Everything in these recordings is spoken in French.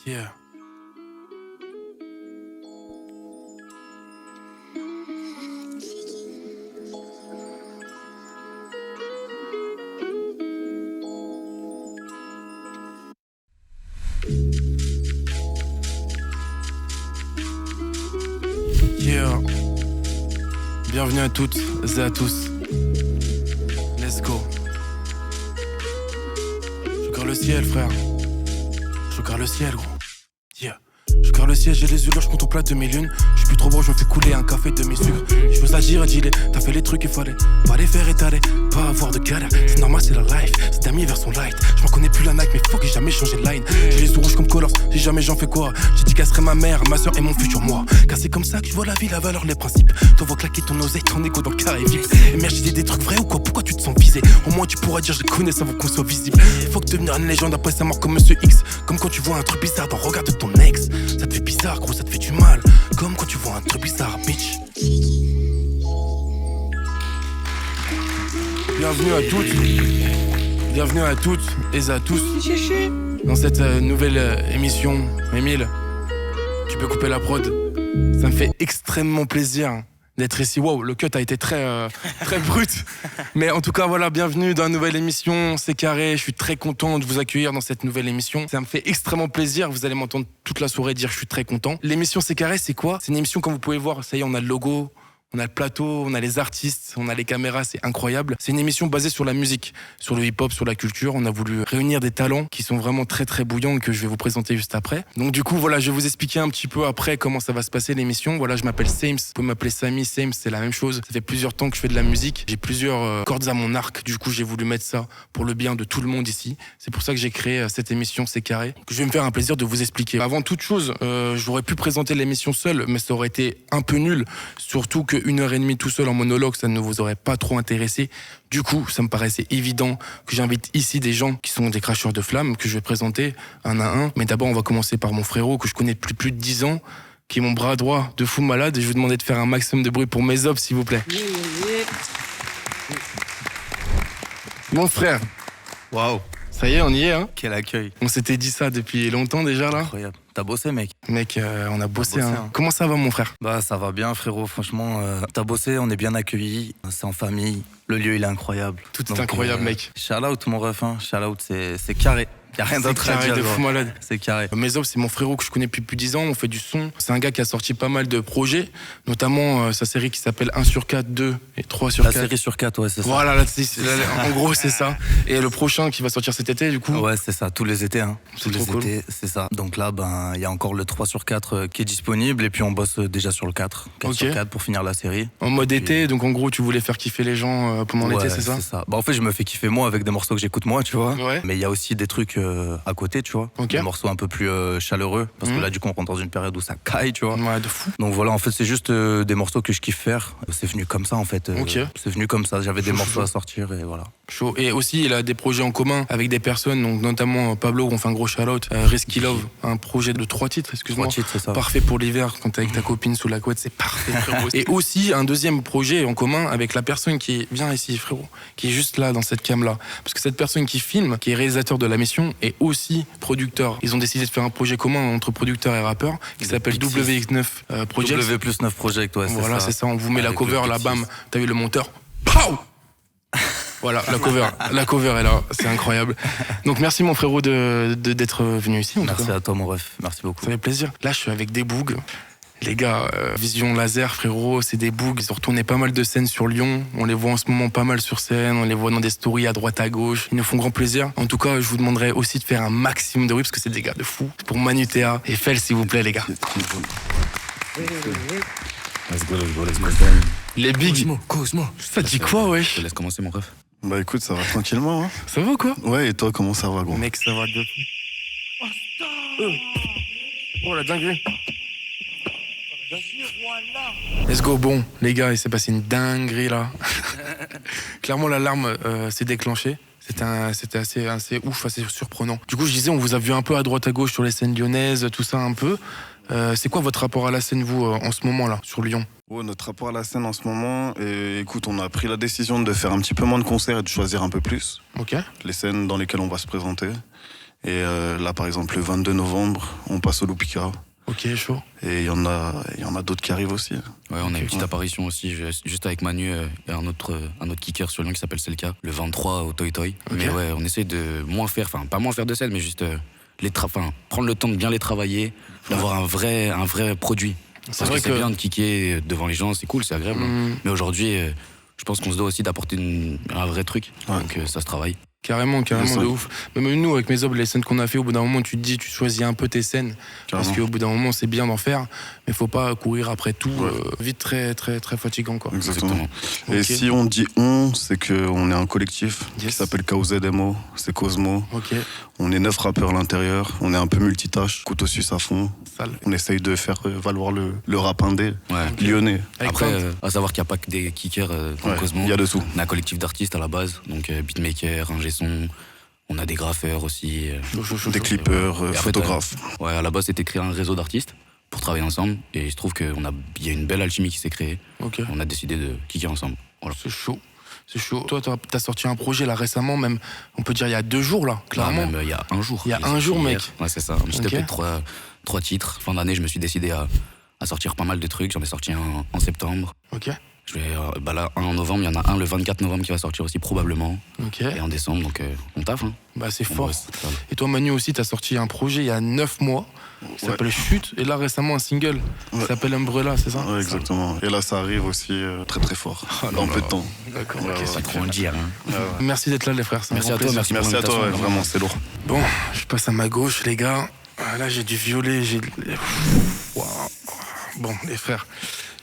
Yeah. Yeah. Bienvenue à toutes et à tous. Let's go. Je carre le ciel, frère. Je carre le ciel, gros. Yeah. Je carre le ciel, j'ai les yeux là, je contemple la demi-lune. Je suis plus trop bon, je me fais couler un café demi-sucre. Je veux agir et dealer, t'as fait les trucs qu'il fallait. Pas les faire étaler, pas avoir de galère. C'est normal, c'est la life, c'est d'amis vers son light. Je m'en connais plus la Nike, mais faut que j'ai jamais changé de line. J'ai les yeux rouges comme Colors, si jamais j'en fais quoi. J'ai dit qu'elle serait ma mère, ma soeur et mon futur moi. Car c'est comme ça que je vois la vie, la valeur, les principes. T'en vois claquer ton oseille, ton égo dans le carré vite. Et merde, j'ai dit des trucs vrais ou quoi, pourquoi tu te sens visé? Au moins tu pourras dire je les connais, ça vaut qu'on soit visible. Faut que devenir une légende après sa mort comme Monsieur X. Comme quand tu vois un truc bizarre dans le regard de ton ex. Ça te fait bizarre, gros, ça te fait du mal. Comme quand tu vois un truc bizarre, bitch. Bienvenue à toutes. Bienvenue à toutes et à tous dans cette nouvelle émission. Émile, tu peux couper la prod. Ça me fait extrêmement plaisir d'être ici. Wow, le cut a été très brut. Mais en tout cas, voilà, bienvenue dans une nouvelle émission. C'est carré, je suis très content de vous accueillir dans cette nouvelle émission. Ça me fait extrêmement plaisir. Vous allez m'entendre toute la soirée dire je suis très content. L'émission C'est carré, c'est quoi? C'est une émission, comme vous pouvez voir, ça y est, on a le logo. On a le plateau, on a les artistes, on a les caméras, c'est incroyable. C'est une émission basée sur la musique, sur le hip-hop, sur la culture. On a voulu réunir des talents qui sont vraiment très très bouillants et que je vais vous présenter juste après. Donc du coup, voilà, je vais vous expliquer un petit peu après comment ça va se passer l'émission. Voilà, je m'appelle Sames, vous pouvez m'appeler Samy, Sames, c'est la même chose. Ça fait plusieurs temps que je fais de la musique. J'ai plusieurs cordes à mon arc. Du coup, j'ai voulu mettre ça pour le bien de tout le monde ici. C'est pour ça que j'ai créé cette émission C'est carré, que je vais me faire un plaisir de vous expliquer. Avant toute chose, j'aurais pu présenter l'émission seul, mais ça aurait été un peu nul. Surtout que 1h30 tout seul en monologue, ça ne vous aurait pas trop intéressé. Du coup, ça me paraissait évident que j'invite ici des gens qui sont des cracheurs de flammes, que je vais présenter un à un. Mais d'abord, on va commencer par mon frérot, que je connais depuis plus de 10 ans, qui est mon bras droit de fou malade. Et je vais vous demander de faire un maximum de bruit pour mes obs, s'il vous plaît. Mon frère. Waouh. Ça y est, on y est, hein. Quel accueil. On s'était dit ça depuis longtemps déjà, là. Incroyable. T'as bossé, mec? Mec, on a bossé, hein. hein. Comment ça va, mon frère? Bah, ça va bien, frérot. Franchement, t'as bossé, on est bien accueillis. C'est en famille. Le lieu, il est incroyable. Tout est incroyable, mec. Shout out, mon ref, hein. Shout out, c'est carré. Y'a rien d'autre à dire. De fou malade. C'est carré. Mesop, c'est mon frérot que je connais depuis plus de 10 ans. On fait du son. C'est un gars qui a sorti pas mal de projets, notamment sa série qui s'appelle 1 sur 4, 2 et 3 sur 4. La série sur 4, ouais, c'est ça. Voilà, en gros, c'est ça. Et le prochain qui va sortir cet été, du coup. Ouais, c'est ça, tous les étés, hein. C'est tous trop les cool. étés, c'est ça. Donc là, ben, il y a encore le 3 sur 4 qui est disponible. Et puis on bosse déjà sur le 4. 4 sur 4 pour finir la série. En mode été, donc en gros, tu voulais faire kiffer les gens pendant l'été, c'est ça? C'est ça. Bah, en fait, je me fais kiffer moi avec des morceaux que j'écoute moi, tu vois. Ouais. Mais il y a aussi des trucs à côté, tu vois. Okay. Des morceaux un peu plus chaleureux. Parce que là, du coup, on rentre dans une période où ça caille, tu vois. Ouais, de fou. Donc voilà, en fait, c'est juste des morceaux que je kiffe faire. C'est venu comme ça, en fait. C'est venu comme ça. J'avais des morceaux à sortir et voilà. Chaud. Et aussi, il a des projets en commun avec des personnes, donc notamment Pablo, on fait un gros shout-out. Risky Love, un projet de 3 titres, excuse-moi. 3 titres, c'est ça. Parfait pour l'hiver, quand t'es avec ta copine sous la couette, c'est parfait, frérot. Et aussi, un deuxième projet en commun avec la personne qui vient ici, frérot, qui est juste là, dans cette cam-là. Parce que cette personne qui filme, qui est réalisateur de la mission, est aussi producteur. Ils ont décidé de faire un projet commun entre producteur et rappeur, qui s'appelle WX9 Project. W+9 Project, ouais, c'est ça. Voilà, c'est ça, on vous met avec la cover, là, P6. bam, t'as vu le monteur. Pow! Voilà, la cover est là, c'est incroyable. Donc merci mon frérot d'être venu ici. Merci à toi mon ref, merci beaucoup. Ça fait plaisir. Là je suis avec des bougs. Les gars, Vision Laser frérot, c'est des bougs. Ils ont retourné pas mal de scènes sur Lyon. On les voit en ce moment pas mal sur scène. On les voit dans des stories à droite à gauche. Ils nous font grand plaisir. En tout cas, je vous demanderai aussi de faire un maximum de bruit parce que c'est des gars de fou. Pour Manu Théa et Fel s'il vous plaît les gars. Let's go. Les bigs. Cosmo. Ça dit quoi wesh? Je te laisse commencer mon ref. Bah écoute, ça va tranquillement, hein. Ça va quoi? Ouais, et toi, comment ça va, gros? Mec, ça va de fou. Oh la dinguerie. Let's go, bon, les gars, il s'est passé une dinguerie là. Clairement, l'alarme s'est déclenchée. C'était assez ouf, assez surprenant. Du coup, je disais, on vous a vu un peu à droite à gauche sur les scènes lyonnaises, tout ça un peu. C'est quoi votre rapport à la scène, vous, en ce moment là, sur Lyon? Ouais, notre rapport à la scène en ce moment, écoute, on a pris la décision de faire un petit peu moins de concerts et de choisir un peu plus Ok. les scènes dans lesquelles on va se présenter. Et là, par exemple, le 22 novembre, on passe au Loupika. Ok, chaud. Et il y en a d'autres qui arrivent aussi. Ouais, on a une petite apparition aussi, juste avec Manu, il y a un autre kicker sur Lyon qui s'appelle Selka, le 23 au Toy Toy. Okay. Mais ouais, on essaie de pas moins faire de scène, mais juste prendre le temps de bien les travailler, d'avoir un vrai produit. Parce que c'est bien de kicker devant les gens, c'est cool, c'est agréable. Mais aujourd'hui, je pense qu'on se doit aussi d'apporter un vrai truc, donc ça se travaille. Carrément, de ouf. Même nous, avec mes les scènes qu'on a fait, au bout d'un moment, tu te dis, tu choisis un peu tes scènes. Carrément. Parce qu'au bout d'un moment, c'est bien d'en faire, mais faut pas courir après tout. Vite, très, très, très fatigant, quoi. Exactement. Et si on dit on, c'est qu'on est un collectif qui s'appelle KOZMO, c'est Cosmo. On est 9 rappeurs à l'intérieur, on est un peu multitâche, couteau suisse à fond. Sale. On essaye de faire valoir le rap indé lyonnais. Après, à savoir qu'il n'y a pas que des kickers dans Cosmo. Il y a de tout. On a un collectif d'artistes à la base, donc beatmaker, ingé son, on a des graffeurs aussi. Des clippers, photographes. À la base, c'était créer un réseau d'artistes pour travailler ensemble, et il se trouve qu'il y a une belle alchimie qui s'est créée. On a décidé de kicker ensemble. Voilà. C'est chaud. Toi, t'as sorti un projet là récemment, même, on peut dire il y a 2 jours là, clairement. Même il y a 1 jour. Il y a 1 jour, mec. Ouais, c'est ça. Un petit EP de 3 titres. Fin d'année, je me suis décidé à sortir pas mal de trucs. J'en ai sorti un en septembre. Je vais, là, un en novembre, il y en a un le 24 novembre qui va sortir aussi probablement. Et en décembre, donc on taffe. Hein. C'est fort. Et toi, Manu, aussi, t'as sorti un projet il y a 9 mois. Ça s'appelle Chute. Et là, récemment, un single. Ça s'appelle Umbrella, c'est ça? Ouais, exactement. Et là, ça arrive aussi très très fort. Dans peu de temps. D'accord. C'est trop le dire. Hein. Merci d'être là, les frères. Merci à toi. Merci à toi. Vraiment, c'est lourd. Bon, je passe à ma gauche, les gars. Là, j'ai du violet. Wow. Bon, les frères.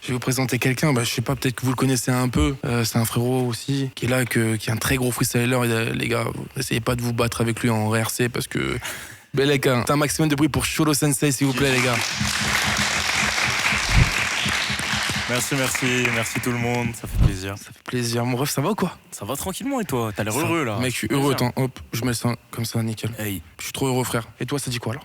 Je vais vous présenter quelqu'un, je sais pas, peut-être que vous le connaissez un peu. C'est un frérot aussi, qui est là, qui est un très gros freestyler. Les gars, n'essayez pas de vous battre avec lui en RC parce que... les gars, un maximum de bruit pour Cholo Sensei, s'il vous plaît, les gars. Merci tout le monde, ça fait plaisir. Ça fait plaisir. Mon ref, ça va ou quoi? Ça va tranquillement, et toi? T'as l'air heureux là. Mec, je suis heureux, attends, hop, je mets ça comme ça, nickel. Hey. Je suis trop heureux, frère. Et toi, ça dit quoi là?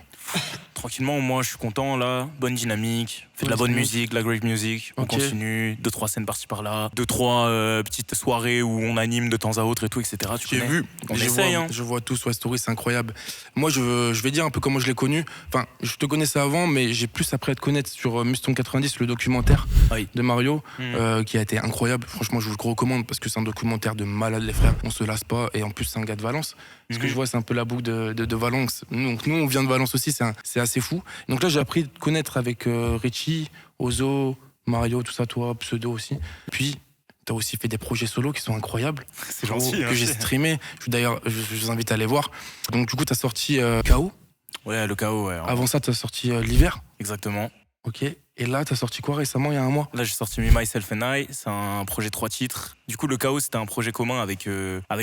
Tranquillement, moi je suis content là, bonne dynamique, fait de la bonne musique, de la great music, on continue, 2-3 scènes par-ci par-là, 2-3 petites soirées où on anime de temps à autre et tout, etc. J'ai vu, on essaye. Je vois tout sur Story, c'est incroyable. Moi je vais dire un peu comment je l'ai connu. Enfin, je te connaissais avant, mais j'ai plus appris à te connaître sur Mustang 90, le documentaire de Mario, qui a été incroyable. Franchement, je vous le recommande parce que c'est un documentaire de malade, les frères. On se lasse pas, et en plus c'est un gars de Valence. Ce que je vois, c'est un peu la boucle de Valence. Donc nous, on vient de Valence aussi, c'est assez fou. Donc là, j'ai appris à te connaître avec Richie, Ozo, Mario, tout ça, toi, Pseudo aussi. Puis, t'as aussi fait des projets solo qui sont incroyables. C'est gentil. Que j'ai streamé. D'ailleurs, je vous invite à aller voir. Donc du coup, t'as sorti KO. Ouais, le KO, ouais. Avant ça, t'as sorti l'hiver. Exactement. Ok. Et là, t'as sorti quoi récemment, il y a 1 mois? Là, j'ai sorti Me, Myself and I. C'est un projet 3 titres. Du coup, le Chaos, c'était un projet commun avec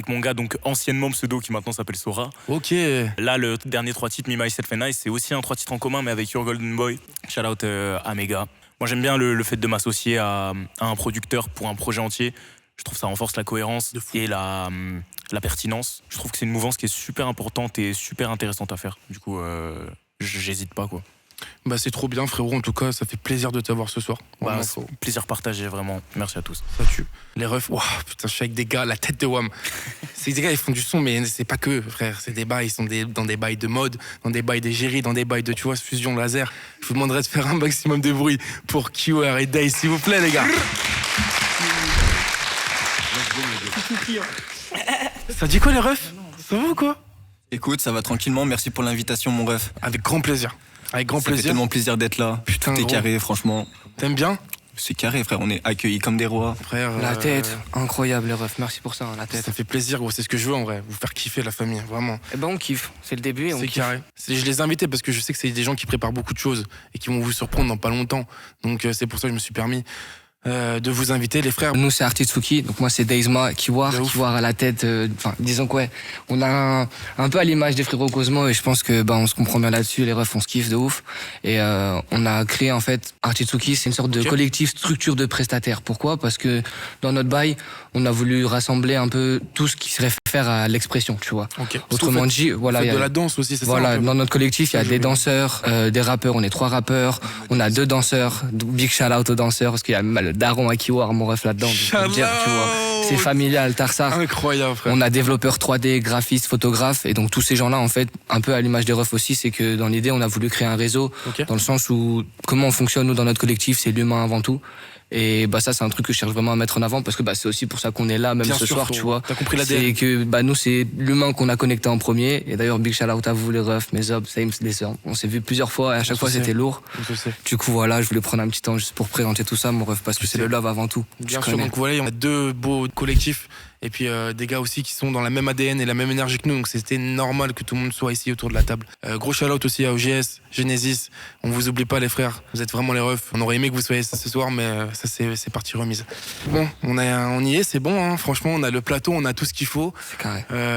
mon gars, donc anciennement Pseudo, qui maintenant s'appelle Sora. Ok. Là, le dernier 3 titres, Me, Myself and I, c'est aussi un 3 titres en commun, mais avec Your Golden Boy. Shout out à mes gars. Moi, j'aime bien le fait de m'associer à un producteur pour un projet entier. Je trouve que ça renforce la cohérence et la pertinence. Je trouve que c'est une mouvance qui est super importante et super intéressante à faire. Du coup, j'hésite pas, quoi. C'est trop bien, frérot. En tout cas, ça fait plaisir de t'avoir ce soir. Plaisir partagé, vraiment. Merci à tous. Ça tue. Les refs, putain, je suis avec des gars, la tête de Wham. C'est des gars, ils font du son, mais c'est pas que, frère. C'est des bails, ils sont dans des bails de mode, dans des bails d'égérie, dans des bails de, fusion laser. Je vous demanderai de faire un maximum de bruit pour QR et Day, s'il vous plaît, les gars. Ça dit quoi, les refs? Ça va ou quoi? Écoute, ça va tranquillement. Merci pour l'invitation, mon ref. Avec grand plaisir. Avec grand plaisir. Ça fait tellement plaisir d'être là. Putain, tout est carré, franchement. T'aimes bien? C'est carré, frère. On est accueillis comme des rois. Frère, la tête, incroyable, les refs. Merci pour ça, la tête. Ça fait plaisir, gros. C'est ce que je veux, en vrai. Vous faire kiffer, la famille, vraiment. On kiffe. C'est le début et on kiffe. C'est carré. Je les ai invités parce que je sais que c'est des gens qui préparent beaucoup de choses et qui vont vous surprendre dans pas longtemps. Donc, c'est pour ça que je me suis permis de vous inviter, les frères. Nous, c'est Artitsuki, donc moi, c'est Deizma, Kiwar à la tête. Disons quoi, on a un peu à l'image des frérots Cosmo, et je pense que on se comprend bien là-dessus. Les refs, on se kiffe de ouf. Et on a créé, en fait, Artitsuki, c'est une sorte de collectif structure de prestataires. Pourquoi? Parce que dans notre bail, on a voulu rassembler un peu tout ce qui se réfère à l'expression, tu vois. Autrement dit, voilà. Il y a de la danse aussi, c'est ça? Voilà, dans notre collectif, il y a des danseurs, des rappeurs, on est 3 rappeurs, on a 2 danseurs. Big shout out aux danseurs, parce qu'il y a le daron à Kiwar, mon ref là-dedans. Dire, tu vois, c'est familial, Tarsar. Incroyable, frère. On a développeur 3D, graphiste, photographe, et donc tous ces gens-là, en fait, un peu à l'image des refs aussi, c'est que dans l'idée, on a voulu créer un réseau, dans le sens où comment on fonctionne, nous, dans notre collectif, c'est l'humain avant tout. Et bah ça c'est un truc que je cherche vraiment à mettre en avant parce que bah c'est aussi pour ça qu'on est là même Bien ce sûr, soir, tu vois. T'as compris l'ADN. C'est que bah nous c'est l'humain qu'on a connecté en premier. Et d'ailleurs big shout out à vous les refs, mes obs, Sames, les sœurs. On s'est vu plusieurs fois et à chaque fois c'était lourd. Du coup voilà, je voulais prendre un petit temps juste pour présenter tout ça mon ref parce que c'est le love avant tout. Bien sûr, donc voilà, on a deux beaux collectifs et puis des gars aussi qui sont dans la même ADN et la même énergie que nous, donc c'était normal que tout le monde soit ici autour de la table. Gros shout out aussi à OGS, Genesis, on vous oublie pas les frères, vous êtes vraiment les refs. On aurait aimé que vous soyez ça ce soir mais ça c'est parti remise. Bon, on y est, c'est bon, hein. Franchement on a le plateau, on a tout ce qu'il faut.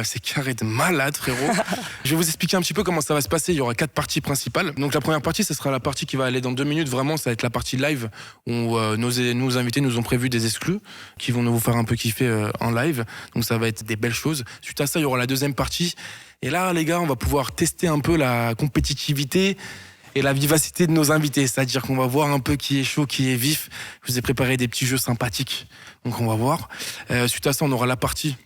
C'est carré de malade frérot. Je vais vous expliquer un petit peu comment ça va se passer, il y aura 4 parties principales. Donc la première partie, ce sera la partie qui va aller dans 2 minutes, vraiment ça va être la partie live où nos invités nous ont prévu des exclus qui vont nous faire un peu kiffer en live. Donc ça va être des belles choses. Suite à ça, il y aura la deuxième partie. Et là, les gars, on va pouvoir tester un peu la compétitivité et la vivacité de nos invités. C'est-à-dire qu'on va voir un peu qui est chaud, qui est vif. Je vous ai préparé des petits jeux sympathiques. Donc on va voir. Suite à ça, on aura la partie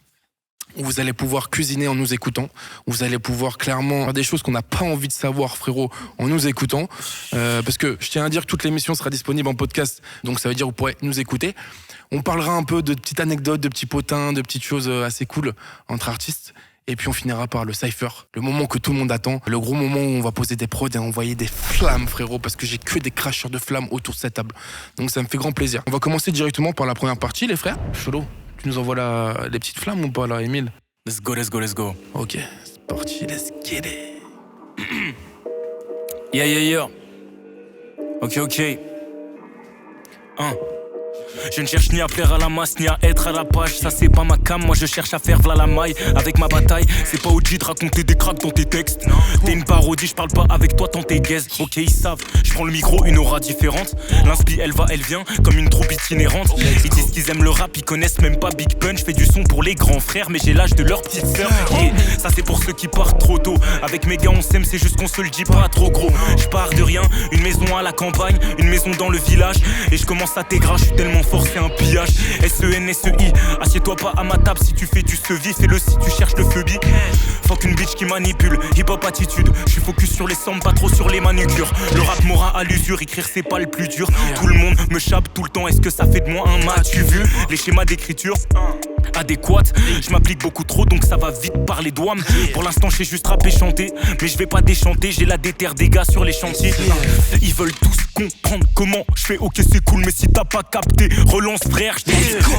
où vous allez pouvoir cuisiner en nous écoutant. Où vous allez pouvoir clairement faire des choses qu'on n'a pas envie de savoir, frérot, en nous écoutant. Parce que je tiens à dire que toute l'émission sera disponible en podcast. Donc ça veut dire que vous pourrez nous écouter. On parlera un peu de petites anecdotes, de petits potins, de petites choses assez cool entre artistes. Et puis on finira par le cypher, le moment que tout le monde attend, le gros moment où on va poser des prods et envoyer des flammes, frérot, parce que j'ai que des cracheurs de flammes autour de cette table. Donc ça me fait grand plaisir. On va commencer directement par la première partie, les frères. Cholo, tu nous envoies les petites flammes ou pas là, Emile? Let's go, let's go, let's go. Ok, c'est parti, let's get it. Yeah. Ok. Je ne cherche ni à plaire à la masse, ni à être à la page. Ça c'est pas ma cam, moi je cherche à faire v'là la maille. Avec ma bataille, c'est pas OG de raconter des cracks dans tes textes. T'es une parodie, je parle pas avec toi tant t'es gaze. Ok ils savent, je prends le micro, une aura différente. L'inspi elle va, elle vient, comme une troupe itinérante. Ils disent qu'ils aiment le rap, ils connaissent même pas Big Pun. Je fais du son pour les grands frères, mais j'ai l'âge de leur petite sœur. Yeah. Ça c'est pour ceux qui partent trop tôt. Avec mes gars on s'aime, c'est juste qu'on se le dit pas trop gros. Je pars de rien, une maison à la campagne, une maison dans le village. Et je commence à t'égrar, je suis tellement fort, c'est un pillage. SENSEI, assieds-toi pas à ma table si tu fais du sevi. Fais-le si tu cherches le phobie. Fuck une bitch qui manipule, hip-hop attitude. Je suis focus sur les sommes, pas trop sur les manucures. Le rap m'aura à l'usure, écrire c'est pas le plus dur. Tout le monde me chape tout le temps, est-ce que ça fait de moi un mat? Tu vu les schémas d'écriture adéquate, je m'applique beaucoup trop donc ça va vite par les doigts. Pour l'instant je fais juste rapper chanter, mais je vais pas déchanter, j'ai la déterre des gars sur les chantiers. Ils veulent tous comprendre comment je fais, ok c'est cool mais si t'as pas capté, relance frère, je t'ai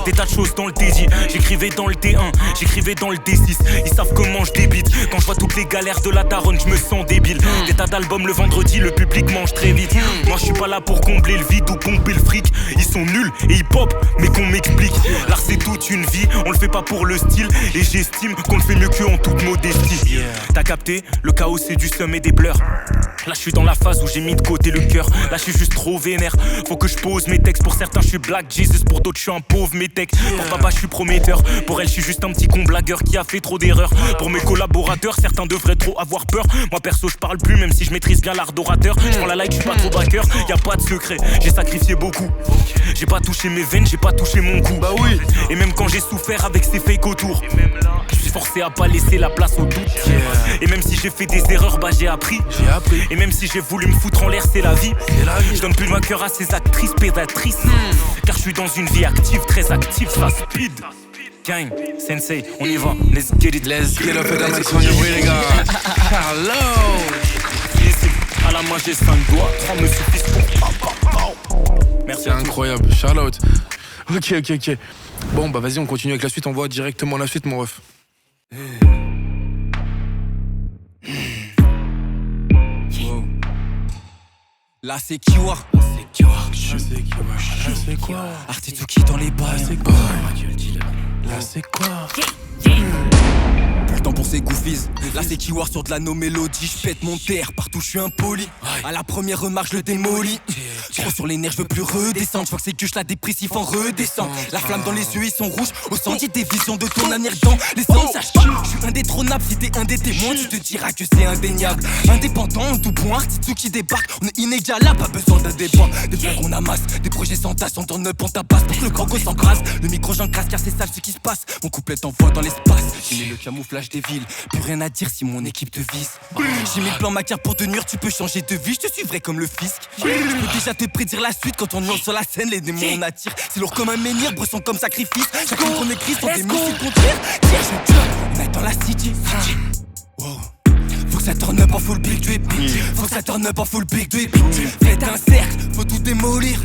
des tas de choses dans le D10. J'écrivais dans le D1, j'écrivais dans le D6. Ils savent comment je débite, quand je vois toutes les galères de la daronne je me sens débile. Des tas d'albums le vendredi, le public mange très vite. Moi je suis pas là pour combler le vide ou pomper le fric. Ils sont nuls et hip hop mais qu'on m'explique. L'art c'est toute une vie, on le fait pas pour le style. Et j'estime qu'on le fait mieux qu'eux en toute modestie. T'as capté, le chaos c'est du seum et des pleurs. Là je suis dans la phase où j'ai mis de côté le cœur. Là je suis juste trop vénère, faut que je pose mes textes. Pour certains je suis Black Jesus, pour d'autres je suis un pauvre métèque. Pour papa je suis prometteur, pour elle je suis juste un petit con blagueur qui a fait trop d'erreurs. Pour mes collaborateurs, certains devraient trop avoir peur. Moi perso je parle plus même si je maîtrise bien l'art d'orateur. Je prends la like, je suis pas trop backer, y a pas de secret. J'ai sacrifié beaucoup, j'ai pas touché mes veines, j'ai pas touché mon cou. Bah oui. Et même quand j'ai souffert avec ces fakes autour, je suis forcé à pas laisser la place au doute. Et même si j'ai fait des erreurs, bah j'ai appris. Et même si j'ai voulu me foutre en l'air, c'est la vie. Je donne plus de ma cœur à ces actrices prédatrices. Car je suis dans une vie active, très active, ça speed. Gang, Sensei, on y va, let's get it. Let's get up et let's on your way les gars. Hello. À la main j'ai 5 doigts, 3 me suffisent pour. Merci. C'est incroyable, Charlotte. Ok. Bon bah vas-y on continue avec la suite, on voit directement la suite mon ref. Là c'est Kiwar. Je sais quoi. Artetsuki dans les bails. Là c'est quoi. Pourtant pour ces goofies, là c'est Kiwar sur de la no mélodie. Je pète mon terre, partout je suis impoli. À la première remarque je le démolis. Trop sur les nerfs, je veux plus redescendre. Je vois que c'est que je la dépressif en redescend. La flamme dans les yeux, ils sont rouges. Au senti des visions de ton avenir dans les sens. Sache pas, je suis indétrônable. Si t'es un des témoins, tu te diras que c'est indéniable. Indépendant, tout point, artisan qui débarque. On est inégalable, pas besoin d'un débat. Des frères on amasse, des projets sans tasse. On tourne on tabasse pour que le croco s'engrasse. Le micro j'encrasse car c'est sale ce qui se passe. Mon couplet t'envoie dans l'espace. J'ai mis le camouflage des villes. Plus rien à dire si mon équipe te vise. J'ai mis le plan ma carte pour tenir. Tu peux changer de vie, je te suivrai comme le fisc. Je peux déjà te prédire la suite quand on hurle sur la scène. Les démons on attire. C'est lourd comme un menhir, bresson comme sacrifice. Chaque fois qu'on écrit sont des missiles contraires. Tiens, je te on est dans la city. Wow. Faut que ça turn up en full big drip. Faut que ça turn up en full big drip. Faites un cercle, faut tout démolir.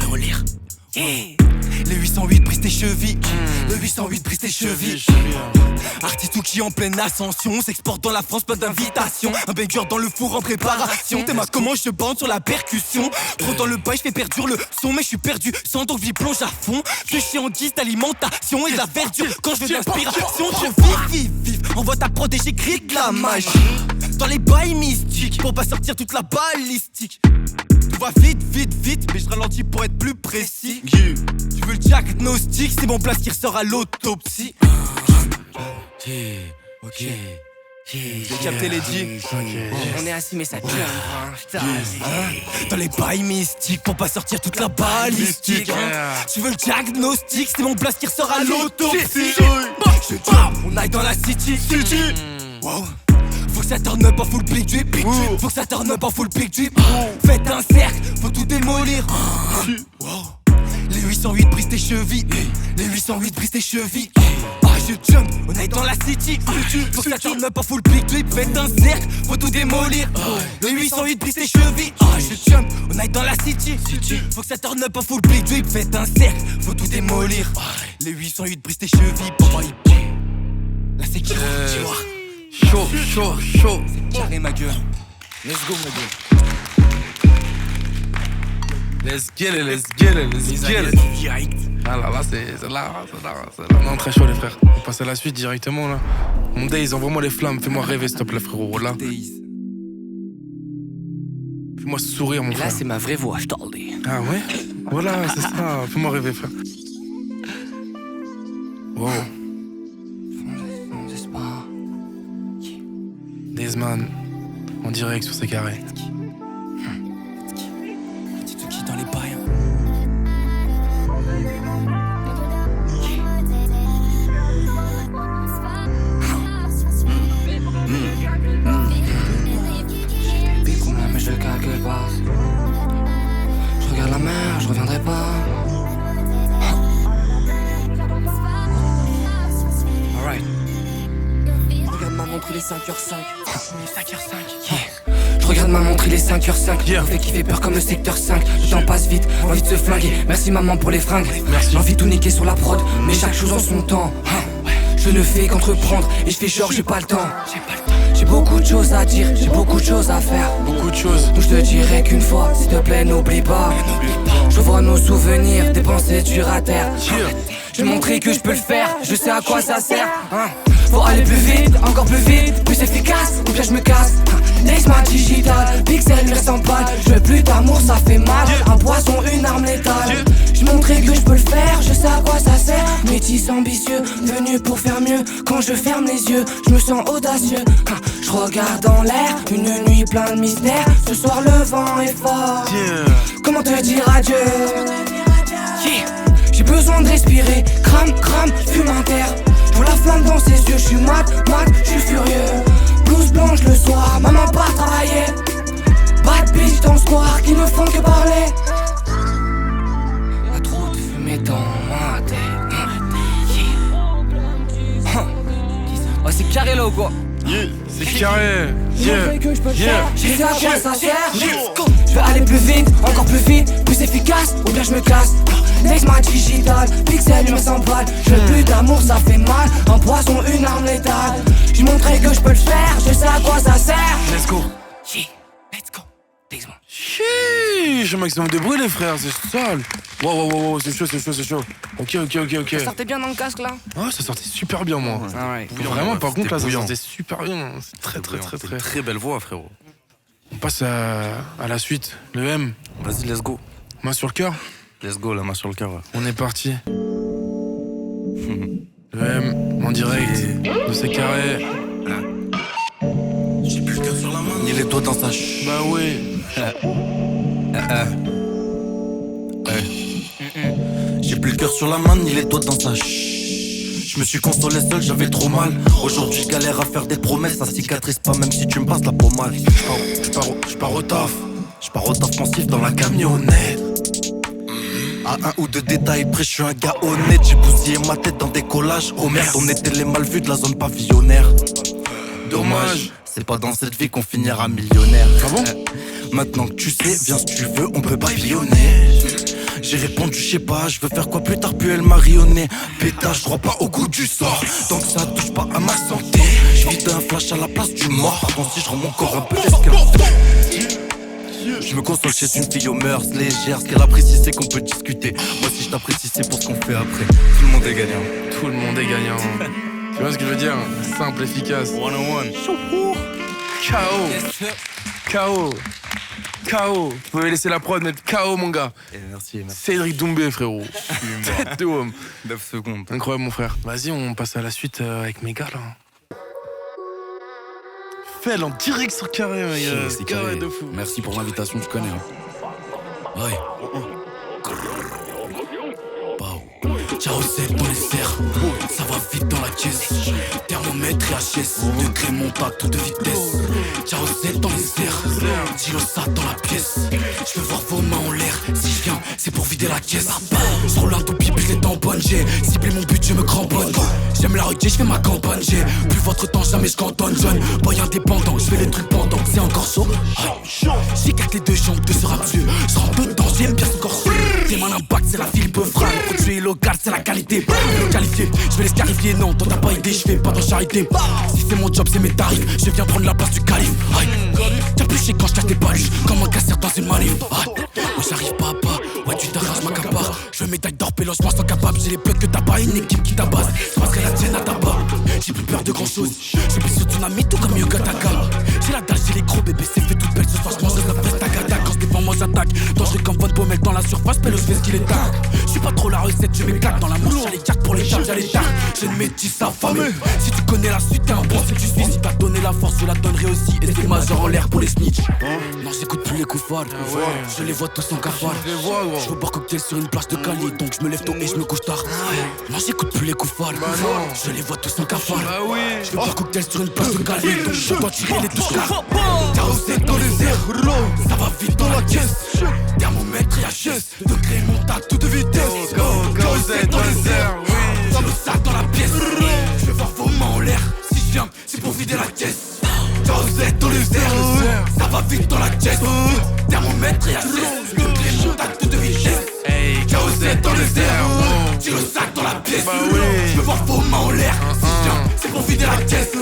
Les 808 brisent tes chevilles. Le 808 brise tes chevilles. Artistou qui en pleine ascension s'exporte dans la France, pas d'invitation. Un banger dans le four en préparation. T'es ma comment je bande sur la percussion. Trop dans le bail, je fais perdure le son. Mais je suis perdu, sans donc vie plonge à fond. Je suis en guise d'alimentation et de la verdure. Quand je veux d'inspiration, trop vif. Envoie ta prod et j'écris de la magie. Dans les bails mystiques, pour pas sortir toute la balistique. Tout va vite, mais je ralentis pour être plus précis. Tu veux le diagnostic, c'est mon place qui ressort à l'autopsie. Ok. J'ai capté les dits. On est assis mais ça tue. Dans les bails mystiques, pour pas sortir toute la balistique. Tu veux le diagnostic, c'est mon place qui ressort à l'autopsie. Je dis, on aille dans la city. Wow. Faut que ça turn up en full big drip. Faut que ça turn up en full big drip. Faites un cercle, faut tout démolir. Les 808 brisent tes chevilles. Les 808 brisent tes chevilles. Je jump, on est dans la city. Faut que ça turn up en full big drip. Faites un cercle, faut tout démolir. Les 808 brisent tes chevilles. Je jump, on est dans la city. Faut que ça turn up en full big drip. Faites un cercle, faut tout démolir. Les 808 brisent tes chevilles. La sécurité. Chaud. C'est carré ma gueule. Let's go ma gueule. Let's get it. Direct. Ah là, c'est là. Non, très chaud les frères. On passe à la suite directement là. Mon Days, envoie-moi les flammes, fais-moi rêver stop là frérot, là. Fais-moi sourire mon frère. Là c'est ma vraie voix, je t'en dis. Ah ouais. Voilà, c'est ça, fais-moi rêver frère. Wow. Daysman, en direct sur ses carrés. Dis-tu qui dans les bails. Mais je le calcule pas. Je regarde la mer, je reviendrai pas. Alright. Regarde ma montre, il est 5h05. Je regarde ma montre, il est 5h05. On fait qui fait peur comme le secteur 5. Le temps passe vite, envie de se flinguer. Merci maman pour les fringues. L'envie de tout niquer sur la prod, mais chaque chose en son temps. Je ne fais qu'entreprendre et je fais genre j'ai pas le temps. J'ai beaucoup de choses à dire, j'ai beaucoup de choses à faire. Beaucoup de choses. Donc je te dirai qu'une fois, s'il te plaît n'oublie pas. Je vois nos souvenirs, des pensées dures à terre. J'ai montré que je peux le faire, je sais à quoi ça sert. Faut aller plus vite, encore plus vite, plus efficace, ou bien je me casse. Laisse-moi digital, pixel 900 balles. Je veux plus d'amour, ça fait mal. Un poison, une arme létale. J'ai montré que je peux le faire, je sais à quoi ça sert. Métis ambitieux, venu pour faire mieux. Quand je ferme les yeux, je me sens audacieux. Je regarde dans l'air, une nuit plein de mystères. Ce soir le vent est fort. Comment te dire adieu? J'ai besoin de respirer, crame, fume un terre. Je vois la flamme dans ses yeux, je suis mat, je suis furieux. Blouse blanche le soir, maman part travailler. Bad bitch dans le square qui ne font que parler. Y'a trop de fumée dans ma tête. Oh c'est carré là ou quoi? C'est carré. Je sais à quoi ça sert. Je vais aller plus vite, encore plus vite, plus efficace, ou bien je me casse. Laisse-moi digital, pixel 900 balles. Je veux plus d'amour, ça fait mal. Un poison, une arme létale. J'ai montré que je peux le faire, je sais à quoi ça sert. Let's go. Let's go. Dis-moi. Chiche, maximum de bruit les frères, c'est sale. Wow, c'est chaud. Ok. Ça sortait bien dans le casque là? Ah, ça sortait super bien moi. Alright. Vraiment, par contre là, ça sortait super bien. C'est très. Très belle voix, frérot. On passe à la suite, le M. Vas-y, let's go. Main sur le cœur. Let's go, la main sur le cœur. Ouais. On est parti. Le M en direct de ces carrés. J'ai plus le cœur sur la main, ni les doigts dans sa Bah oui. J'ai plus le cœur sur la main, ni les doigts dans sa Je me suis consolé seul, j'avais trop mal. Aujourd'hui, je galère à faire des promesses. Ça cicatrise pas, même si tu me passes la pommade. Je pars au taf. Je pars au taf pensif dans la camionnette. À un ou deux détails près, je suis un gars honnête. J'ai bousillé ma tête dans des collages. Oh merde, on était les mal vus de la zone pavillonnaire. Dommage, c'est pas dans cette vie qu'on finira millionnaire. Ah bon? Maintenant que tu sais, viens si tu veux, on peut papillonner. J'ai répondu, je sais pas, je veux faire quoi plus tard, puis elle m'a rayonné. Pétage, je crois pas au goût du sort. Tant que ça touche pas à ma santé, je vis d'un flash à la place du mort. Pardon si je rends mon corps un peu esclavé. Je me console chez une fille aux mœurs légères. Ce qu'elle apprécie, c'est qu'on peut discuter. Moi, si je t'apprécie, c'est pour ce qu'on fait après. Tout le monde est gagnant. Tout le monde est gagnant. Tu vois ce que je veux dire? Simple, efficace. 101. KO. KO. KO. Vous pouvez laisser la prod mettre KO, mon gars. Merci. Cédric Doumbé, frérot. Tête de homme. 9 secondes. Incroyable, mon frère. Vas-y, on passe à la suite avec mes gars, là. Fell en direct sur carré, mes gars. C'est carré de fou. Merci pour l'invitation, tu connais. Hein. Ouais. Ciao, c'est dans les serres, ça va vite dans la caisse. Thermomètre et HS, degré monte à toute vitesse. Ciao, c'est dans les airs, dis-le ça dans la pièce. Je veux voir vos mains en l'air, si je viens, c'est pour vider la caisse. Je roule un tout pipi, je les tamponne, j'ai ciblé mon but, je me cramponne. J'aime la reggae, je fais ma campagne, j'ai plus votre temps, jamais je cantonne. Jeune, boy indépendant, je fais les trucs pendant, c'est encore chaud. J'ai qu'avec les deux jambes de ce rap vieux, je rentre dedans, j'aime bien ce corps. T'es mal impact, c'est la Philippe Fran, produit local, c'est la qualité. Le qualifié, je vais les scarifier, non, toi t'as pas idée, je fais pas dans charité. Si c'est mon job, c'est mes tarifs, je viens prendre la place du calife. T'as plus chier quand je casse tes paluches, comme un casseur dans une manif. Moi j'arrive pas à pas, ouais tu t'arraches ma capare. Je veux médaille d'or, péloche, moi sans capable. J'ai les plugs que t'as pas, une équipe qui tabasse. C'est parce qu'elle la tienne à tabac. J'ai plus peur de grand chose, je pisse sur ton ami tout comme Yoga Taka. J'ai la dalle, j'ai les gros bébés, c'est fait toute belle. Ce soir je mange la fête tagada. Quand je défends, moi j'attaque. Dangereux comme Von Bommel dans la surface, pélo, je fais ce qu'il est tac. Je suis pas trop la recette, je m'éclate dans la manche. J'ai les cartes pour les charges, j'ai les dards. J'ai une métisse affamée. Si tu connais la suite, t'es un bon, c'est que tu suis. Si t'as donné la force, je la donnerai aussi. Et c'est majeur en l'air pour les snitch. Non, j'écoute plus les coups folles. Je les vois tous en cafard. Je veux boire cocktail sur une plage de Cali, donc je me lève tôt et je me couche tard. Non, j'écoute plus les coups folles. Je les vois tous en cafard. Je veux boire cocktail sur une plage de Cali, donc je dois tirer les touches car. Carrossé dans les airs, ça va vite dans la caisse. Thermomètre et HS, degré monte à toute vitesse. Carrossé dans les airs, ça me sac dans la pièce. Je veux voir vos mains en l'air, si je viens, c'est pour vider la caisse. Carrossé dans les airs, ça va vite dans la caisse. Thermomètre et HS, degré monte à toute vitesse. Carrossé dans les airs, tire le sac dans la pièce. Je veux voir vos mains en l'air, si je viens, c'est pour vider la caisse.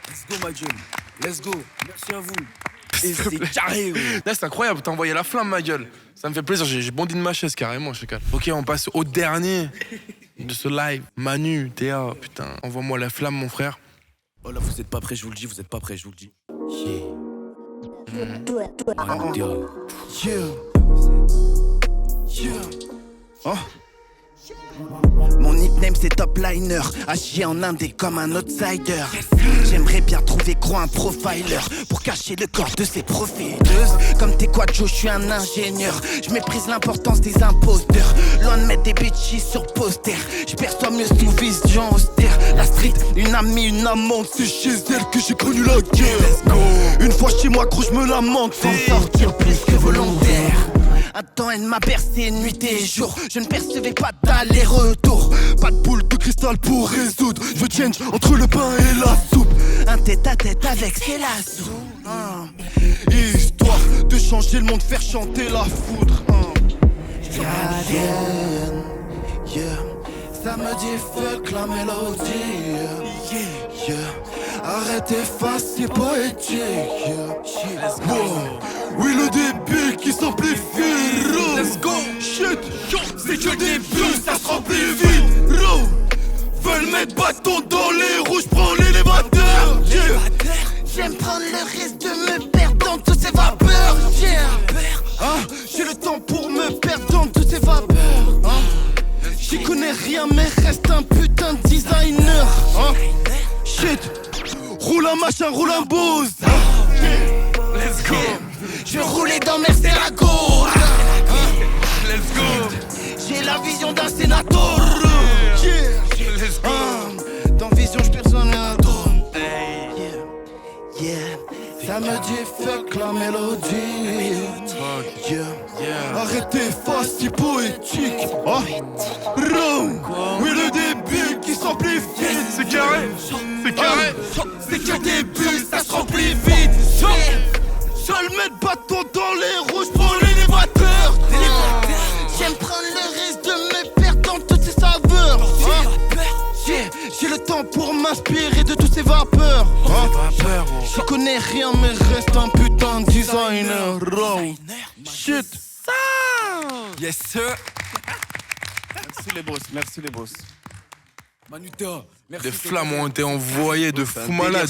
Let's go, my John. Let's go. Merci à vous. Et c'est carré, là c'est incroyable, t'as envoyé la flamme, ma gueule. Ça me fait plaisir, j'ai bondi de ma chaise carrément, je te calme. Ok, on passe au dernier de ce live. Manu, Théa, putain, envoie-moi la flamme, mon frère. Oh là, vous êtes pas prêts, je vous le dis, vous êtes pas prêts, je vous le dis. Oh. Mon nickname c'est Top Liner, agi en indé comme un outsider. J'aimerais bien trouver gros un profiler pour cacher le corps de ces profileuses. Comme t'es quoi Joe, je suis un ingénieur. Je méprise l'importance des imposteurs. Loin de mettre des bitches sur poster. Je perçois mieux sous vision austère. La street, une amie, une amante, c'est chez elle que j'ai connu la guerre. Une fois chez moi gros je me lamente. Sans sortir plus que volontaire. Un temps elle m'a bercé nuit et jour. Je ne percevais pas d'aller-retour. Pas de boule de cristal pour résoudre. Je veux change entre le pain et la soupe. Un tête-à-tête avec Célassou. Histoire de changer le monde, faire chanter la foudre. Gardienne, yeah. Ça me dit fuck la mélodie. Yeah. Arrête efface, c'est poétique. Yeah. Oui, le début qui s'amplifie. Let's go. Shit, c'est que le début, ça se remplit vite. Veulent mettre bâton dans les roues, j'prends l'élévateur. Yeah. J'aime prendre le risque de me perdre dans toutes ces vapeurs. roule un machin, roule un boost. Let's go. Je roulais dans Mercerago. Let's go. J'ai la vision d'un sénateur. Let's go. Dans vision, j'personne un drone. Yeah. Ça me dit fuck la mélodie. Arrêtez face si poétique. Oh. Oui, le début qui s'amplifie. C'est carré. C'est carré. C'est que le début, ça se remplit vite. Seul mettre bâton dans les rouges pour l'élévateur. J'aime prendre le risque de me perdre dans toutes ces saveurs. J'ai le temps pour m'inspirer de toutes ces vapeurs. Je connais rien mais reste un putain de designer. Shit. Yes sir. Merci les boss. Manuta, merci. Des flammes ont été envoyées de fou malade.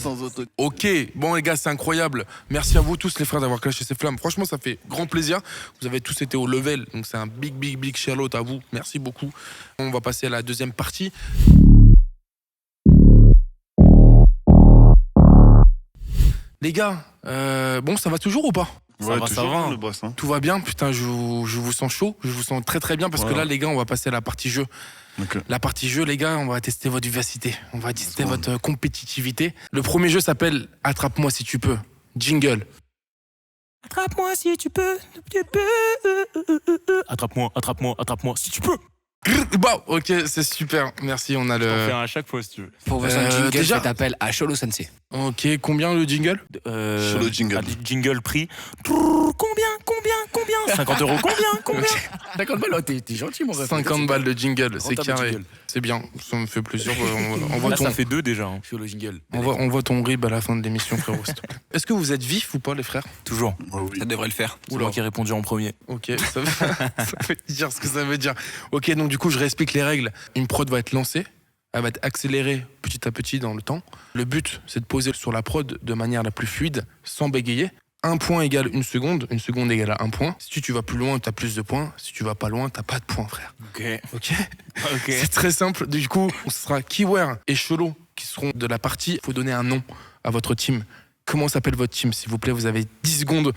Ok, bon les gars, c'est incroyable. Merci à vous tous les frères d'avoir clashé ces flammes. Franchement, ça fait grand plaisir. Vous avez tous été au level, donc c'est un big shout-out à vous. Merci beaucoup. On va passer à la deuxième partie. Les gars, bon, ça va toujours ou pas? Ça va. Hein. Le boss, hein. Tout va bien, putain, je vous sens chaud, je vous sens très bien parce que là, les gars, on va passer à la partie jeu. Okay. La partie jeu, les gars, on va tester votre vivacité, on va tester votre compétitivité. Le premier jeu s'appelle Attrape-moi si tu peux. Jingle. Attrape-moi si tu peux. Attrape-moi si tu peux. Bon, ok, c'est super, merci, on a le... On peut faire à chaque fois si tu veux. Pour version jingle, déjà... faites appel à Cholo Sensei. Ok, combien le jingle? Sur le jingle. Jingle prix. Combien 50 €, combien 50 balles, t'es gentil mon ref. 50 balles de jingle, c'est carré. Jingle. C'est bien, ça me fait plaisir. On voit Là, ton... ça fait 2 déjà. Hein. Sur le jingle. On voit ton rib à la fin de l'émission, frérot. Est-ce que vous êtes vifs ou pas, les frères? Toujours. Oh, oui. Ça devrait le faire. C'est moi qui ai répondu en premier. Ok, ça veut dire ce que ça veut dire. Ok, donc du coup, je réexplique les règles. Une prod va être lancée, elle va être accélérée petit à petit dans le temps. Le but, c'est de poser sur la prod de manière la plus fluide, sans bégayer. 1 point égale 1 seconde égale à 1 point. Si tu vas plus loin, t'as plus de points. Si tu vas pas loin, t'as pas de points, frère. Ok. C'est très simple. Du coup, ce sera Kiwer et Cholo qui seront de la partie. Il faut donner un nom à votre team. Comment s'appelle votre team, s'il vous plaît? Vous avez 10 secondes.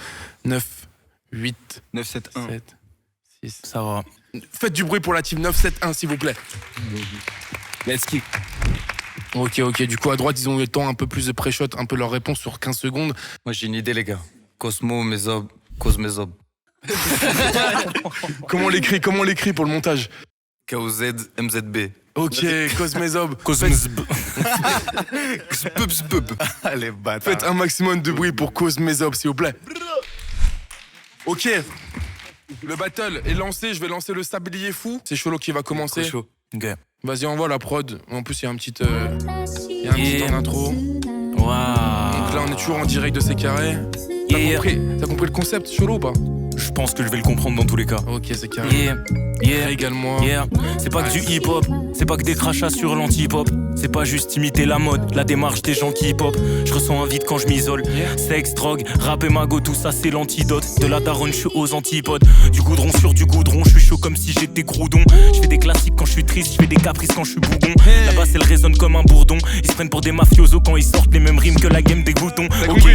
9, 8, 9, 7, 1. 7, 6. Ça va. Faites du bruit pour la team 971, s'il vous plaît. Let's kick. Ok. Du coup, à droite, ils ont eu le temps, un peu plus de pré-shot, un peu leur réponse sur 15 secondes. Moi, j'ai une idée, les gars. Cosmo, Mezob, Cosmezob. Comment on l'écrit pour le montage? KOZ, MZB. Ok, Cosmezob. Allez, bâtard. Faites un maximum de bruit pour Cosmezob, s'il vous plaît. Ok. Le battle est lancé, je vais lancer le sablier fou. C'est Cholo qui va commencer. Chaud. Ok. Vas-y, envoie la prod. En plus, il y a un petit en intro. Waouh. Donc là, on est toujours en direct de ces carrés. T'as compris le concept, Cholo, ou pas? Je pense que je vais le comprendre dans tous les cas. Ok, c'est carré. Régale-moi. C'est pas que du hip-hop, c'est pas que des crachats sur l'anti-hop. C'est pas juste imiter la mode, la démarche des gens qui hip-hop. Je ressens un vide quand je m'isole. Sexe, drogue, rap et magot, tout ça c'est l'antidote. De la daronne, je suis aux antipodes. Du goudron sur du goudron, je suis chaud comme si j'étais Groudon. Je fais des classiques quand je suis triste, je fais des caprices quand je suis bougon. Là-bas elle résonne comme un bourdon. Ils se prennent pour des mafiosos quand ils sortent les mêmes rimes que la game des boutons. Ok,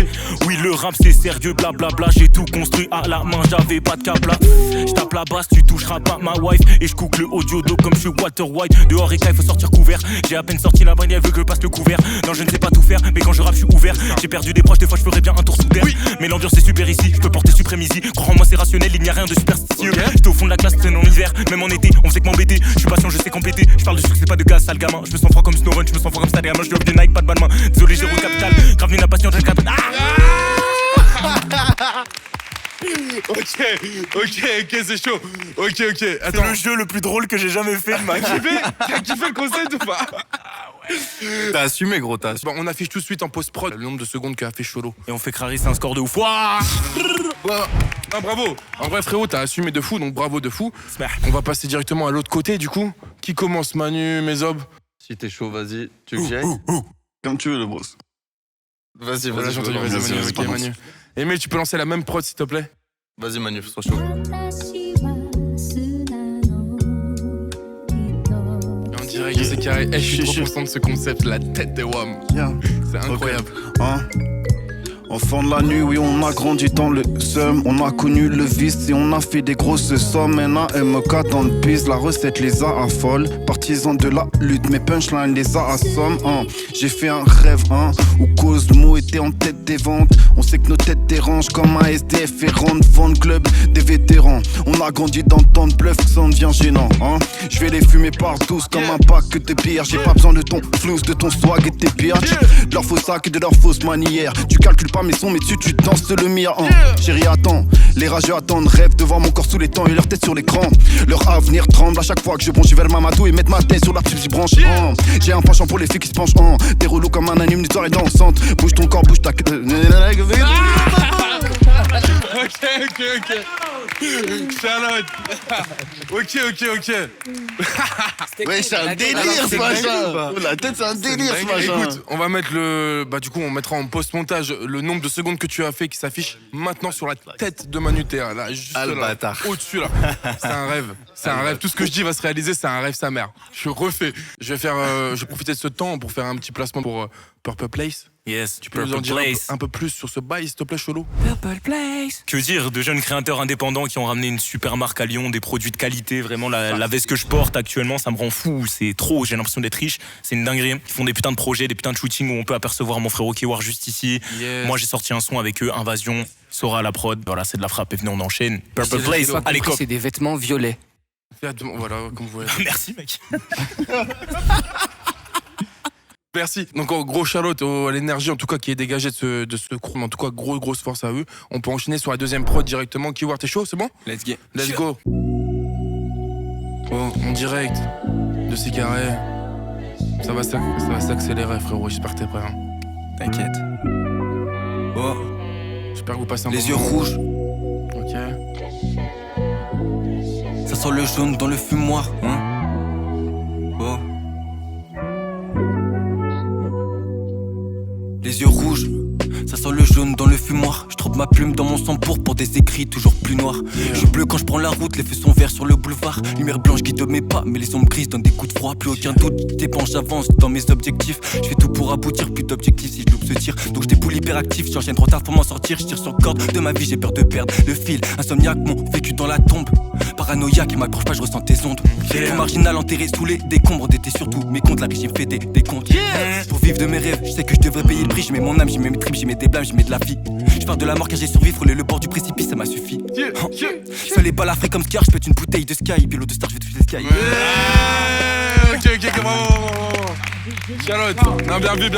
oui le rap c'est sérieux, blablabla. J'ai tout construit à la main, j'avais pas de câble là. J'tape la basse, tu toucheras pas ma wife. Et je cook le audio d'eau comme je suis Walter White. Dehors et il faut sortir couvert. J'ai à peine sorti la brine, elle veut que je passe le couvert. Non je ne sais pas tout faire, mais quand je rappe je suis ouvert. J'ai perdu des proches, des fois je ferais bien un tour sous terre. Mais l'ambiance est super ici, je peux porter suprématie. Crois en moi c'est rationnel, il n'y a rien de superstitieux. J'étais au fond de la classe, c'est en hiver. Même en été, on faisait que m'embêter. Je suis patient, je sais compléter. Je parle de succès, pas de gaz, sale gamin. Je me sens froid comme Snowrun, je me sens froid comme Stade. Je dois des Nike, pas de bonne main. Désolé, j'ai roule capital. Grave mais la passion, j'ai le capital. Ok, c'est chaud. Ok. Attends. C'est le jeu le plus drôle que j'ai jamais fait de ma vie. T'as kiffé le concept ou pas? T'as assumé, gros, t'as assumé. Bon, on affiche tout de suite en post-prod le nombre de secondes qu'a fait Cholo. Et on fait crasser un score de ouf. Ah, bravo. En vrai, frérot, t'as assumé de fou, donc bravo de fou. On va passer directement à l'autre côté, du coup. Qui commence, Manu, Mezob? Si t'es chaud, vas-y. Tu veux que j'y aille? Comme tu veux, le boss. Vas-y, Voilà, j'ai entendu, vas-y, Manu. Ok, Manu. Emile, tu peux lancer la même prod, s'il te plaît? Vas-y, Manu, sois chaud. En direct, c'est carré. Je suis trop content de ce concept, la tête de WAM. Yeah. s'il te plaît, incroyable. Okay. Hein? Enfant de la nuit, oui, on a grandi dans le seum. On a connu le vice et on a fait des grosses sommes. NAMK dans le biz, la recette les a affole. Partisans de la lutte, mes punchlines les a assomment. J'ai fait un rêve, où Cosmo était en tête des ventes. On sait que nos têtes dérangent comme un SDF et rendent Van Club des vétérans. On a grandi dans tant de bluff que ça en devient gênant. Je vais les fumer par tous comme un pack de bière. J'ai pas besoin de ton flouze, de ton swag et de tes birches. De leur faux sac et de leur fausse manière. Tu calcules pas mes sons mais dessus tu danses le mire. Chérie attends, les rageux attendent, rêvent de voir mon corps sous les temps et leur tête sur l'écran. Leur avenir tremble à chaque fois que je bronche vers Mamadou et mettre ma tête sur la petite branche. J'ai un penchant pour les filles qui se penchent. T'es relou comme un anime, une soirée dansante. Bouge ton corps, bouge ta Ok. Charlotte. Ok. Ouais, c'est un délire ce machin. La tête, c'est un délire ce machin. Écoute, on va mettre du coup, on mettra en post-montage le nombre de secondes que tu as fait qui s'affiche maintenant sur la tête de Manu Théa. Là, juste là, au-dessus là. C'est un rêve. C'est un rêve. Tout ce que je dis va se réaliser, c'est un rêve sa mère. Je refais. Je vais profiter de ce temps pour faire un petit placement pour Purple Place. Yes, tu peux nous en dire un peu plus sur ce bail, s'il te plaît, Cholo? Purple Place. Que dire de jeunes créateurs indépendants qui ont ramené une super marque à Lyon, des produits de qualité. Vraiment, la veste que je porte actuellement, ça me rend fou. C'est trop, j'ai l'impression d'être riche. C'est une dinguerie. Ils font des putains de projets, des putains de shootings où on peut apercevoir mon frère Kiwar juste ici. Yes. Moi, j'ai sorti un son avec eux, Invasion, Sora à la prod. Voilà, c'est de la frappe. Et venez, on enchaîne. Purple Place, allez, cop. C'est des vêtements violets. Voilà, comme vous voyez. Merci, mec. Merci. Donc gros shout-out à l'énergie en tout cas qui est dégagée de ce crew. En tout cas grosse force à eux. On peut enchaîner sur la deuxième prod directement. Kiwar, t'es chaud, c'est bon? Let's go. Oh, en direct de Cigarret. Ça va s'accélérer frérot, j'espère que t'es prêt. T'inquiète. Oh. J'espère que vous passez un bon Les yeux rouges. Ok. Ça sent le jaune dans le fumoir, Oh. Les yeux rouges, ça sent le jaune dans le fumoir. Je trempe ma plume dans mon sang pour des écrits toujours plus noirs. Je suis bleu quand je prends la route, les feux sont verts sur le boulevard. Lumière blanche guide mes pas, mais les ombres grises donnent des coups de froid. Plus aucun doute, j'avance, j'avance dans mes objectifs. Je fais tout pour aboutir, plus d'objectifs si je loupe ce tir. Donc je déboule hyperactif, j'enchaîne trop tard pour m'en sortir. Je tire sur corde de ma vie, j'ai peur de perdre le fil. Insomniaque, mon vécu dans la tombe. Paranoïaque, il m'approche pas, je ressens tes ondes. Tout marginal enterré sous les décombres. D'été surtout, mes comptes, la régime fait des comptes. Pour vivre de mes rêves, je sais que je devrais payer le prix. J'y mets mon âme, j'y mets mes tripes, j'y mets des blâmes, j'y mets de la vie. Je pars de la mort car j'ai survécu, frôler le bord du précipice, ça m'a suffi. Seul les balles à frais comme Scar, je pète une bouteille de Sky. Pilote de star, je vais toucher Sky. Ok, Charlotte, non, bien vu.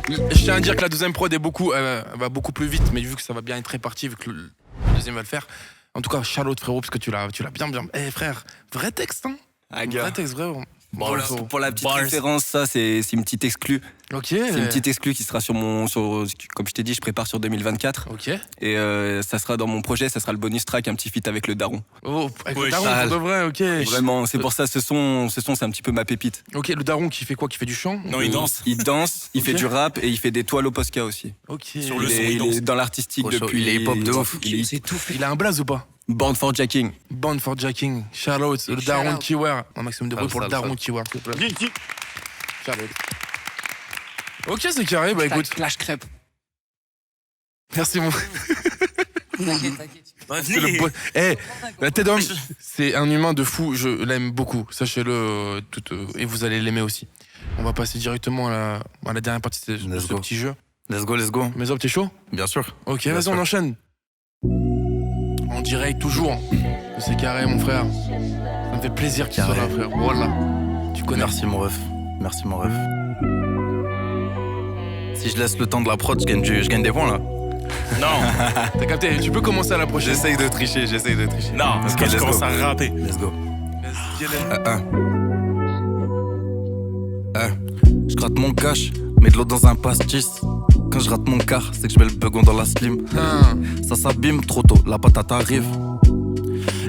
Je tiens à dire que la deuxième prod va beaucoup plus vite, mais vu que ça va bien être réparti, vu que le deuxième va le faire. En tout cas, Charlotte frérot, parce que tu l'as bien. Eh frère, vrai texte, hein? Vrai texte, vrai. Pour la petite référence, ça c'est une petite exclue. Ok. C'est une petite exclue qui sera comme je t'ai dit, je prépare sur 2024. Ok. Et ça sera dans mon projet, ça sera le bonus track, un petit feat avec le daron. Oh, avec le daron, pour de vrai, ok. Vraiment, c'est pour ça, ce son c'est un petit peu ma pépite. Ok, le daron qui fait quoi? Qui fait du chant? Non, il danse. Il danse, il fait du rap et il fait des toiles au Posca aussi. Ok. Sur le son, il est dans l'artistique depuis. Il est hip-hop de ouf. Il a un blaze ou pas? Born for Jacking. Born for Jacking. Charlotte, le daron Kiwar. Un maximum de bruit pour le daron Kiwar. Charlotte. Ok, c'est carré, bah écoute. Clash crêpe. Merci mon. T'inquiète. La tête d'homme, c'est un humain de fou, je l'aime beaucoup, sachez-le, et vous allez l'aimer aussi. On va passer directement à la dernière partie de ce petit jeu. Let's go. Mes hommes, t'es chaud? Bien sûr. Ok, vas-y, on enchaîne. En direct, toujours. C'est carré, mon frère. Ça me fait plaisir qu'il soit là, frère. Voilà. Tu connais. Merci, mon ref. Si je laisse le temps de la prod, je gagne des points, là. Non. T'as capté, tu peux commencer à la prochaine. J'essaye de tricher. Non, parce que je commence à rapper. Let's go. Je gratte mon cash, mets de l'eau dans un pastis. Quand je rate mon quart, c'est que je mets le bugon dans la slim. Ça s'abîme trop tôt, la patate arrive.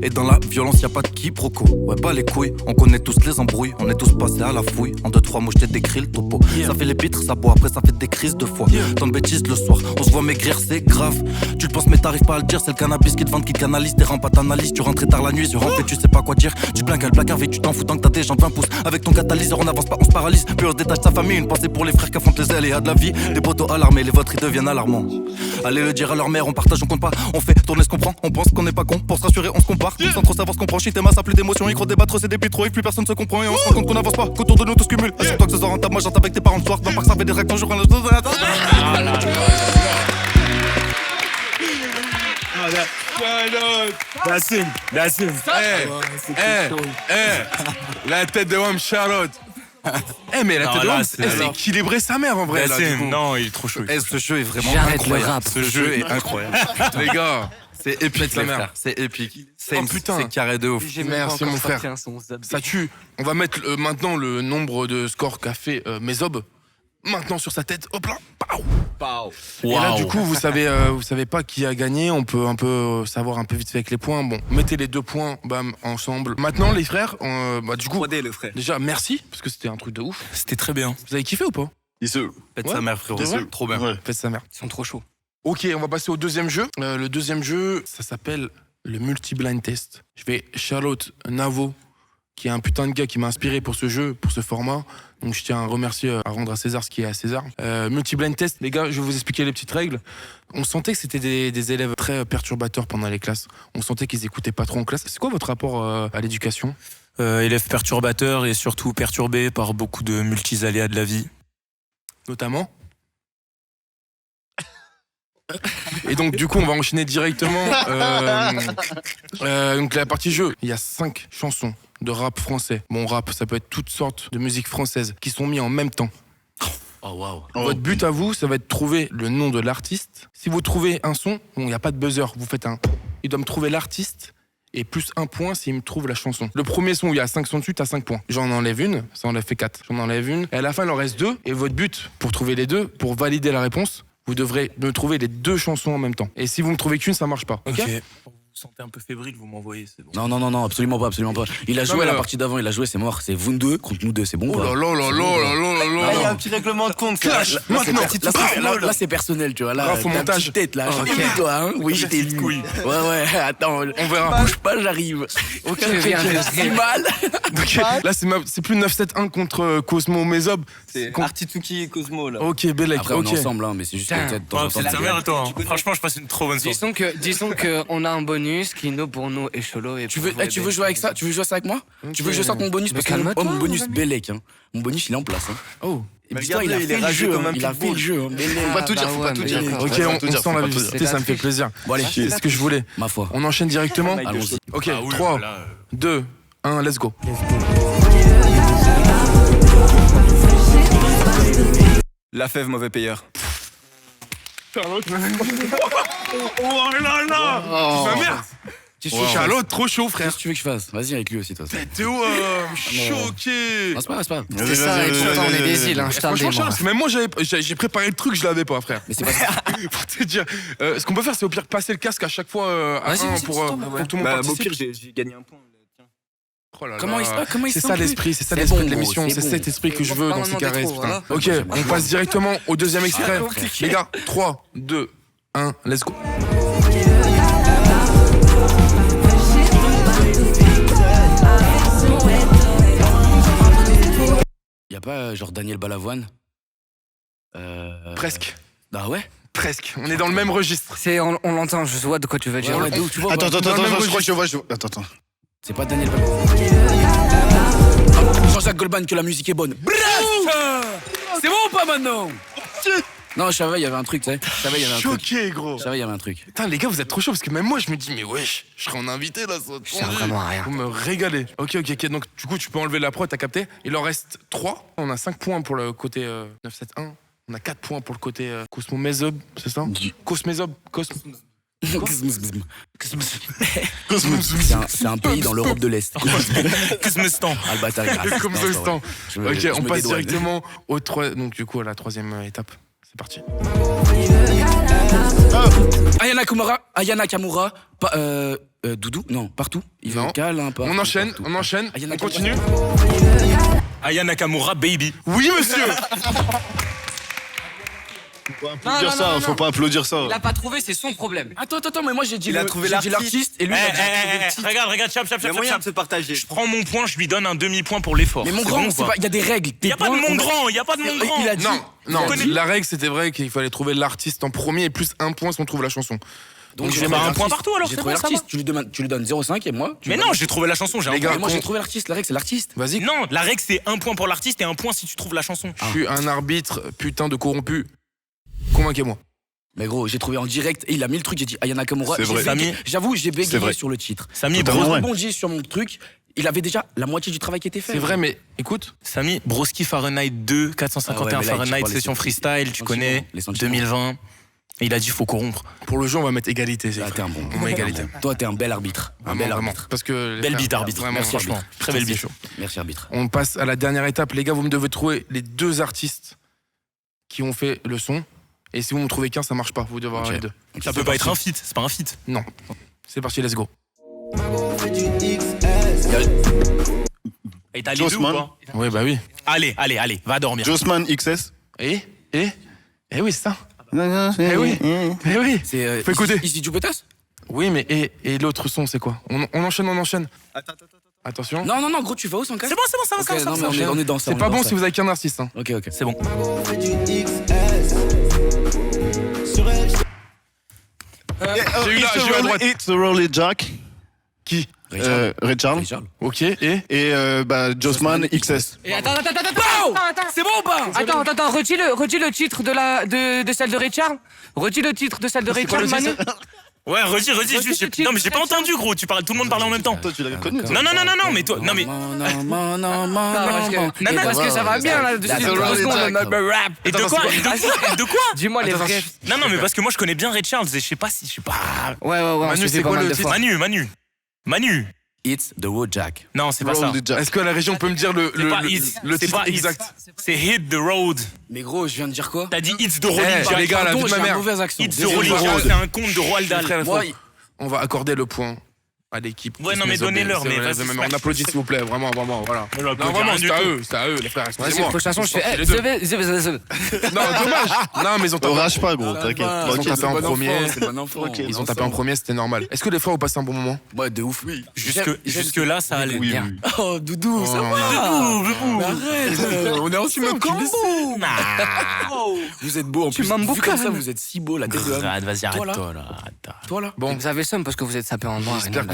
Et dans la violence, y a pas de quiproquo. Ouais, pas les couilles, on connaît tous les embrouilles. On est tous passés à la fouille. En 2-3 mots, je t'ai décrit le topo. Ça fait les pitres, ça boit, après ça fait des crises de foi. Tant de bêtises le soir, on se voit maigrir, c'est grave. Tu le penses, mais t'arrives pas à le dire. C'est le cannabis qui te vend, qui te canalise. T'es pas t'analyses, tu rentres tard la nuit. Sur rentrée, tu sais pas quoi dire. Tu blingues le placard, tu t'en fous tant que t'as des jambes 20 pouces. Avec ton catalyseur, on avance pas, on se paralyse. Puis on se détache sa famille. Une pensée pour les frères qui affrontent les aléas de la vie. Des poteaux alarmés, les vôtres ils deviennent alarmants. Allez le dire à leur mère, on partage, on compte pas. On fait tourner ce qu'on prend, on pense qu'on n'est pas con. Pour se rassurer, on se compare. Sans trop savoir ce qu'on prend, shit et masse, plus d'émotions. Ils croient débattre, c'est des plus trop, et plus personne se comprend. Et on se rend compte qu'on avance pas, qu'autour de nous tout se cumule. Assure-toi que ce soir en table, moi j'entends avec tes parents le soir. Dans le parc, ça fait des réactions, jour en Nassim. La tête de Wam Charlotte. Mais la tête de Wam, c'est équilibré sa mère en vrai. Non, il est trop chaud. Ce jeu est vraiment J'arrête le incroyable. rap. Ce jeu est incroyable. Les gars, C'est épique, sa mère. C'est épique. Oh, putain. C'est carré de ouf. Merci mon frère. Ça tue. On va mettre maintenant le nombre de scores qu'a fait Mezob. Maintenant sur sa tête, hop là, pow. Et là du coup vous savez pas qui a gagné. On peut un peu savoir un peu vite fait avec les points. Bon, mettez les 2 points, bam, ensemble. Maintenant les frères, du coup, 3D le frère. déjà merci parce que c'était un truc de ouf. C'était très bien. Vous avez kiffé ou pas? Faites sa mère frérot, Ouais. trop bien. Ouais. Faites sa mère. Ils sont trop chauds. Ok, on va passer au deuxième jeu. Le deuxième jeu, ça s'appelle le multi-blind test. Je vais Charlotte Navo, qui est un putain de gars qui m'a inspiré pour ce jeu, pour ce format. Donc je tiens à remercier, à rendre à César ce qui est à César. Multi-blind test, les gars, je vais vous expliquer les petites règles. On sentait que c'était des élèves très perturbateurs pendant les classes. On sentait qu'ils écoutaient pas trop en classe. C'est quoi votre rapport à l'éducation? Élève perturbateur et surtout perturbé par beaucoup de multisaléas de la vie. Notamment. Et donc du coup on va enchaîner directement donc la partie jeu. Il y a 5 chansons de rap français. Bon rap, ça peut être toutes sortes de musique française qui sont mis en même temps. Oh waouh. Votre but à vous, ça va être de trouver le nom de l'artiste. Si vous trouvez un son, il n'y a pas de buzzer, vous faites un. Il doit me trouver l'artiste et plus 1 point s'il me trouve la chanson. Le premier son où il y a 5 sons dessus, t'as 5 points. J'en enlève une, ça en a fait 4. J'en enlève une et à la fin il en reste 2. Et votre but pour trouver les 2, pour valider la réponse, vous devrez me trouver les 2 chansons en même temps. Et si vous me trouvez qu'une, ça marche pas. Ok. Vous sentez un peu fébrile, vous m'envoyez, c'est bon. Non, absolument pas. Il a joué la partie d'avant, il a joué, c'est mort. C'est vous deux contre nous deux, c'est bon. Oh là là là là. Il y a un petit règlement de compte. Clash, maintenant. Là, c'est personnel, tu vois. Là, Grave au montage. Tête, là. Ok. Toi, hein. Oui, j'étais le couille. Ouais, attends. On verra. Bouge pas, j'arrive. Ok. C'est mal. Ok. Là, c'est plus 9-7-1 contre Cosmo Mezob. C'est Artituki et Cosmo là. Ok, Belek. Après, on Ok. est ensemble, hein, mais c'est juste que peut-être. C'est ta mère, toi. Franchement, je passe une trop bonne soirée. Disons que on a un bonus qui nous pour nous est cholo et Tu veux jouer avec ça? Tu veux jouer ça avec moi? Tu veux que je sorte mon bonus? Parce que mon bonus Belek, hein. Mon bonus, il est en place. Hein. Oh. Et puis toi, il a fait le jeu. Il a fait le jeu. Faut pas tout dire, faut pas tout dire. Ok, on sent la vivacité, ça me fait plaisir. Bon, allez, C'est ce que je voulais. ma foi. On enchaîne directement. Allons-y. Ok, 3, 2, 1, let's go. La fève, mauvais payeur. Oh là là. Ma merde. Charlotte, trop chaud, frère. Qu'est-ce que tu veux que je fasse? Vas-y avec lui aussi, toi. Théo, choqué. Non, c'est pas grave. C'est ça, et pourtant on est des îles, hein, je t'en dis. Franchement, Charles, parce que même moi j'ai préparé le truc, je l'avais pas, frère. Mais c'est pas ça. Pour te dire, ce qu'on peut faire, c'est au pire passer le casque à chaque fois à Vas-y, 1 vas-y, pour c'est que tout le monde Bah, au participe. pire, j'ai gagné un point. Oh là Comment là. il C'est sent ça plus l'esprit, c'est ça C'est l'esprit bon, de l'émission, gros, c'est c'est cet bon. esprit que je veux dans ces carrés. Voilà. Ok, on passe directement au deuxième extrait. Les gars, 3, 2, 1, let's go. Y'a pas genre Daniel Balavoine? Presque. Ah ouais? Presque. On est dans le même registre. On l'entend, je vois de quoi tu veux dire. Ouais, tu vois. Attends, dans le même je crois que je vois. Attends. C'est pas Daniel Balavoine. Jean-Jacques Goldman que la musique est bonne. C'est bon ou pas maintenant? Non, je savais, il y avait un truc, tu sais. Je savais, il y avait un truc. Choqué, gros. Je savais, il y avait un truc. Putain, les gars, vous êtes trop chaud parce que même moi, je me dis, mais wesh, je serais en invité là. Je sers vraiment à rien. Vous me régalez. Ok. Donc, du coup, tu peux enlever la prod, t'as capté. Il en reste 3. On a 5 points pour le côté 9-7-1. On a 4 points pour le côté Cosmo Mezob, c'est ça? Cosmezob. C'est un pays dans l'Europe de l'Est. Kyrgyzstan. Ah, le bâtard, grave. Comme Non, ça, temps. je me- Ok, je on me passe dédouane. directement donc du coup à la 3e étape. C'est parti. Ayana Kamura, Doudou, non, partout. Il Non. veut câlin, On enchaîne, on continue. Aya Nakamura, baby. Oui, monsieur. Faut pas applaudir ça. Il a pas trouvé, c'est son problème. Attends, mais moi j'ai dit Il a trouvé l'artiste. et lui il a dit trouvé le titre. Regarde, chap. Il y a moyen de se partager. Je prends mon point, je lui donne un demi-point pour l'effort. Mais mon C'est grand, bon ou c'est pas pas, il y a des règles. Y a pas de mon grand, y a pas de mon grand. Il a dit. Non, connais- la règle c'était vrai qu'il fallait trouver l'artiste en premier et plus un point si on trouve la chanson. Donc j'ai pas un point partout, alors J'ai c'est trouvé bon, ça l'artiste. Tu lui donnes 0,5 et moi. Mais non, j'ai trouvé la chanson, j'ai un Les gars, point. Mais moi j'ai trouvé l'artiste. La règle c'est l'artiste. Vas-y. Non, la règle c'est un point pour l'artiste et un point si tu trouves la chanson. Je suis un arbitre putain de corrompu. Convainquez-moi. Mais gros, j'ai trouvé en direct et il a mis le truc. J'ai dit Aya Nakamura. C'est vrai. J'avoue, j'ai C'est bégayé vrai. sur le titre. Samy, Totalement Je vrai. rebondis sur mon truc. Il avait déjà la moitié du travail qui était fait. C'est vrai, mais écoute. Samy, Broski Fahrenheit 2, 451 Ah ouais, mais là, il Fahrenheit, parle session les freestyle, tu sentiments, connais, les sentiments. 2020. Et il a dit faut corrompre. Pour le jeu, on va mettre égalité. Ah, t'es un bon. On met égalité. Toi, t'es un bel arbitre. Un bel Vraiment. arbitre. Parce que les Belle frères, bite arbitre, vraiment, merci franchement. franchement. Très belle C'est bite. chaud. Merci arbitre. On passe à la dernière étape. Les gars, vous me devez trouver les deux artistes qui ont fait le son. Et si vous ne trouvez qu'un, ça marche pas. Vous devez avoir Ok. les deux. Ok, Ça c'est peut pas parti. être un feat, c'est pas un feat. Non. C'est parti, let's go. Et t'as les deux ou Jossman. pas? Oui, bah oui. Allez, va dormir. Jossman XS. Eh oui, c'est ça. Eh oui. Eh oui. C'est. Faut écouter. Easy Jupetas. Oui, mais et l'autre son, c'est quoi on enchaîne. Attention. Non, gros, tu vas où sans casque? C'est bon, ça va, Ok, ça va, non, ça va. mais on est dans ça. C'est pas bon si vous avez qu'un artiste. Hein. Ok. C'est bon. J'ai eu à droite. It's a Rolly Jack. Qui Ray Charles. Richard. Ok, et Et Jossman XS. Et attends, c'est bon ou pas? Attends, redis le titre de celle de Richard. Redis le titre de celle de Richard, Manu. Ouais, redis, juste. Non, mais j'ai pas entendu, gros. Tout le monde parlait en même temps. Toi, tu l'avais connu. Non, mais toi. Non, mais. Parce que ça va bien là, dessus. Et de quoi Dis-moi les vrais. Non, mais parce que moi je connais bien Ray Charles et je sais pas. Ouais, on Manu, s'est c'est fait pas quoi mal le de titre fois. Manu. It's the Road Jack. Non, c'est pas ça. est-ce que la région peut me dire le C'est titre pas It's. exact? C'est Hit the Road. Mais gros, je viens de dire quoi? T'as dit It's the Rolling Jack. les gars, la vie de ma j'ai un mère. mauvais accent. It's the Désolé, Rolling Jack, Road. c'est un conte de Roald Dahl. Frère, Moi, on va accorder le point à l'équipe. Ouais, non, mais donnez-leur, mais vas-y, on applaudit s'il vous plaît, vraiment, voilà. On Non, vraiment, c'est à eux, les frères, Vas-y, excusez-moi. prochaine chanson, je fais. Les deux. Eh, Non, dommage. Non, mais ils ont tapé. Rage pas, gros, t'inquiète. Ils ont Tranquille. tapé en premier. C'est bon enfant. Ok. Ils ont tapé en premier, c'était normal. Est-ce que les frères ont passé un bon moment? Ouais, de ouf. Oui. Jusque là, ça allait. Oui, Bien. oui. Oh, Doudou, ça Oh, va. Arrête. On est ensemble. Vous êtes beau en plus. m'aimes Vu beaucoup, comme ça, quand même. vous êtes si beau, la tête de homme. Vas-y, Toi, là. arrête-toi là. Toi là. Bon, Vous avez somme parce que vous êtes sapé en noir. j'espère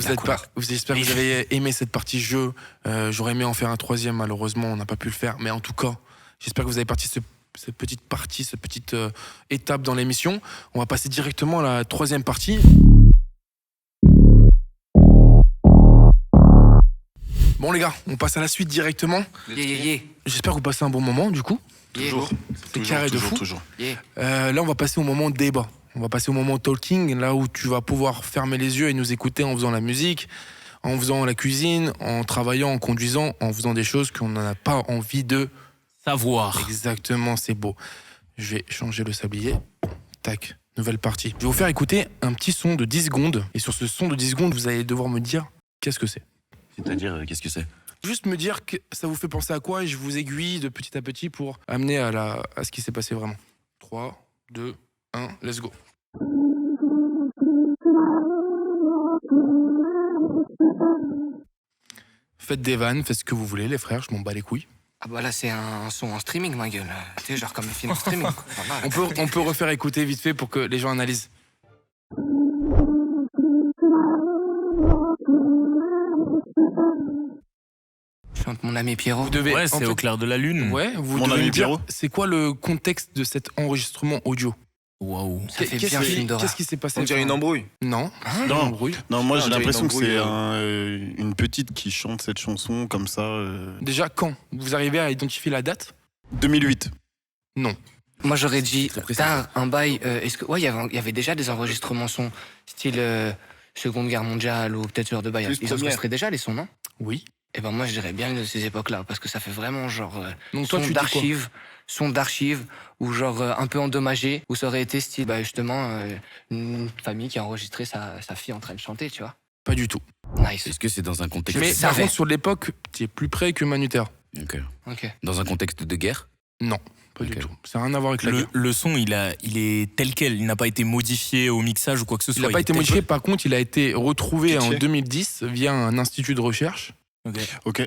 que vous avez aimé cette partie jeu. J'aurais aimé en faire un troisième, malheureusement, on n'a pas pu le faire. Mais en tout cas, j'espère que vous avez parti cette petite partie, cette petite étape dans l'émission. On va passer directement à la troisième partie. Bon les gars, on passe à la suite directement. J'espère que vous passez un bon moment du coup. Toujours. C'est carré de fou. Toujours. Là, on va passer au moment débat. On va passer au moment talking, là où tu vas pouvoir fermer les yeux et nous écouter en faisant la musique, en faisant la cuisine, en travaillant, en conduisant, en faisant des choses qu'on n'en a pas envie de Savoir. Exactement, c'est beau. Je vais changer le sablier. Tac, nouvelle partie. Je vais vous faire écouter un petit son de 10 secondes. Et sur ce son de 10 secondes, vous allez devoir me dire qu'est-ce que c'est. C'est-à-dire, qu'est-ce que c'est? Juste me dire que ça vous fait penser à quoi et je vous aiguille de petit à petit pour amener à ce qui s'est passé vraiment. 3, 2, 1, let's go. Faites des vannes, faites ce que vous voulez les frères, je m'en bats les couilles. Ah bah là, c'est un son en streaming, ma gueule. Tu sais, genre comme un film en streaming. quoi. Voilà. On peut refaire écouter vite fait pour que les gens analysent. Je chante mon ami Pierrot. Vous devez, Ouais, en c'est fait- au clair de la lune. Ouais, vous Mon devez ami me dire, Pierrot. c'est quoi le contexte de cet enregistrement audio? Waouh. Ça fait Qu'est-ce bien qui- film d'horreur. Qu'est-ce qui s'est passé? On dirait une embrouille. Non, Non. une embrouille. Non, moi Ah, j'ai on dirait l'impression une que c'est embrouille, une petite qui chante cette chanson comme ça. Déjà, quand vous arrivez à identifier la date? 2008. Non. Moi, j'aurais dit précis. tard, un bail. Est-ce que ouais, il y avait déjà des enregistrements sons style Seconde Guerre mondiale ou peut-être sur de bail. Plus Ils première. enregistraient déjà les sons, non? Oui. Et ben moi, je dirais bien de ces époques-là parce que ça fait vraiment genre Donc toi, son tu dis quoi? d'archives ou genre un peu endommagé où ça aurait été style justement une famille qui a enregistré sa fille en train de chanter, tu vois. Pas du tout. Nice. Est-ce que c'est dans un contexte... Mais par contre, sur l'époque, tu es plus près que Manu Terre. Ok. Dans un contexte de guerre? Non, pas du tout. Ça n'a rien à voir avec la guerre. Le son, il est tel quel. Il n'a pas été modifié au mixage ou quoi que ce soit. Il n'a pas été modifié, par contre, il a été retrouvé en 2010 via un institut de recherche. Ok.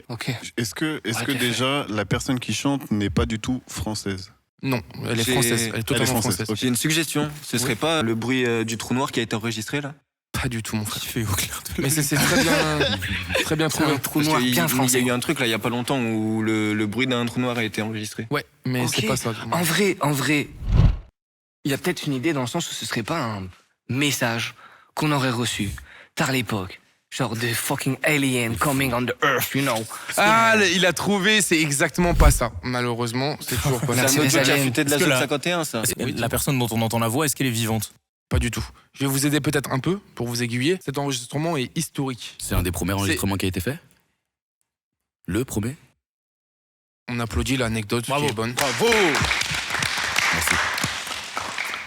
Est-ce que déjà, la personne qui chante n'est pas du tout française? Non, elle est française. Elle est totalement française. J'ai une suggestion. Ce serait pas le bruit du trou noir qui a été enregistré là? Pas du tout, mon frère. Qui fait au clair de la Mais c'est très bien trouvé. Un trou noir bien français. Il y a eu un truc là, il y a pas longtemps où le bruit d'un trou noir a été enregistré. Ouais, mais c'est pas ça. En vrai, il y a peut-être une idée dans le sens où ce serait pas un message qu'on aurait reçu tard l'époque. Genre de fucking alien coming on the earth, you know. Ah, il a trouvé, c'est exactement pas ça. Malheureusement, c'est toujours pas ça. C'est un autre qui a fuité de la zone 51, ça. La personne dont on entend la voix, est-ce qu'elle est vivante? Pas du tout. Je vais vous aider peut-être un peu pour vous aiguiller. Cet enregistrement est historique. C'est un des premiers enregistrements qui a été fait? Le premier? On applaudit l'anecdote qui est bonne. Bravo. Merci.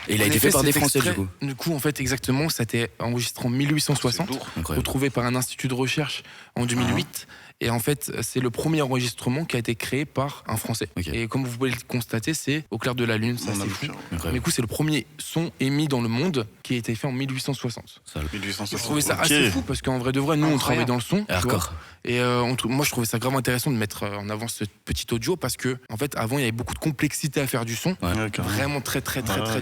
Et il a été fait par des Français, du coup. Du coup, en fait, exactement, ça a été enregistré en 1860, retrouvé par un institut de recherche en 2008. Et en fait, c'est le premier enregistrement qui a été créé par un Français. Et comme vous pouvez le constater, c'est Au clair de la lune, ça c'est fou. Mais du coup, c'est le premier son émis dans le monde qui a été fait en 1860. Je trouvais ça assez fou parce qu'en vrai de vrai, nous, on travaille dans le son. Et moi, je trouvais ça grave intéressant de mettre en avant ce petit audio parce que, en fait, avant, il y avait beaucoup de complexité à faire du son. Vraiment très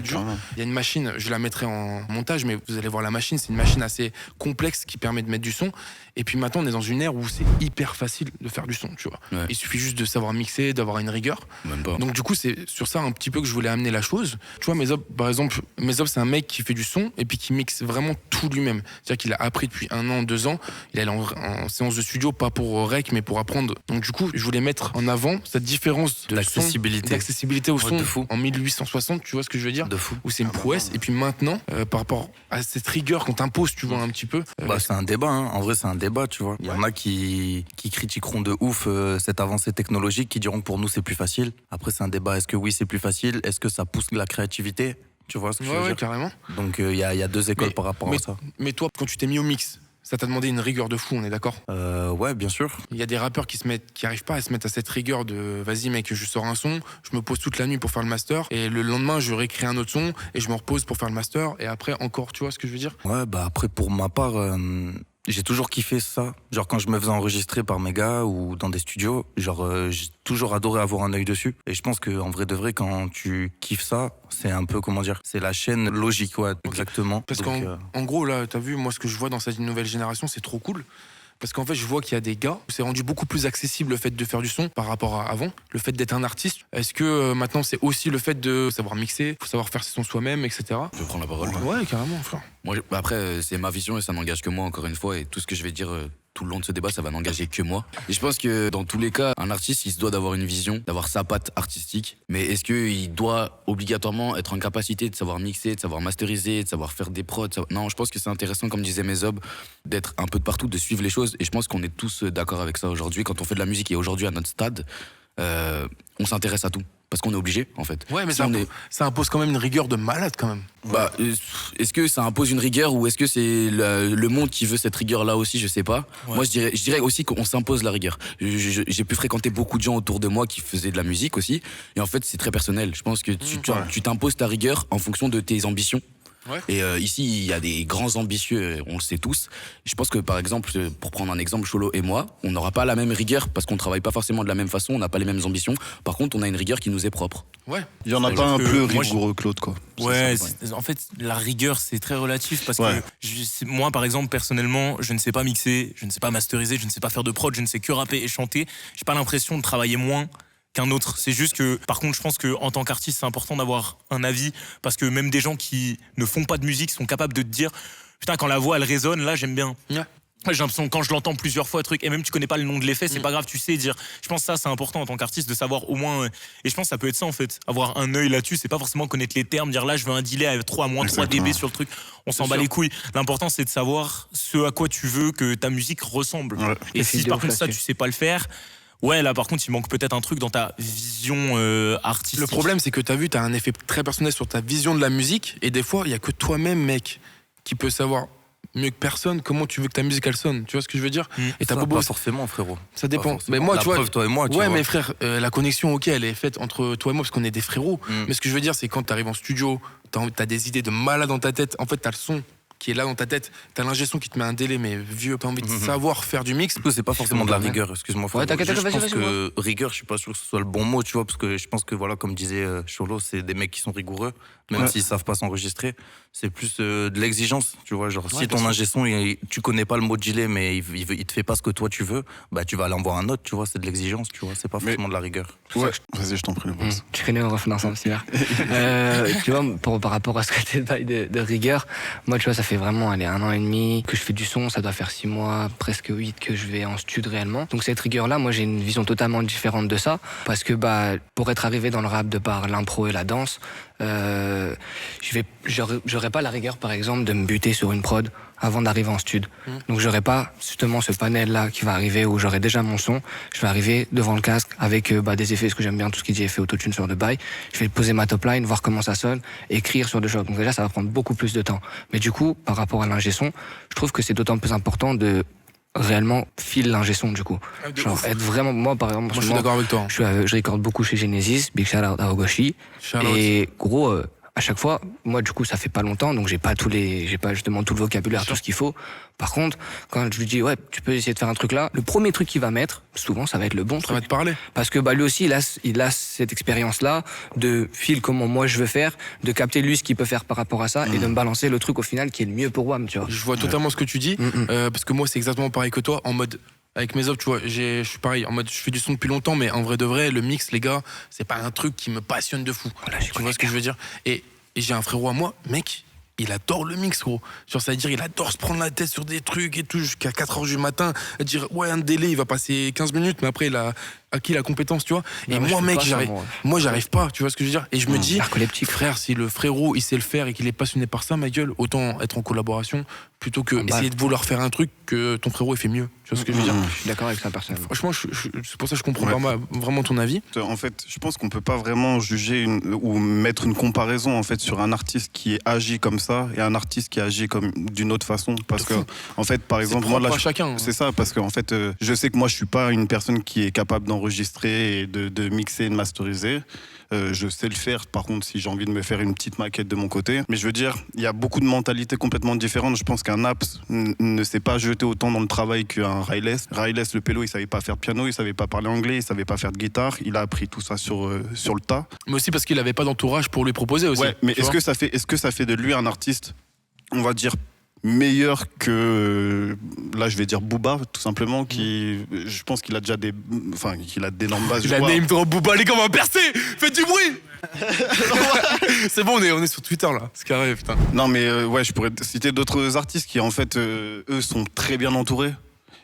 dur. Il y a une machine, je la mettrai en montage, mais vous allez voir la machine, c'est une machine assez complexe qui permet de mettre du son. Et puis maintenant, on est dans une ère où c'est hyper facile de faire du son, tu vois. Il suffit juste de savoir mixer, d'avoir une rigueur. Donc du coup, c'est sur ça un petit peu que je voulais amener la chose. Tu vois, Mezob, par exemple, Mezob, c'est un mec qui fait du son et puis qui mixe vraiment tout lui-même. C'est-à-dire qu'il a appris depuis 1 an, 2 ans. Il est allé en séance de studio, pas pour rec, mais pour apprendre. Donc du coup, je voulais mettre en avant cette différence de d'accessibilité au son en 1860, tu vois ce que je veux dire? De fou. Où c'est une prouesse. Et puis maintenant, par rapport à cette rigueur qu'on t'impose, tu vois, un petit peu. C'est un débat, hein. En vrai, c'est un débat, tu vois. Il y en a qui critiqueront de ouf cette avancée technologique, qui diront que pour nous, c'est plus facile. Après, c'est un débat. Est-ce que oui, c'est plus facile? Est-ce que ça pousse la créativité? Tu vois ce que je veux dire? Carrément. Donc, il y a 2 écoles par rapport à ça. Mais toi, quand tu t'es mis au mix, ça t'a demandé une rigueur de fou, on est d'accord? Ouais, bien sûr. Il y a des rappeurs qui arrivent pas à se mettre à cette rigueur de vas-y mec, je sors un son, je me pose toute la nuit pour faire le master et le lendemain je réécris un autre son et je me repose pour faire le master et après encore, tu vois ce que je veux dire? Ouais, après pour ma part, j'ai toujours kiffé ça. Genre quand je me faisais enregistrer par mes gars ou dans des studios, j'ai toujours adoré avoir un œil dessus. Et je pense que en vrai de vrai, quand tu kiffes ça, c'est un peu, comment dire, c'est la chaîne logique, exactement. Parce qu'en gros là, t'as vu, moi ce que je vois dans cette nouvelle génération, c'est trop cool. Parce qu'en fait, je vois qu'il y a des gars où c'est rendu beaucoup plus accessible le fait de faire du son par rapport à avant, le fait d'être un artiste. Est-ce que maintenant c'est aussi le fait de savoir mixer, faut savoir faire ses sons soi-même, etc. Je prends la parole. Ouais, carrément, frère. Moi, après, c'est ma vision et ça n'engage que moi, encore une fois, et tout ce que je vais dire tout le long de ce débat, ça va n'engager que moi. Et je pense que dans tous les cas, un artiste, il se doit d'avoir une vision, d'avoir sa patte artistique. Mais est-ce qu'il doit obligatoirement être en capacité de savoir mixer, de savoir masteriser, de savoir faire des prods? Non, je pense que c'est intéressant, comme disait Mezob, d'être un peu de partout, de suivre les choses. Et je pense qu'on est tous d'accord avec ça aujourd'hui. Quand on fait de la musique et aujourd'hui à notre stade, on s'intéresse à tout. Parce qu'on est obligé, en fait. Ouais, mais ça impose quand même une rigueur de malade, quand même. Est-ce que ça impose une rigueur ou est-ce que c'est le monde qui veut cette rigueur-là aussi? Je sais pas. Ouais. Moi, je dirais aussi qu'on s'impose la rigueur. J'ai pu fréquenter beaucoup de gens autour de moi qui faisaient de la musique aussi. Et en fait, c'est très personnel. Je pense que tu t'imposes ta rigueur en fonction de tes ambitions. Ouais. Et ici, il y a des grands ambitieux, on le sait tous. Je pense que, par exemple, pour prendre un exemple, Cholo et moi, on n'aura pas la même rigueur parce qu'on travaille pas forcément de la même façon, on n'a pas les mêmes ambitions. Par contre, on a une rigueur qui nous est propre. Ouais. Il y en a pas un plus rigoureux que l'autre, quoi. Ouais, en fait, la rigueur, c'est très relatif parce que moi, par exemple, personnellement, je ne sais pas mixer, je ne sais pas masteriser, je ne sais pas faire de prod, je ne sais que rapper et chanter. J'ai pas l'impression de travailler moins qu'un autre. C'est juste que, par contre, je pense qu'en tant qu'artiste, c'est important d'avoir un avis parce que même des gens qui ne font pas de musique sont capables de te dire putain, quand la voix elle résonne, là j'aime bien. Yeah. J'ai l'impression quand je l'entends plusieurs fois, et même tu connais pas le nom de l'effet, c'est pas grave, tu sais dire. Je pense que ça c'est important en tant qu'artiste de savoir au moins. Et je pense que ça peut être ça en fait, avoir un œil là-dessus, c'est pas forcément connaître les termes, dire là je veux un delay à 3 dB sur le truc. On s'en bat les couilles. L'important c'est de savoir ce à quoi tu veux que ta musique ressemble. Ouais. Et si par contre ça tu sais pas le faire. Ouais, là par contre il manque peut-être un truc dans ta vision artistique. Le problème c'est que t'as un effet très personnel sur ta vision de la musique et des fois il y a que toi-même mec qui peut savoir mieux que personne, comment tu veux que ta musique elle sonne? Tu vois ce que je veux dire? Et t'as pas forcément, frérot. Ça dépend. Mais moi, tu vois. Preuve, toi et moi, tu vois. Mais frère, la connexion, ok, elle est faite entre toi et moi parce qu'on est des frérots. Mais ce que je veux dire, c'est quand t'arrives en studio, t'as des idées de malade dans ta tête. En fait, t'as le son qui est là dans ta tête, t'as l'ingé son qui te met un délai, mais vieux, t'as envie de savoir faire du mix. C'est pas forcément de la rigueur, excuse-moi. Ouais, t'inquiète, je pense vas-y, que rigueur, je suis pas sûr que ce soit le bon mot, tu vois, parce que je pense que voilà, comme disait Cholo, c'est des mecs qui sont rigoureux, même s'ils savent pas s'enregistrer. C'est plus de l'exigence, tu vois. Genre, si ton ingé son, tu connais pas le mot gilet, mais il te fait pas ce que toi tu veux, bah tu vas aller en voir un autre, tu vois. C'est de l'exigence, tu vois. C'est pas forcément de la rigueur. Ouais. Vas-y, je t'en prie, le boss. Tu connais, on refait ensemble, c'est bien. Tu vois, par rapport à ce que tu bail de rigueur, moi, tu vois, ça fait vraiment, allez, 1 an et demi que je fais du son, ça doit faire 6 mois, presque 8 que je vais en stud réellement. Donc cette rigueur-là, moi, j'ai une vision totalement différente de ça, parce que bah, pour être arrivé dans le rap de par l'impro et la danse, j'aurais pas la rigueur, par exemple, de me buter sur une prod avant d'arriver en stud. Donc j'aurais pas justement ce panel-là qui va arriver où j'aurai déjà mon son. Je vais arriver devant le casque avec des effets, ce que j'aime bien, tout ce qui dit effet autotune sur de bail. Je vais poser ma top line, voir comment ça sonne, écrire sur de choses. Donc déjà, ça va prendre beaucoup plus de temps. Mais du coup, par rapport à l'ingé son, je trouve que c'est d'autant plus important de réellement fil l'ingé son du coup. Genre être vraiment, moi par exemple, moi je suis d'accord avec toi. Je recorde beaucoup chez Genesis, big shout out à Ogoshi. Et gros, à chaque fois, moi du coup ça fait pas longtemps, donc j'ai pas justement tout le vocabulaire, tout ce qu'il faut. Par contre, quand je lui dis ouais, tu peux essayer de faire un truc là, le premier truc qu'il va mettre, souvent ça va être le bon truc. Ça va te parler. Parce que bah lui aussi il a cette expérience là de fil comment moi je veux faire, de capter lui ce qu'il peut faire par rapport à ça et de me balancer le truc au final qui est le mieux pour WAM, tu vois. Je vois totalement ce que tu dis, parce que moi c'est exactement pareil que toi, en mode avec mes offres, tu vois, je suis pareil, en mode je fais du son depuis longtemps, mais en vrai de vrai, le mix, les gars, c'est pas un truc qui me passionne de fou. Voilà, tu vois ce que je veux dire? Et j'ai un frérot à moi, mec, il adore le mix, gros. Genre, ça veut dire, il adore se prendre la tête sur des trucs et tout, jusqu'à 4h du matin, à dire, ouais, un délai, il va passer 15 minutes, mais après, il a acquis la compétence, tu vois. Et moi, mec, j'arrive pas, tu vois ce que je veux dire. Et je me dis, frère, si le frérot, il sait le faire et qu'il est passionné par ça, ma gueule, autant être en collaboration, plutôt que essayer de vouloir faire un truc que ton frérot, il fait mieux. Tu vois ce que je veux dire? Je suis d'accord avec ça, personnellement. Franchement, c'est pour ça que je comprends pas vraiment ton avis. En fait, je pense qu'on peut pas vraiment juger ou mettre une comparaison, en fait, sur un artiste qui agit comme ça et un artiste qui agit comme d'une autre façon. Parce que, en fait, par exemple, moi, là, chacun. C'est ça, parce que, en fait, je sais que moi, je suis pas une personne qui est capable d'enregistrer et de mixer et de masteriser. Je sais le faire, par contre, si j'ai envie de me faire une petite maquette de mon côté. Mais je veux dire, il y a beaucoup de mentalités complètement différentes. Je pense qu'un Naps ne s'est pas jeté autant dans le travail qu'un Ryless. Ryless, le pélo, il savait pas faire de piano, il savait pas parler anglais, il savait pas faire de guitare. Il a appris tout ça sur le tas. Mais aussi parce qu'il avait pas d'entourage pour lui proposer aussi. Ouais, mais est-ce que ça fait de lui un artiste, on va dire, meilleur que, là je vais dire Booba, tout simplement, qui, je pense qu'il a déjà qu'il a d'énormes bases. Il a name drop Booba, les gars, on va percer. Faites du bruit. C'est bon, on est sur Twitter là, c'est carré, putain. Non mais je pourrais citer d'autres artistes qui en fait, eux sont très bien entourés.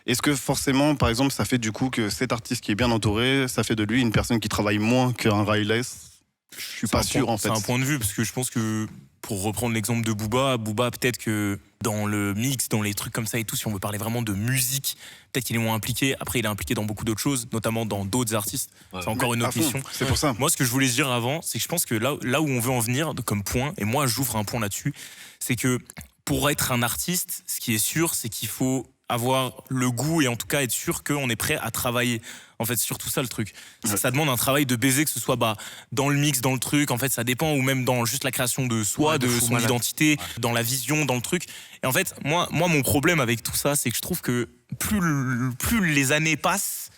Est-ce que forcément, par exemple, ça fait du coup que cet artiste qui est bien entouré, ça fait de lui une personne qui travaille moins qu'un Ryless? Je suis pas sûr, en fait. C'est un point de vue, parce que je pense que, pour reprendre l'exemple de Booba, peut-être que dans le mix, dans les trucs comme ça et tout, si on veut parler vraiment de musique, peut-être qu'il est moins impliqué. Après, il est impliqué dans beaucoup d'autres choses, notamment dans d'autres artistes. Ouais. C'est encore une autre mission. C'est pour ça. Moi, ce que je voulais dire avant, c'est que je pense que là où on veut en venir comme point, et moi j'ouvre un point là-dessus, c'est que pour être un artiste, ce qui est sûr, c'est qu'il faut avoir le goût et en tout cas être sûr qu'on est prêt à travailler. En fait, c'est surtout ça le truc. Ça demande un travail de baiser, que ce soit dans le mix, dans le truc, en fait ça dépend, ou même dans juste la création de soi, de son identité, dans la vision, dans le truc. Et en fait, moi mon problème avec tout ça, c'est que je trouve que plus les années passent,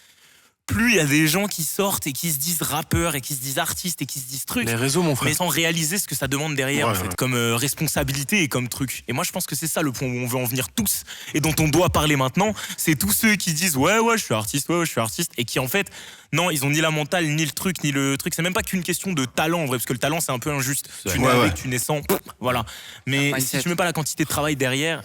plus il y a des gens qui sortent et qui se disent rappeurs et qui se disent artistes et qui se disent trucs. Les réseaux, mon frère. Mais sans réaliser ce que ça demande derrière, en fait, comme responsabilité et comme truc. Et moi, je pense que c'est ça le point où on veut en venir tous et dont on doit parler maintenant. C'est tous ceux qui disent ouais, je suis artiste, je suis artiste, et qui en fait, non, ils ont ni la mentale, ni le truc, ni le truc. C'est même pas qu'une question de talent, en vrai, parce que le talent, c'est un peu injuste. Tu nais avec, tu nais sans, voilà. Mais si tu mets pas la quantité de travail derrière,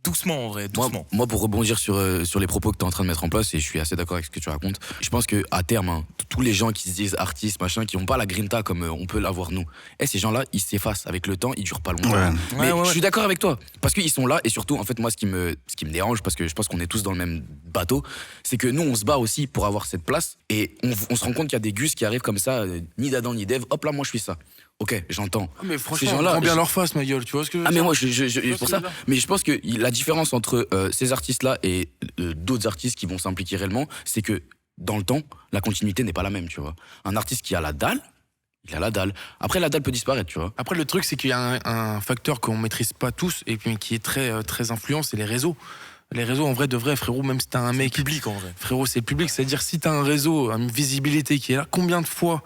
doucement en vrai, doucement. Moi pour rebondir sur les propos que tu es en train de mettre en place, et je suis assez d'accord avec ce que tu racontes, je pense qu'à terme, tous les gens qui se disent artistes, machin, qui n'ont pas la grinta comme on peut l'avoir nous, ces gens-là, ils s'effacent avec le temps, ils durent pas longtemps. Mais je suis d'accord avec toi, parce qu'ils sont là, et surtout, en fait, moi, ce qui me dérange, parce que je pense qu'on est tous dans le même bateau, c'est que nous, on se bat aussi pour avoir cette place, et on se rend compte qu'il y a des gus qui arrivent comme ça, ni d'Adam ni d'Ève, hop là, moi je suis ça. Ok, j'entends. Mais franchement, on prend bien leur face, ma gueule, tu vois ce que je veux dire? Mais moi, pour ça. Mais je pense que la différence entre ces artistes-là et d'autres artistes qui vont s'impliquer réellement, c'est que dans le temps, la continuité n'est pas la même, tu vois. Un artiste qui a la dalle, il a la dalle. Après, la dalle peut disparaître, tu vois. Après, le truc, c'est qu'il y a un facteur qu'on maîtrise pas tous et puis qui est très, très influent, c'est les réseaux. Les réseaux, en vrai, de vrai, frérot, même si t'as un mec. C'est le public, en vrai. Frérot, c'est le public. C'est-à-dire, si t'as un réseau, une visibilité qui est là, combien de fois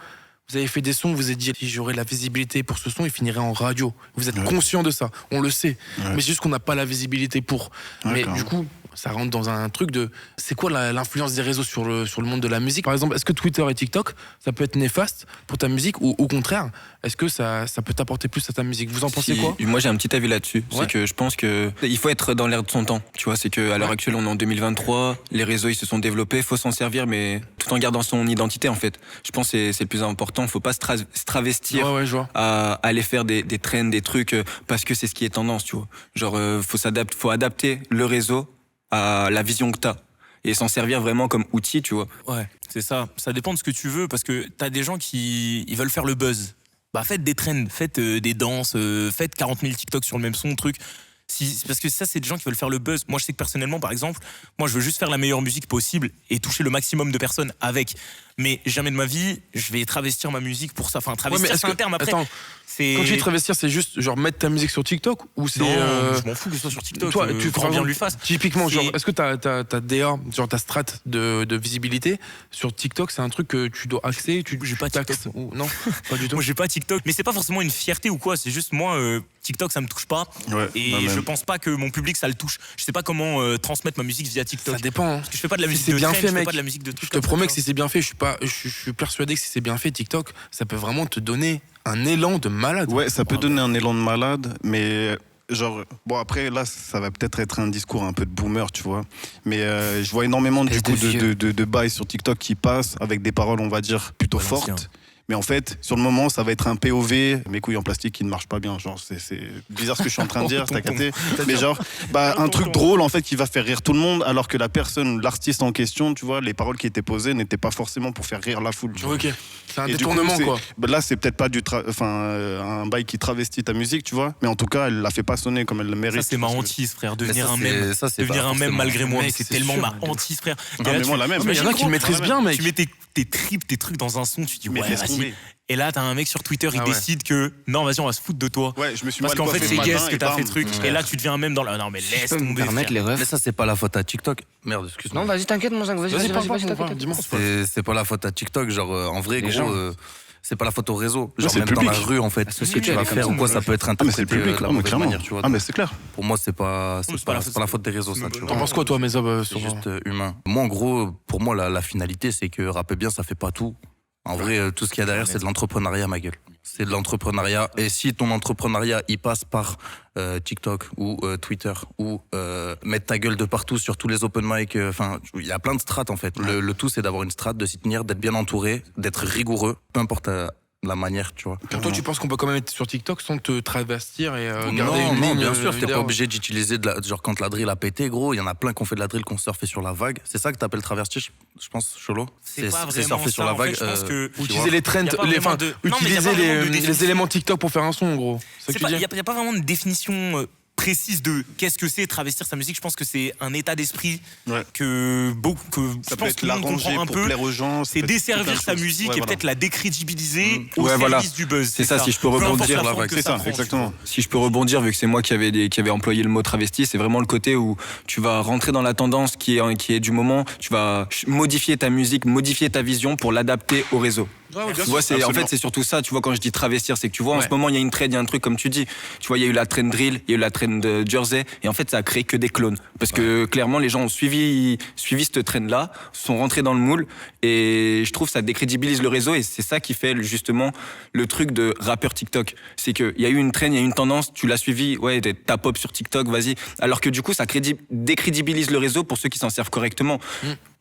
vous avez fait des sons, vous avez dit, si j'aurais la visibilité pour ce son, il finirait en radio. Vous êtes conscient de ça, on le sait. Mais c'est juste qu'on n'a pas la visibilité pour. Mais du coup, ça rentre dans un truc de. C'est quoi l'influence des réseaux sur le monde de la musique? Par exemple, est-ce que Twitter et TikTok, ça peut être néfaste pour ta musique ou au contraire, est-ce que ça peut t'apporter plus à ta musique? Vous en pensez quoi? Moi, j'ai un petit avis là-dessus. C'est que je pense que il faut être dans l'air de son temps. Tu vois, c'est qu'à l'heure actuelle, on est en 2023, les réseaux, ils se sont développés, il faut s'en servir, mais tout en gardant son identité, en fait. Je pense que c'est le plus important. Faut pas se travestir à aller faire des trends, des trucs, parce que c'est ce qui est tendance, tu vois. Genre, faut adapter le réseau à la vision que t'as et s'en servir vraiment comme outil, tu vois. Ouais, c'est ça. Ça dépend de ce que tu veux, parce que t'as des gens qui ils veulent faire le buzz. Bah faites des trends, faites des danses, faites 40 000 TikTok sur le même son, truc. Parce que ça, c'est des gens qui veulent faire le buzz. Moi, je sais que personnellement, par exemple, moi, je veux juste faire la meilleure musique possible et toucher le maximum de personnes avec. Mais jamais de ma vie, je vais travestir ma musique pour ça. Enfin, travestir, c'est un terme après. Attends, quand tu dis travestir, c'est juste genre mettre ta musique sur TikTok ou c'est. Non, je m'en fous que ce soit sur TikTok. Toi, tu crois bien lui fasse. Typiquement, genre, est-ce que ta DA, genre ta strat de visibilité sur TikTok, c'est un truc que tu dois axer? J'ai pas TikTok. Ou non, pas du tout. Moi, j'ai pas TikTok. Mais c'est pas forcément une fierté ou quoi. C'est juste moi, TikTok, ça me touche pas. Et je pense pas que mon public, ça le touche. Je sais pas comment transmettre ma musique via TikTok. Ça dépend. Parce que je fais pas de la musique c'est de bien trend, fait, je fais mec. pas de la musique de Je te promets que si c'est bien fait, je suis persuadé que si c'est bien fait, TikTok, ça peut vraiment te donner un élan de malade. Ouais, ça peut donner un élan de malade, mais genre, bon après là, ça va peut-être être un discours un peu de boomer, tu vois. Mais je vois énormément du coup de bails sur TikTok qui passent avec des paroles, on va dire, plutôt fortes. Mais en fait, sur le moment, ça va être un POV, mes couilles en plastique qui ne marchent pas bien. Genre, c'est bizarre ce que je suis en train de dire, t'as capté? Mais genre, un truc drôle, en fait, qui va faire rire tout le monde, alors que la personne, l'artiste en question, tu vois, les paroles qui étaient posées n'étaient pas forcément pour faire rire la foule. Tu vois. Ok. C'est un détournement, quoi. Là, c'est peut-être pas un bail qui travestit ta musique, tu vois. Mais en tout cas, elle la fait pas sonner comme elle le mérite. Ça, c'est ma hantise, frère. Devenir un mème. Devenir un mème malgré moi. Mais c'est tellement ma hantise, frère. Il y en a qui le maîtrisent bien, mec. Tu mets tes tripes, tes trucs dans un son, tu dis ouais, vas-y. Et là, t'as un mec sur Twitter, il décide que non, vas-y, on va se foutre de toi. Ouais, je me suis Parce qu'en fait, c'est guess que t'as fait truc. Et là, tu deviens un même dans la. Non, mais laisse tomber. Mais ça, c'est pas la faute à TikTok. Merde, excuse-moi. Non, vas-y, t'inquiète, mon zinc, vas-y, c'est pas la faute à TikTok. Genre, en vrai, gros. C'est pas la faute au réseau. Genre, même dans la rue, en fait. Ce que tu vas faire ou quoi, ça peut être interprété de la mauvaise manière, tu vois. Ah, mais c'est clair. Pour moi, c'est pas la faute des réseaux, ça, tu vois. T'en penses quoi, toi, Meza? C'est juste humain. Moi, en gros, pour moi, la finalité, c'est que rapper bien, ça fait pas tout. En vrai, tout ce qu'il y a derrière, c'est de l'entrepreneuriat, ma gueule. C'est de l'entrepreneuriat. Et si ton entrepreneuriat, il passe par TikTok ou Twitter ou mettre ta gueule de partout sur tous les open mic, enfin, il y a plein de strates, en fait. Le tout, c'est d'avoir une strate, de s'y tenir, d'être bien entouré, d'être rigoureux, peu importe la manière, tu vois. Pour toi, tu penses qu'on peut quand même être sur TikTok sans te travestir et garder une ligne? Non, bien sûr, t'es pas obligé d'utiliser genre quand la drill a pété, gros, il y en a plein qui ont fait de la drill, qui ont surfé sur la vague. C'est ça que t'appelles travestir, je pense, Cholo? C'est surfer sur la vague. Utiliser les trends, utiliser les éléments TikTok pour faire un son, gros. Il n'y a pas vraiment de définition précise de qu'est-ce que c'est travestir sa musique. Je pense que c'est un état d'esprit que je pense que tout le monde comprend un peu. Plaire aux gens, c'est desservir sa musique et peut-être la décrédibiliser au service du buzz. C'est ça, si je peux rebondir. C'est ça, exactement. Si je peux rebondir, vu que c'est moi qui avait employé le mot travesti, c'est vraiment le côté où tu vas rentrer dans la tendance qui est du moment, tu vas modifier ta musique, modifier ta vision pour l'adapter au réseau. Tu vois, en fait, c'est surtout ça. Tu vois, quand je dis travestir, c'est que tu vois, en ce moment, il y a une trend, il y a un truc comme tu dis. Tu vois, il y a eu la trend drill, il y a eu la trend Jersey, et en fait, ça a créé que des clones. Parce que clairement, les gens ont suivi cette trend-là, sont rentrés dans le moule, et je trouve que ça décrédibilise le réseau, et c'est ça qui fait justement le truc de rappeur TikTok. C'est qu'il y a eu une trend, il y a eu une tendance, tu l'as suivi, ouais, t'as pop sur TikTok, vas-y. Alors que du coup, ça décrédibilise le réseau pour ceux qui s'en servent correctement.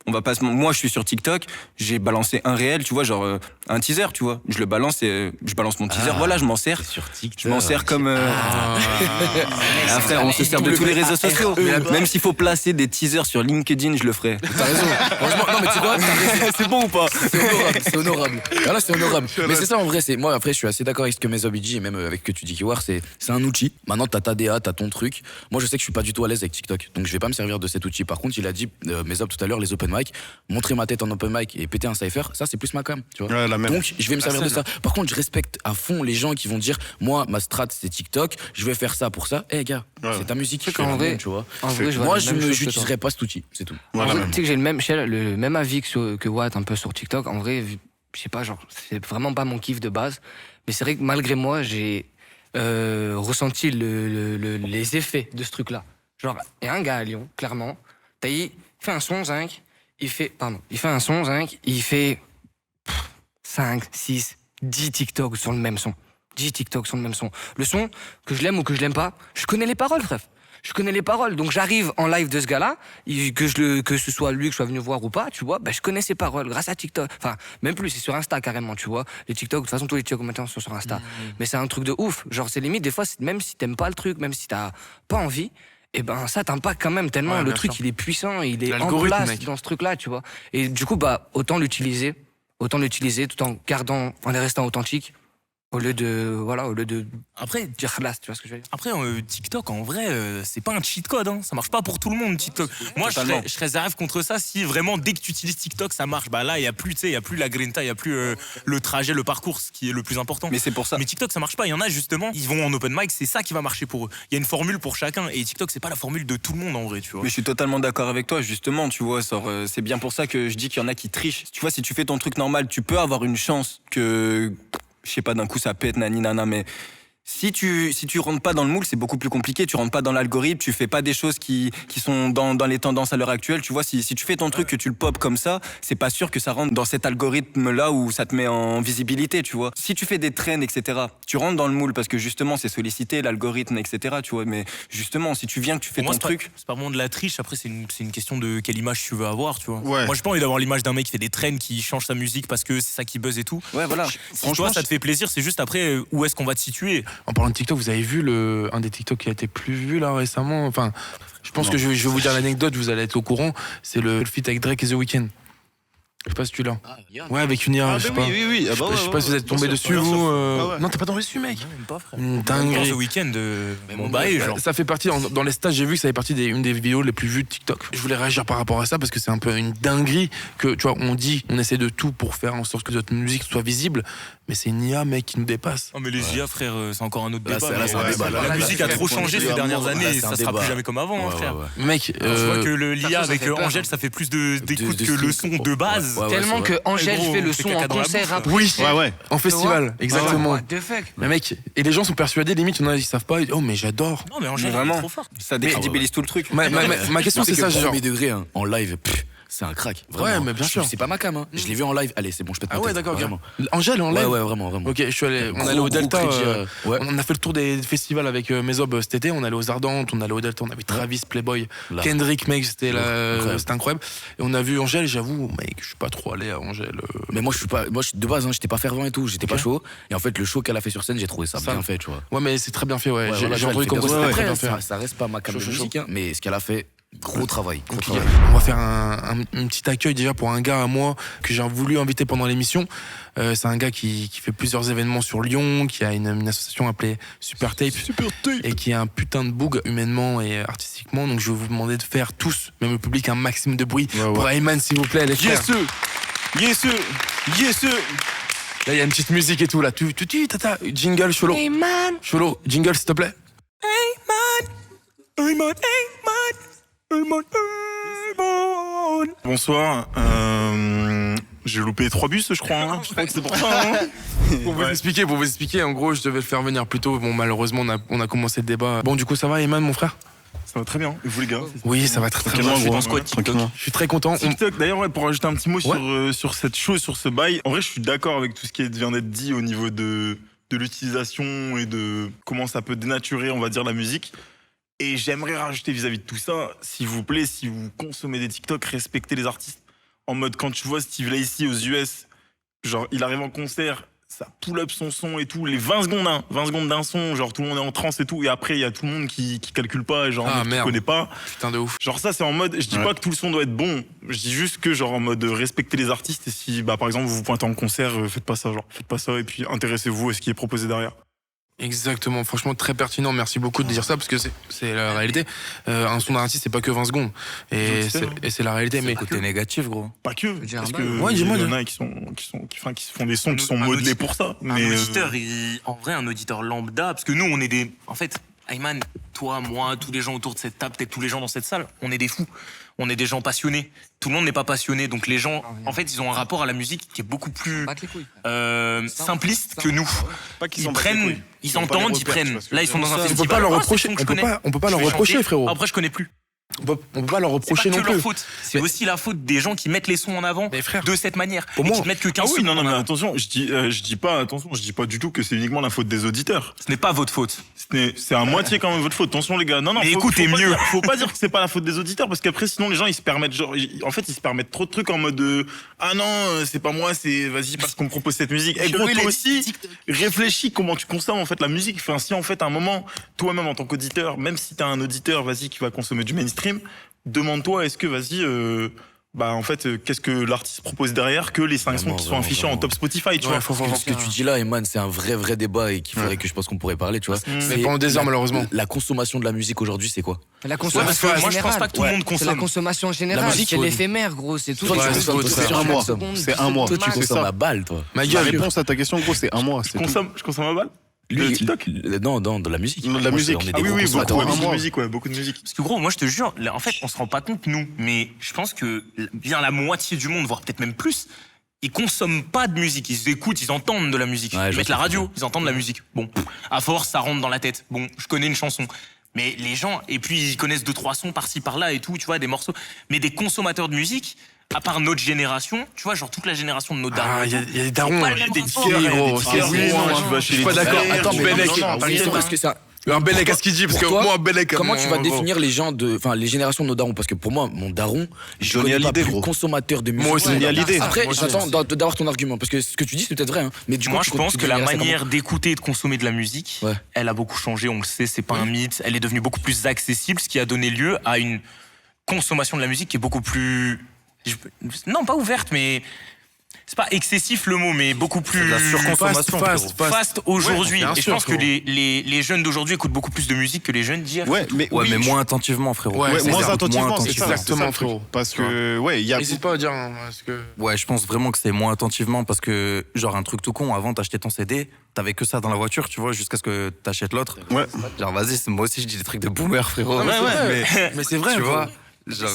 Moi, je suis sur TikTok, j'ai balancé un réel, tu vois, genre un teaser, tu vois. Je le balance et je balance mon teaser. Voilà, je m'en sers. Sur TikTok. Je m'en sers comme. Frère, on se sert de tous les réseaux sociaux. Même s'il faut placer des teasers sur LinkedIn, je le ferai. T'as raison. Franchement, non, mais tu sais quoi, c'est bon ou pas? C'est honorable. Voilà, c'est honorable. Mais c'est ça en vrai. Moi, après, je suis assez d'accord avec ce que Mesob dit et même avec ce que tu dis, Kiwar. C'est un outil. Maintenant, t'as ta DA, t'as ton truc. Moi, je sais que je suis pas du tout à l'aise avec TikTok. Donc, je vais pas me servir de cet outil. Par contre, il a dit, Mesob tout à l'heure, les open mic, montrer ma tête en open mic et péter un cypher, ça, c'est plus ma com. Tu vois. Ouais, la même. Donc, je vais me servir de ça. Par contre, je respecte à fond les gens qui vont dire, moi, ma strat, c'est TikTok. Je vais faire ça pour ça. Eh, gars, c'est ta musique. En vrai, tu vois. moi, je n'utiliserai pas cet outil. C'est tout. Voilà, tu sais que j'ai le même avis que Watt un peu sur TikTok. En vrai, je sais pas, genre, c'est vraiment pas mon kiff de base. Mais c'est vrai que malgré moi, j'ai ressenti les effets de ce truc-là. Genre, il y a un gars à Lyon, clairement, il fait un son, zinc, il fait un son, zinc, il fait 5, 6, 10 TikTok sur le même son. 10 TikTok sur le même son. Le son, que je l'aime ou que je l'aime pas, je connais les paroles, frère. Je connais les paroles, donc j'arrive en live de ce gars-là, que ce soit lui que je sois venu voir ou pas, tu vois, je connais ses paroles grâce à TikTok. Enfin, même plus, c'est sur Insta carrément, tu vois. Les TikTok, de toute façon, tous les TikTok maintenant sont sur Insta. Mais c'est un truc de ouf. Genre, c'est limite, des fois, même si t'aimes pas le truc, même si t'as pas envie, et ben ça t'impacte quand même tellement le truc, il est puissant, il est en place dans ce truc-là, tu vois. Et du coup, autant l'utiliser tout en restant authentique. Au lieu de après dire khlas, tu vois ce que je veux dire. Après TikTok en vrai c'est pas un cheat code hein. Ça marche pas pour tout le monde TikTok. Moi je serais réserve contre ça si vraiment dès que tu utilises TikTok ça marche. Là il y a plus la grinta, il y a plus le trajet, le parcours, ce qui est le plus important. Mais c'est pour ça. Mais TikTok ça marche pas, il y en a justement, ils vont en open mic, c'est ça qui va marcher pour eux. Il y a une formule pour chacun et TikTok c'est pas la formule de tout le monde en vrai, tu vois. Mais je suis totalement d'accord avec toi justement, tu vois, c'est bien pour ça que je dis qu'il y en a qui trichent. Tu vois, si tu fais ton truc normal, tu peux avoir une chance que je sais pas, d'un coup ça pète, nani, mais si tu rentres pas dans le moule, c'est beaucoup plus compliqué. Tu rentres pas dans l'algorithme, tu fais pas des choses qui sont dans les tendances à l'heure actuelle. Tu vois, si tu fais ton truc, que tu le pop comme ça, c'est pas sûr que ça rentre dans cet algorithme-là où ça te met en visibilité, tu vois. Si tu fais des trends, etc., tu rentres dans le moule parce que justement, c'est sollicité, l'algorithme, etc., tu vois. Mais justement, si tu viens, que tu fais ton truc... C'est pas vraiment de la triche, après c'est une question de quelle image tu veux avoir, tu vois. Ouais. Moi, j'ai pas envie d'avoir l'image d'un mec qui fait des trends, qui change sa musique parce que c'est ça qui buzz et tout. Ouais, voilà. Si toi, ça te fait plaisir, c'est juste après, où est-ce qu'on va te situer. En parlant de TikTok, vous avez vu un des TikTok qui a été plus vu là récemment. Enfin, je pense que je vais vous dire l'anecdote, vous allez être au courant. C'est le feat avec Drake et The Weeknd. Je sais pas si tu l'as. Ouais, avec une IA, je sais pas. Oui. Je sais pas si vous êtes tombé dessus, vous. Non, t'es pas tombé dessus, mec. Dingue. Ce week-end, mon bail, genre. Ça fait partie, dans les stages, j'ai vu que ça fait partie d'une des vidéos les plus vues de TikTok. Je voulais réagir par rapport à ça parce que c'est un peu une dinguerie que, tu vois, on essaie de tout pour faire en sorte que notre musique soit visible, mais c'est une IA, mec, qui nous dépasse. Non, mais les IA, frère, c'est encore un autre débat. Là, c'est un débat. La musique a trop changé ces dernières années et ça sera plus jamais comme avant, frère. Mec, je vois que l'IA avec Angèle, ça fait plus d'écoute que le son de base. Tellement que Angèle fait le son en concert après. Oui, en festival, exactement. Mais mec, et les gens sont persuadés, limite, ils savent pas. Oh, mais j'adore. Non, mais Angèle, vraiment, est trop forte. Ça décrédibilise tout le truc. Ma question, c'est ça, genre. Premier degré, en live, c'est un crack. Vraiment. Ouais, mais bien sûr. C'est pas ma cam, hein. Je l'ai vu en live. Allez, c'est bon, je pète ma tête. Ah ouais, d'accord. Vraiment. Angèle en live. Ouais, vraiment. Ok, je suis allé. On allait au Delta. On a fait le tour des festivals avec Mesob cet été. On allait aux Ardentes, on allait au Delta. On avait Travis, Playboy, Kendrick, mec, c'était incroyable. Et on a vu Angèle. J'avoue, mec, je suis pas trop allé à Angèle. Mais moi, de base, j'étais pas fervent et tout. J'étais pas chaud. Et en fait, le show qu'elle a fait sur scène, j'ai trouvé ça bien fait, tu vois. Ouais, mais c'est très bien fait. Ouais, j'ai entendu comme ça reste pas ma cam de musique, mais ce qu'elle a fait. Gros travail. On va faire un petit accueil déjà pour un gars à moi que j'ai voulu inviter pendant l'émission. C'est un gars qui fait plusieurs événements sur Lyon, qui a une association appelée Super Tape et qui a un putain de boug humainement et artistiquement. Donc je vais vous demander de faire tous, même le public, un maximum de bruit pour Ayman, s'il vous plaît, les frères. Yes sir. Là il y a une petite musique et tout là. Tata, jingle Cholo. Ayman. Cholo, jingle s'il te plaît. Ayman. Bonsoir, j'ai loupé 3 bus je crois, hein. Je crois que c'est pour ça. Hein. Pour vous expliquer, en gros je devais le faire venir plus tôt, bon malheureusement on a commencé le débat. Bon du coup ça va Ayman mon frère? Ça va très bien, et vous les gars? Oui ça va très bien, je suis très content. TikTok d'ailleurs, pour rajouter un petit mot sur cette chose, sur ce bail, en vrai je suis d'accord avec tout ce qui vient d'être dit au niveau de l'utilisation et de comment ça peut dénaturer on va dire la musique. Et j'aimerais rajouter vis-à-vis de tout ça, s'il vous plaît, si vous consommez des TikTok, respectez les artistes. en mode quand tu vois Steve Lacy aux US, genre il arrive en concert, ça pull up son son et tout, les 20 secondes d'un son, genre tout le monde est en transe et tout, et après il y a tout le monde qui calcule pas, genre qui connaît pas. Putain de ouf. Genre ça c'est en mode, je dis pas que tout le son doit être bon, je dis juste que genre en mode respecter les artistes, et si bah par exemple vous vous pointez en concert, faites pas ça, et puis intéressez-vous à ce qui est proposé derrière. Exactement, franchement très pertinent, merci beaucoup de dire ça parce que c'est la réalité. Un son d'un artiste c'est pas que 20 secondes et c'est la réalité, mais côté négatif gros. Pas que, parce que ouais, il y en a qui se font des sons qui sont modelés pour ça. Mais un auditeur, en vrai un auditeur lambda, parce que nous on est des, en fait, Ayman, toi, moi, tous les gens autour de cette table, peut-être tous les gens dans cette salle, on est des fous. On est des gens passionnés. Tout le monde n'est pas passionné. Donc les gens, en fait, ils ont un rapport à la musique qui est beaucoup plus simpliste que nous. Pas qu'ils ils prennent, ils entendent, ils prennent. Là, ils sont dans un festival. On peut pas leur reprocher. On peut pas leur reprocher, frérot. Après, je connais plus. On peut pas leur reprocher non plus. C'est pas que leur faute. C'est aussi la faute des gens qui mettent les sons en avant de cette manière. Pour et moi, qui mettent que 15 oui, non, mais attention, je dis pas du tout que c'est uniquement la faute des auditeurs. Ce n'est pas votre faute. C'est à moitié quand même votre faute. Attention les gars. Non, mais écoutez mieux. Faut pas dire que c'est pas la faute des auditeurs parce qu'après sinon les gens ils se permettent ils se permettent trop de trucs en mode ah non c'est pas moi, c'est vas-y parce qu'on me propose cette musique. Et gros toi aussi réfléchis comment tu consommes en fait la musique. Enfin si en fait à un moment toi-même en tant qu'auditeur, même si t'es un auditeur vas-y qui va consommer du mainstream, demande-toi est-ce que vas-y en fait, qu'est-ce que l'artiste propose derrière que les 5 sons qui sont affichés en top Spotify, tu vois. Ce que tu dis là, Eman, c'est un vrai débat et qu'il faudrait que je pense qu'on pourrait parler, tu vois. Mais pendant des heures, malheureusement. La consommation de la musique aujourd'hui, c'est quoi? La consommation moi, je pense pas que tout le monde consomme. C'est la consommation générale. C'est l'éphémère, gros. C'est tout. C'est un mois. C'est un mois. Toi, tu consommes à balle, toi. La réponse à ta question, gros, c'est un mois. Je consomme à balle. Le TikTok? Non, de la musique. De la musique. Ah oui, beaucoup de musique. Parce que gros, moi je te jure, en fait, on se rend pas compte nous, mais je pense que bien la moitié du monde, voire peut-être même plus, ils consomment pas de musique, ils écoutent, ils entendent de la musique. Ils mettent la radio, ils entendent de la musique. Bon, à force, ça rentre dans la tête. Bon, je connais une chanson. Mais les gens, et puis ils connaissent 2-3 sons par-ci par-là et tout, tu vois, des morceaux. Mais des consommateurs de musique, à part notre génération, tu vois, genre toute la génération de nos darons. Ah, il y a des darons. Des gros. Tu vas chez les d'accord. Attends, Bellec. Parce que ça. Un Bellec, qu'est-ce qu'il dit? Parce que moi, un Bellec. Comment tu vas définir les gens les générations de nos darons? Parce que pour moi, mon daron, je connais pas plus consommateur de musique. Moi aussi, Johnny Hallyday. Après, j'attends d'avoir ton argument, parce que ce que tu dis, c'est peut-être vrai, hein. Mais du coup, moi, je pense que la manière d'écouter et de consommer de la musique, elle a beaucoup changé, on le sait, c'est pas un mythe. Elle est devenue beaucoup plus accessible, ce qui a donné lieu à une consommation de la musique qui est beaucoup plus, non, pas ouverte, mais c'est pas excessif le mot, mais beaucoup plus la surconsommation, fast aujourd'hui. Et je pense que les jeunes d'aujourd'hui écoutent beaucoup plus de musique que les jeunes d'hier. Mais moins attentivement, frérot. Moins attentivement, c'est exactement, frérot. Parce que il y a. N'hésite pas à dire. Ouais, je pense vraiment que c'est moins attentivement parce que genre un truc tout con. Avant, t'achetais ton CD, t'avais que ça dans la voiture, tu vois, jusqu'à ce que t'achètes l'autre. Ouais. Genre vas-y, moi aussi je dis des trucs de boomer, frérot. Mais c'est vrai, tu vois. Genre,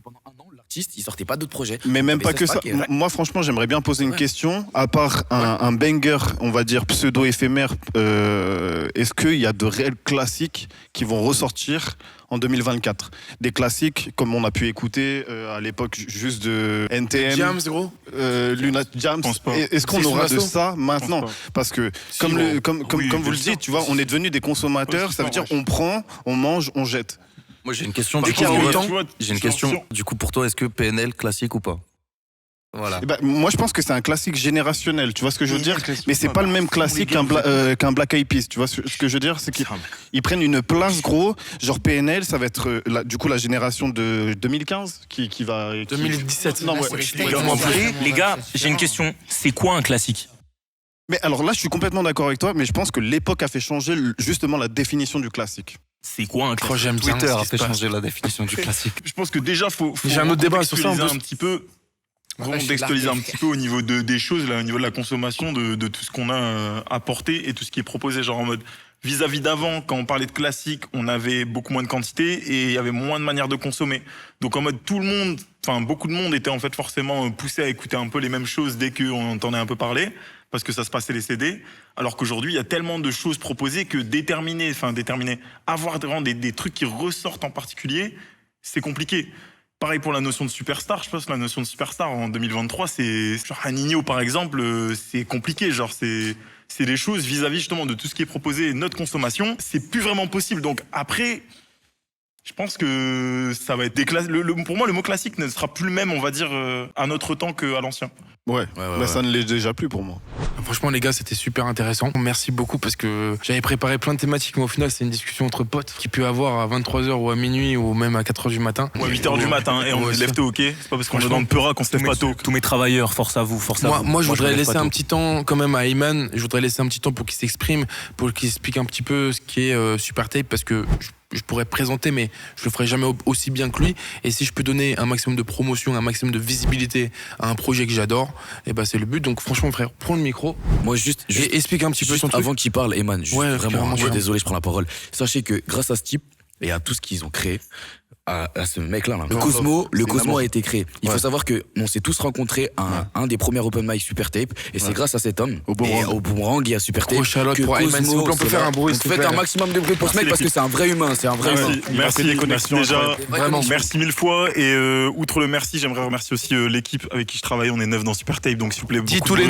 pendant un an, l'artiste, il sortait pas d'autres projets. Mais même pas que ça. Moi, franchement, j'aimerais bien poser une question. À part un banger, on va dire pseudo-éphémère, est-ce qu'il y a de réels classiques qui vont ressortir en 2024? Des classiques comme on a pu écouter à l'époque juste de NTM. Jams, gros. Luna Jams. Est-ce qu'on aura de ça maintenant? Parce que comme vous le dites, tu vois, on est devenus des consommateurs. Ça veut dire on prend, on mange, on jette. Moi j'ai une question du coup pour toi, est-ce que PNL classique ou pas? Voilà. Moi je pense que c'est un classique générationnel, tu vois ce que je veux dire, mais c'est pas le même classique qu'un Black Eyed Peas, tu vois ce que je veux dire, c'est qu'ils prennent une place gros, genre PNL ça va être du coup la génération de 2015 qui va 2017. Non, les gars, j'ai une question, c'est quoi un classique? Mais alors là je suis complètement d'accord avec toi, mais je pense que l'époque a fait changer justement la définition du classique. C'est quoi un classique? J'aime bien Twitter a fait changer la définition du classique. Je pense que déjà faut j'ai un autre débat sur ça un petit peu. Contextualiser un petit peu au niveau des choses, là, au niveau de la consommation, de tout ce qu'on a apporté et tout ce qui est proposé, genre en mode vis-à-vis d'avant, quand on parlait de classique, on avait beaucoup moins de quantité et il y avait moins de manières de consommer. Donc en mode beaucoup de monde était en fait forcément poussé à écouter un peu les mêmes choses dès qu'on entendait un peu parler, parce que ça se passait les CD, alors qu'aujourd'hui il y a tellement de choses proposées que déterminer, avoir vraiment des trucs qui ressortent en particulier, c'est compliqué. Pareil pour la notion de superstar, je pense que la notion de superstar en 2023, c'est genre un Nino par exemple, c'est compliqué, genre c'est des choses vis-à-vis justement de tout ce qui est proposé, notre consommation, c'est plus vraiment possible. Donc après, Je pense que ça va être des classes. Pour moi, le mot classique ne sera plus le même, on va dire, à notre temps qu'à l'ancien. Ouais, ça ne l'est déjà plus pour moi. Franchement, les gars, c'était super intéressant. Merci beaucoup parce que j'avais préparé plein de thématiques, mais au final, c'est une discussion entre potes qui peut avoir à 23h ou à minuit ou même à 4h du matin. Ou à 8h du matin, et on se lève tôt, ok? C'est pas parce qu'on est dans le Peura qu'on se lève pas tôt. Tous mes travailleurs, force à vous, Moi, je voudrais laisser un petit temps quand même à Ayman. Je voudrais laisser un petit temps pour qu'il s'exprime, pour qu'il explique un petit peu ce qui est Super Tape parce que je pourrais présenter, mais je le ferai jamais aussi bien que lui. Et si je peux donner un maximum de promotion, un maximum de visibilité à un projet que j'adore, et ben c'est le but. Donc franchement, frère, prends le micro. Moi, juste et explique un petit peu son truc. Avant qu'il parle, Eman, vraiment, je suis désolé, je prends la parole. Sachez que grâce à ce type et à tout ce qu'ils ont créé, à ce mec-là, le Cosmo a été créé. Il faut savoir que on s'est tous rencontrés à un des premiers open mic Super Tape, et c'est grâce à cet homme, au Boomerang et à Super Tape, que pour Ayman, s'il vous plaît, on peut faire un bruit. Faites un maximum de bruit pour ce mec parce que c'est un vrai humain, c'est un vrai humain. Merci les connexions déjà. Vraiment. Merci mille fois. Et outre le merci, j'aimerais remercier aussi l'équipe avec qui je travaille. On est 9 dans Super Tape, donc s'il vous plaît. Dis tous les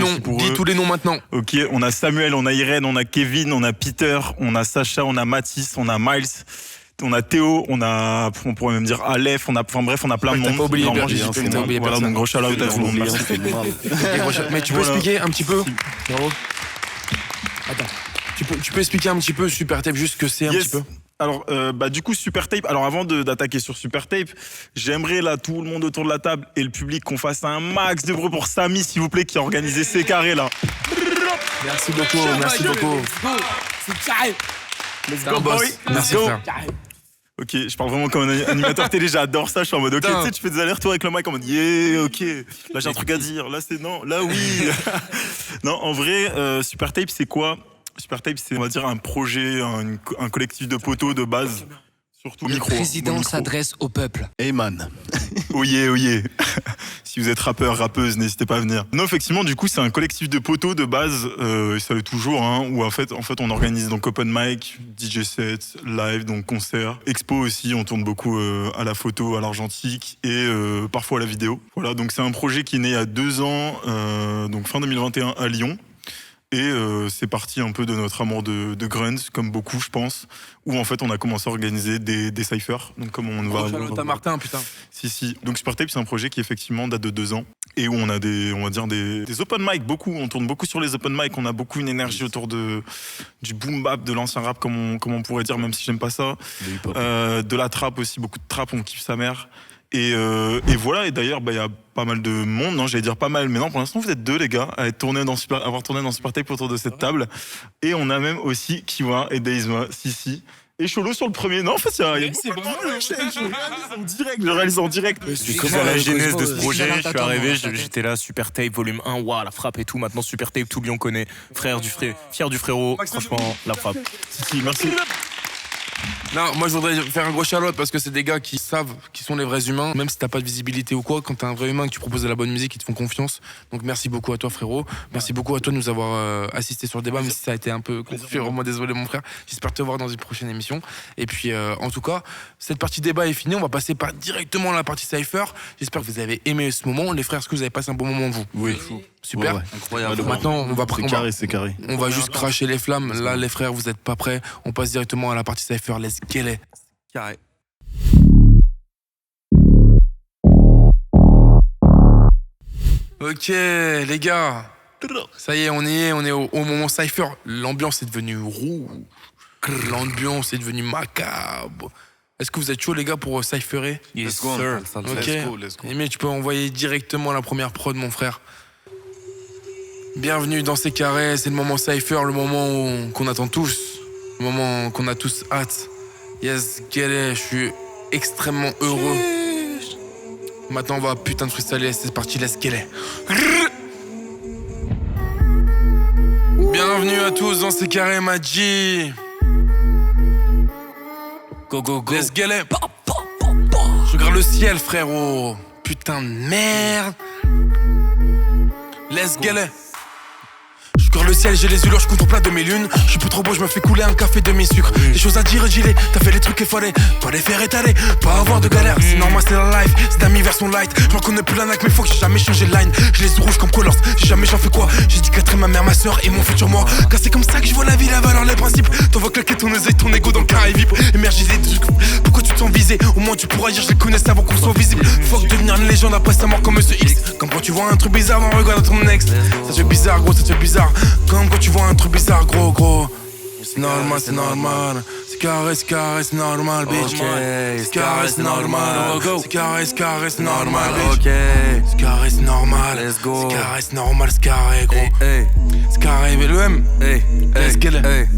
noms maintenant. Ok, on a Samuel, on a Irène, on a Kevin, on a Peter, on a Sacha, on a Mathis, on a Miles. On a Théo, on pourrait même dire Aleph, on a plein de monde. Pas oublié, voilà, donc gros shout-out à tout le monde. Merci. Mais tu peux expliquer un petit peu Attends. Tu peux expliquer un petit peu Super Tape, juste ce que c'est un petit peu. Alors, du coup, Super Tape. Alors, avant d'attaquer sur Super Tape, j'aimerais là tout le monde autour de la table et le public qu'on fasse un max de bruit pour Samy, s'il vous plaît, qui a organisé ces carrés là. Merci beaucoup. C'est carré. Let's go, boss. Merci, frère. Ok, je parle vraiment comme un animateur télé, j'adore ça, je suis en mode ok, tu sais, tu fais des allers-retours avec le mic en mode yeah, ok, là j'ai un truc à dire, là c'est non, là oui. Non, en vrai, Super Tape c'est quoi? Super Tape c'est, on va dire, un projet, un collectif de poteaux de base. Surtout le président s'adresse au peuple. Ayman. Oyez. Si vous êtes rappeur, rappeuse, n'hésitez pas à venir. Non, effectivement, du coup, c'est un collectif de poteaux de base, et ça l'est toujours, où en fait, on organise donc open mic, DJ set, live, donc concert, expo aussi, on tourne beaucoup à la photo, à l'argentique et parfois à la vidéo. Voilà, donc c'est un projet qui est né il y a 2 ans, donc fin 2021 à Lyon. Et c'est parti un peu de notre amour de grunge, comme beaucoup, je pense, où en fait on a commencé à organiser des cyphers. Donc comme on va. T'as Martin, putain. Si. Donc Super Tape, c'est un projet qui effectivement date de 2 ans et où on a des open mic, beaucoup. On tourne beaucoup sur les open mic. On a beaucoup une énergie autour du boom bap, de l'ancien rap, comme on pourrait dire, même si j'aime pas ça. De la trap aussi, beaucoup de trap, on kiffe sa mère. Et voilà, et d'ailleurs, il y a pas mal de monde, non, j'allais dire pas mal, mais non, pour l'instant, vous êtes 2, les gars, à avoir tourné dans Super Tape autour de cette table. Et on a même aussi Kiwa et Deizma, si. Et Cholo sur le premier. Non, en fait, il y a c'est bon, je réalise en direct. C'est comment la genèse de ce projet? Je suis arrivé, j'étais là, Super Tape, volume 1, waouh, la frappe et tout. Maintenant, Super Tape, tout Lyon connaît. Fier du frérot, franchement, la frappe. Si, merci. Non, moi je voudrais faire un gros shout-out parce que c'est des gars qui savent qui sont les vrais humains. Même si t'as pas de visibilité ou quoi, quand t'es un vrai humain, que tu proposes de la bonne musique, ils te font confiance. Donc merci beaucoup à toi, frérot. Merci beaucoup à toi de nous avoir assisté sur le débat, même si ça a été un peu confus. Vraiment désolé, mon frère. J'espère te voir dans une prochaine émission. Et puis en tout cas, cette partie débat est finie. On va passer directement à la partie cypher. J'espère que vous avez aimé ce moment. Les frères, est-ce que vous avez passé un bon moment, vous? Oui. Super. Ouais. Incroyable. Maintenant, c'est carré. On va juste cracher les flammes. Là, les frères, vous êtes pas prêts. On passe directement à la partie cypher. Let's get it. Carré. Ok, les gars. Ça y est, on est au moment cypher. L'ambiance est devenue rouge. L'ambiance est devenue macabre. Est-ce que vous êtes chaud, les gars, pour cypherer? Yes, sir. Ok. Let's go. Mais tu peux envoyer directement la première prod, mon frère. Bienvenue dans ces carrés, c'est le moment cypher, le moment qu'on attend tous, le moment qu'on a tous hâte. Yes, get it, je suis extrêmement heureux. Maintenant on va putain de freestyler, c'est parti, let's get it. Bienvenue à tous dans ces carrés, Maji. Go, go, go. Let's get it. Je regarde le ciel, frérot. Putain de merde. Let's get it. Je regarde le ciel, j'ai les yeux lourds, je compte plein de mes lunes. Je suis plus trop beau, je me fais couler un café demi-sucre. Des choses à dire, gilet, t'as fait les trucs qu'il fallait. Pas les faire étaler, pas avoir de galère. C'est normal, c'est la life, c'est Dami version light. J'en connais plus la nac, mais faut que j'ai jamais changé de line. J'ai les yeux rouges comme Colors, j'ai jamais j'en fais quoi. J'ai dit qu'être ma mère, ma soeur et mon futur moi. Car c'est comme ça que je vois la vie, la valeur, les principes. T'en vas claquer ton oseille, ton ego dans le carré vibre. Émergiser des trucs, pourquoi tu te sens visé? Au moins tu pourras dire, je les connaissais avant qu'on soit visible. Faut que devenir une légende après sa mort comme Monsieur X. Comme quand tu vois un truc bizarre, on regarde ton next. Ça te fait bizarre, gros, ça te fait bizarre. Comme quand tu vois un truc bizarre, gros. C'est normal, c'est normal. C'est carré, c'est normal, bitch. C'est carré, c'est normal. C'est carré, c'est normal, bitch. C'est carré, c'est normal. Let's go. C'est carré, c'est normal, c'est carré, gros. C'est carré, mais le M. Est-ce qu'elle est?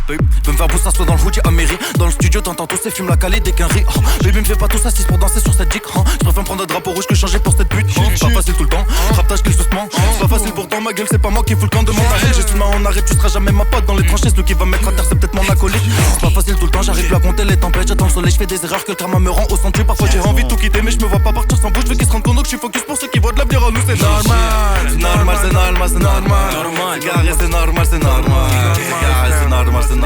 Peux me faire pousser soit dans le hoodie à mairie. Dans le studio t'entends tous ces films la calée dès qu'un rit. Baby me fais pas tout ça, 6 pour danser sur cette dick. Je préfère prendre un drapeau rouge que changer pour cette pute. C'est pas facile tout le temps, raptage qu'il doucement. C'est pas facile pourtant ma gueule, c'est pas moi qui fout le camp de mon arrêt. J'ai ma en arrêt, tu seras jamais ma pote dans les tranchées. Celui qui va me mettre à terre c'est peut-être mon acolyte. C'est pas facile tout le temps, j'arrive plus à compter les tempêtes. J'attends le soleil, je fais des erreurs que le karma me rend au centre. Parfois j'ai envie de tout quitter mais je me vois pas partir sans bouche. Je veux qu'ils se rendent compte que je suis focus pour ceux qui voient de l'avenir en nous. C'est normal, c'est normal, c'est normal, c'est normal. C'est carré, c'est normal, c'est normal. C'est carré, c'est normal, c'est normal.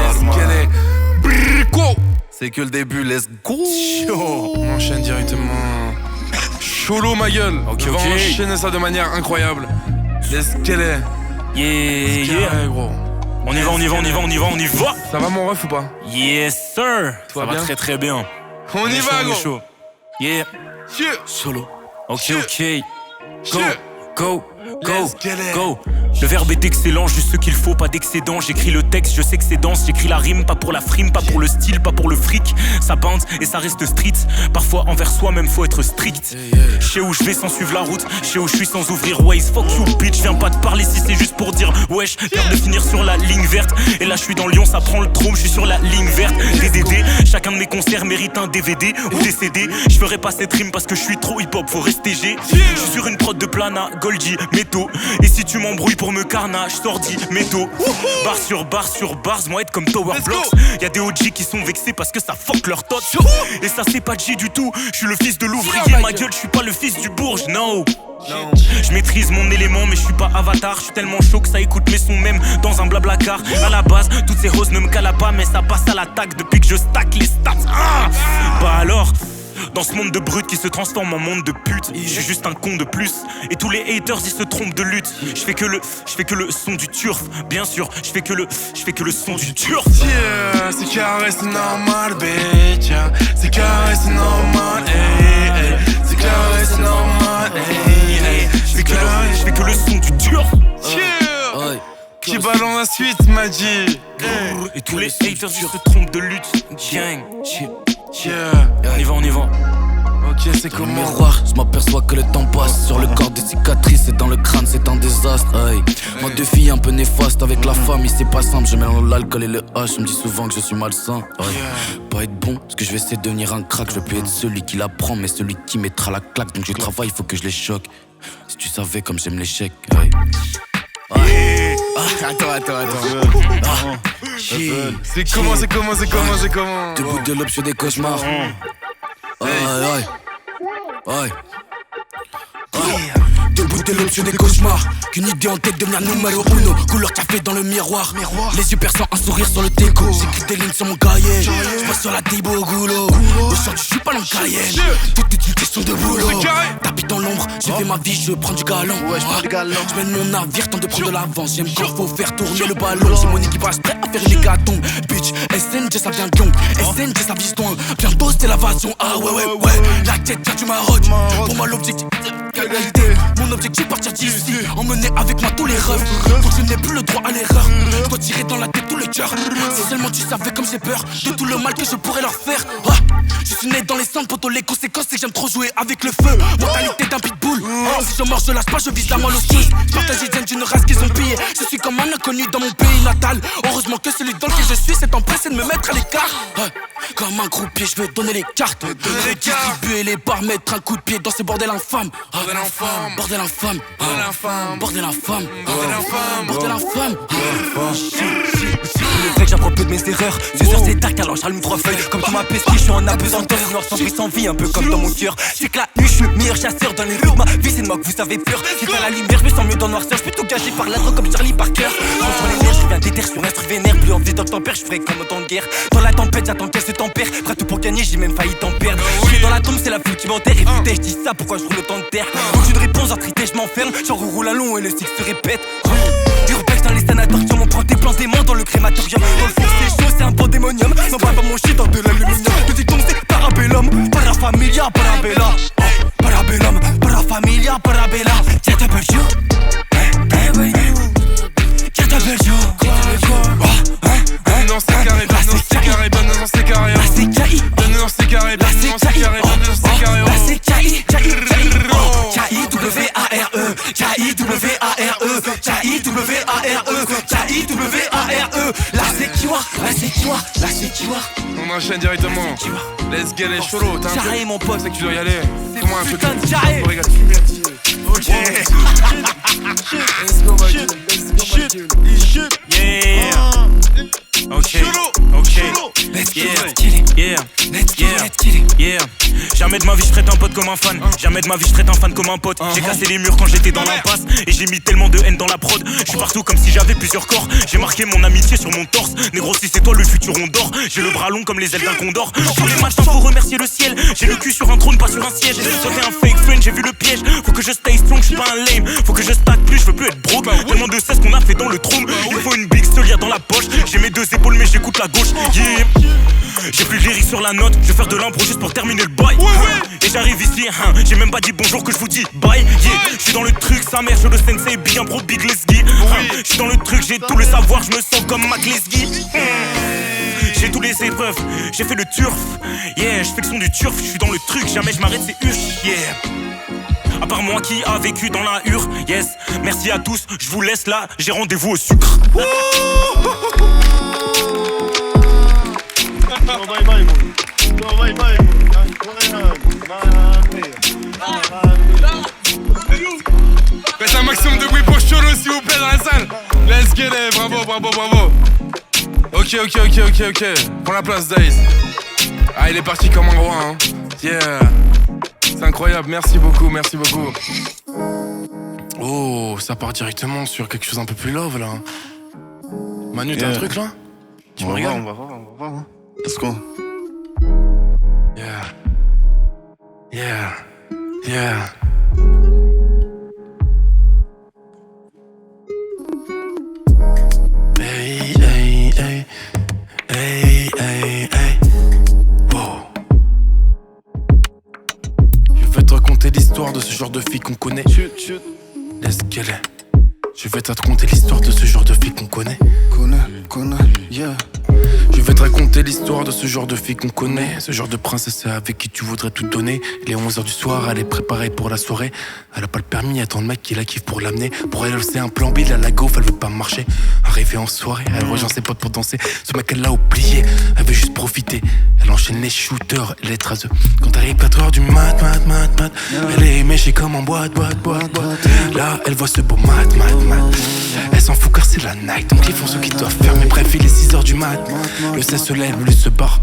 C'est que le début, let's go. On enchaîne directement. Cholo ma gueule. Ok, on va enchaîner ça de manière incroyable. Let's get it. Yeah. Gros. On y va. Ça va mon ref ou pas? Yes sir. Toi ça va bien très très bien. On y va gros. Chaud. Yeah. Solo. Ok. Go. Let's get it. Go. Le verbe est excellent, juste ce qu'il faut, pas d'excédent. J'écris le texte, je sais que c'est dense. J'écris la rime, pas pour la frime, pas pour le style, pas pour le fric. Ça bande et ça reste street. Parfois envers soi-même faut être strict. Je sais où je vais sans suivre la route, je sais où je suis sans ouvrir Waze. Fuck you bitch, viens pas te parler si c'est juste pour dire wesh. Peur de finir sur la ligne verte. Et là je suis dans Lyon, ça prend le trône, je suis sur la ligne verte. DDD, chacun de mes concerts mérite un DVD ou des CD. Je ferai pas cette rime parce que je suis trop hip-hop, faut rester G. Je suis sur une prod de Plana, Goldie, métaux. Et si tu m'embrouilles pour me carnage, sordi, métaux. Barre sur bars, moi être comme Tower Blocks. Y'a des OG qui sont vexés parce que ça fuck leur tot. Et ça c'est pas G du tout, je suis le fils de l'ouvrier. Ma gueule, je suis pas le fils du bourge, no. Je maîtrise mon élément mais je suis pas Avatar. Je suis tellement chaud que ça écoute mes sons même dans un blabla car à la base toutes ces roses ne me calent pas. Mais ça passe à l'attaque depuis que je stack les stats. Bah alors dans ce monde de brutes qui se transforme en monde de pute, je suis juste un con de plus. Et tous les haters ils se trompent de lutte. Je fais que le son du turf. Bien sûr, je fais que le son du turf. Yeah, c'est carré, c'est normal, bitch. C'est carré, c'est normal, hey. C'est carré, c'est normal, hey. Je fais que le son du turf. Yeah. Qui ballon la suite, m'a dit. Et tous les haters ils se trompent de lutte. Gang. Yeah. On y va. Ok, c'est Dans le comment? miroir, je m'aperçois que le temps passe. Sur le corps des cicatrices et dans le crâne c'est un désastre. Hey. Moi deux filles un peu néfastes avec la famille c'est pas simple. Je mélange l'alcool et le H, on me dit souvent que je suis malsain. Pas être bon, parce que je vais essayer de devenir un crack. Je veux plus être celui qui l'apprend mais celui qui mettra la claque. Donc je travaille, faut que je les choque. Si tu savais comme j'aime l'échec. Hey. Attends. C'est comment? Debout de l'aube, je fais des cauchemars. Debout de l'aube, je fais des cauchemars. Qu'une idée en tête, devenir numéro uno. Couleur café dans le miroir. Les yeux perçants, un sourire sur le déco. J'écris des lignes sur mon cahier. Je passe sur la table au goulot. Aujourd'hui, je suis pas dans le Cayenne. Tout est une question de boulot. T'habites dans l'ombre, j'ai fait ma vie, je prends du galon. Je mène mon navire, tente de prendre de l'avance. J'aime quand faut faire tourner le ballon. J'ai mon équipage prêt à faire une hécatombe. Bitch, SNG ça vient de Lyon. SNG ça vise loin. Bientôt c'est l'invasion. Ah ouais. La tête vient du Maroc. Pour moi l'objectif qualité. Mon objectif partir d'ici. Emmener avec moi tous les refs. Donc je n'ai plus le droit à l'erreur. Je dois tirer dans la tête tout le cœur. Si seulement tu savais comme j'ai peur de tout le mal que je pourrais leur faire. Je suis né dans les cendres, poto, les conséquences c'est que j'aime trop jouer avec le feu. Mentalité d'un pitbull. Si je mords, je lâche pas, je vise la moelle osseuse. Je partage les gènes d'une race qu'ils ont pillé. Je suis comme un inconnu dans mon pays natal. Heureusement que celui dans lequel je suis s'est empressé de me mettre à l'écart. Comme un croupier, je veux donner les cartes. Distribuer les barres, mettre un coup de pied dans ces bordels infâmes. Bordel infâme. Le vrai que j'apprends peu de mes erreurs. Ce soir c'est tard alors j'allume 3 feuilles. Comme tu m'as pesqué, je suis en apesanteur. Noir sans prix, sans vie, un peu comme dans mon cœur. C'est que la je suis le meilleur chasseur dans les rues. Ma vie c'est de moi que vous avez peur. Si t'as la lumière, je me sens mieux dans le noirceur. Je peux tout gâcher par la drogue comme Charlie Parker. Sur les nerfs, je reviens déter sur l'instru vénère. Plus envie de tempère, je ferai comme autant de guerre. Dans la tempête, j'attends qu'elle se tempère. Prêt tout pour gagner, j'ai même failli t'en perdre. Je suis dans la tombe, c'est la foule qui m'enterre. Et putain, je dis ça, pourquoi je roule autant de terre? Aucune réponse, en trité, je m'enferme. Genre on roule à long et le cycle se répète. Urbex dans les sanatoriums, on prend des plans d'aimants dans le crématorium. Dans le fond c'est chaud, c'est un pandémonium. Non pas mon shit dans de l'aluminium. Petit ton c'est parabellum, parafamilia, parabella. Parabellum, parafamilia, parabella. Tiens ta belle joue, tiens ta belle joue. Bienvenue dans ces carrés, bienvenue dans ces carrés, bienvenue dans ces carrés. Bienvenue dans ces carrés, bienvenue dans ces carrés, bienvenue dans ces carrés. K-I-W-A-R-E, K-I-W-A-R-E, K-I-W-A-R-E, K-I-W-A-R-E. La sécure, la sécure, la sécure. On enchaîne directement. Let's get les cholos. T'as un Carré mon pote, c'est que tu dois y aller. Comment un truc? putain de carré. Oh, regarde, tu m'as dit. Ok. Let's go, my dude. Let's go, my dude. Yeah. Ok, ok. Let's Yeah. kill it. Yeah. Let's kill Yeah. it, kill it. Yeah. Jamais de ma vie je traite un pote comme un fan. Jamais de ma vie je traite un fan comme un pote. J'ai cassé les murs quand j'étais dans l'impasse. Et j'ai mis tellement de haine dans la prod. Je suis partout comme si j'avais plusieurs corps. J'ai marqué mon amitié sur mon torse. Négro si c'est toi le futur on dort. J'ai le bras long comme les ailes d'un condor. Sur les matchs faut remercier le ciel. J'ai le cul sur un trône pas sur un siège. Toi t'es un fake friend j'ai vu le piège. Faut que je stay strong je suis pas un lame. Faut que je stack plus je veux plus être broke. Tellement de cesse qu'on a fait dans le trône. Il faut une big seule dans la poche. J'ai mes deux épaules mais j'écoute la gauche. Yeah. J'ai plus lyrique sur la note, je vais faire de l'impro juste pour terminer le bail. Et j'arrive ici, j'ai même pas dit bonjour que je vous dis bye. Yeah. Je suis dans le truc, sa mère, je le sensei, bien pro big lesgi. Je suis dans le truc, j'ai tout le savoir, je me sens comme Mac Lesguy. J'ai tous les épreuves, j'ai fait le turf. Yeah, je fais le son du turf, je suis dans le truc, jamais je m'arrête, c'est huche. Yeah. À part moi qui a vécu dans la hure, yes. Merci à tous, je vous laisse là, j'ai rendez-vous au sucre. Faites un maximum de bruit pour Cholo s'il vous plaît dans la salle. Let's get it, bravo, bravo, bravo. Ok. Prends la place Days. Ah il est parti comme un roi hein. Yeah. C'est incroyable, merci beaucoup. Oh, ça part directement sur quelque chose un peu plus love là. Manu, t'as un truc là? Tu me regardes? On va voir. Let's go. Yeah. Hey. Wow. Je vais te raconter l'histoire de ce genre de fille qu'on connaît. Let's get it. Je vais te raconter l'histoire de ce genre de fille qu'on connaît. Yeah. Je vais te raconter l'histoire de ce genre de fille qu'on connaît. Ce genre de princesse avec qui tu voudrais tout donner. Il est 11h du soir, elle est préparée pour la soirée. Elle a pas le permis, attend le mec qui la kiffe pour l'amener. Pour elle, c'est un plan B, elle a la gaufre, elle veut pas marcher. Arrivée en soirée, elle rejoint ses potes pour danser. Ce mec, elle l'a oublié, elle veut juste profiter. Elle enchaîne les shooters et les traces. Quand arrive 4h du mat. Elle est méchée comme en boîte. Là, elle voit ce beau mat. Elle s'en fout car c'est la night. Donc ils font ce qu'ils doivent faire. Mais bref, il est 6h du mat. Le 16 se lève, lui se barre.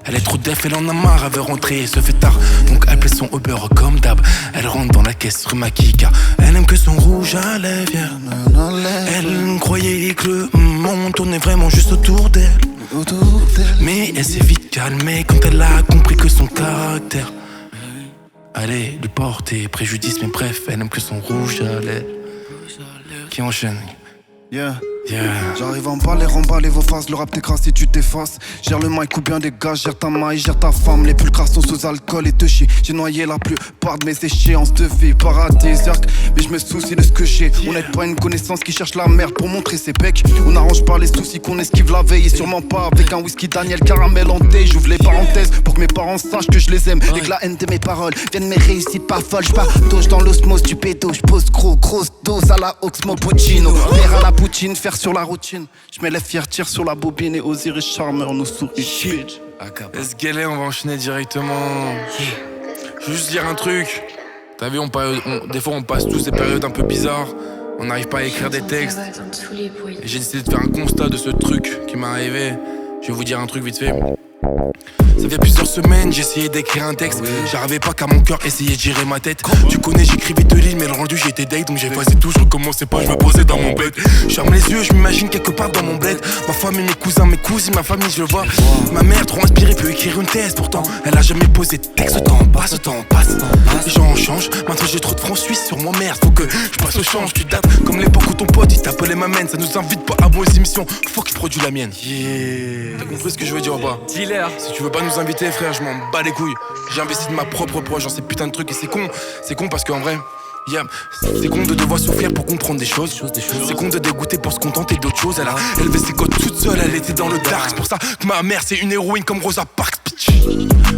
Elle est trop def, elle en a marre, elle veut rentrer et se fait tard. Donc elle plaît son Uber comme d'hab. Elle rentre dans la caisse remaquille car elle aime que son rouge à lèvres. Elle croyait que le monde tournait vraiment juste autour d'elle. Mais elle s'est vite calmée quand elle a compris que son caractère allait lui porter préjudice. Mais bref, elle aime que son rouge à lèvres. Qui enchaîne. Yeah. J'arrive à emballer vos faces, le rap t'écrase si tu t'effaces. Gère le mic ou bien des gars, gère ta maille, gère ta femme. Les pulcras sont sous alcool et touchés. J'ai noyé la plupart de mes échéances de vie paradisiaque. Mais je me soucie de ce que j'ai. On n'est pas une connaissance qui cherche la merde pour montrer ses pecs. On n'arrange pas les soucis qu'on esquive la veille. Et sûrement pas avec un whisky Daniel caramel en thé. J'ouvre les parenthèses pour que mes parents sachent que je les aime. Et que la haine de mes paroles vienne mes réussites pas folles. J'pardauge dans l'osmose du pédo. J'pose grosse dose à la Oxmo Puccino. Verre à la poutine, faire sur la routine. Je mets les fiers, tire sur la bobine et Osiris Charmer nous sourit. Let's get it, on va enchaîner directement. Je veux juste dire un truc. T'as vu, des fois on passe tous ces périodes un peu bizarres. On n'arrive pas à écrire des textes. Et j'ai décidé de faire un constat de ce truc qui m'est arrivé. Je vais vous dire un truc vite fait. Ça fait plusieurs semaines, j'ai essayé d'écrire un texte. J'arrivais pas qu'à mon cœur essayer de gérer ma tête. Tu connais, j'écrivais 2 lignes, mais le rendu j'étais date. Donc j'effaçais tout, je recommençais pas, je me posais dans mon bed. Je ferme les yeux, je m'imagine quelque part dans mon bled. Ma famille, mes cousins, mes cousines, ma famille, je le vois. Ma mère, trop inspirée, peut écrire une thèse. Pourtant, elle a jamais posé de texte. Le temps passe, les gens changent. Maintenant j'ai trop de francs suisses sur mon merde. Faut que je passe au change. Tu dates comme l'époque où ton pote il t'appelait ma mène. Ça nous invite pas à vos émissions. Faut que je produis la mienne. T'as compris ce que je veux dire ou pas? Dealer. Si tu veux pas nous inviter, frère, je m'en bats les couilles. J'ai investi de ma propre poche dans ces putains de trucs et c'est con parce qu'en vrai, c'est con de devoir souffrir pour comprendre des choses. C'est con de dégoûter pour se contenter d'autres choses. Elle a élevé ses côtes toute seule, elle était dans le dark. C'est pour ça que ma mère c'est une héroïne comme Rosa Parks, bitch.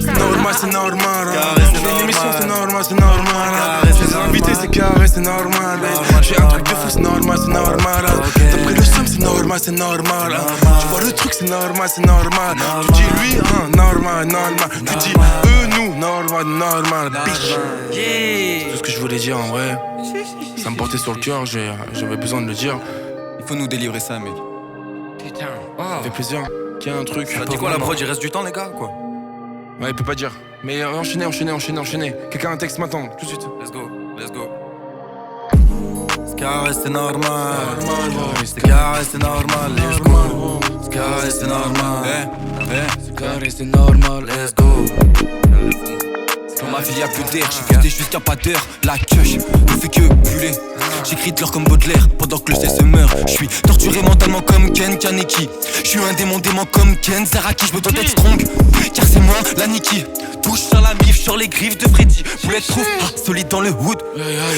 Normal, c'est normal. J'ai une émission, c'est normal, c'est normal. J'ai invité, c'est carré, c'est normal. J'ai un truc de fou, c'est normal, c'est normal. T'as pris le seum, c'est normal, c'est normal. Tu vois le truc, c'est normal, c'est normal. Tu dis lui, normal. Tu dis nous, normal, bitch. C'est tout ce que je voulais dire en vrai. Ça me portait sur le cœur, j'avais besoin de le dire. Il faut nous délivrer ça, mec. Putain. Ça fait plaisir. Qu'il y a un truc. Ça dit quoi la prod? Il reste du temps, les gars, quoi? Ouais, il peut pas dire. Mais enchaînez. Quelqu'un a un texte maintenant, tout de suite. Let's go. Scar, c'est normal. Scar, c'est normal. Let's go. Scar, c'est normal. Scar, c'est normal. Let's go. Dans ma vie y'a plus d'air, j'suis vidé jusqu'à pas d'heure. La queue ne fait que buller. J'écris de l'or comme Baudelaire pendant que le ciel se meurt. J'suis torturé mentalement comme Ken Kaneki. J'suis un démon comme Ken Zaraki. J'me dois d'être strong car c'est moi la Niki. Touche sur la mif, sur les griffes de Freddy. Boulette trouve solide dans le hood.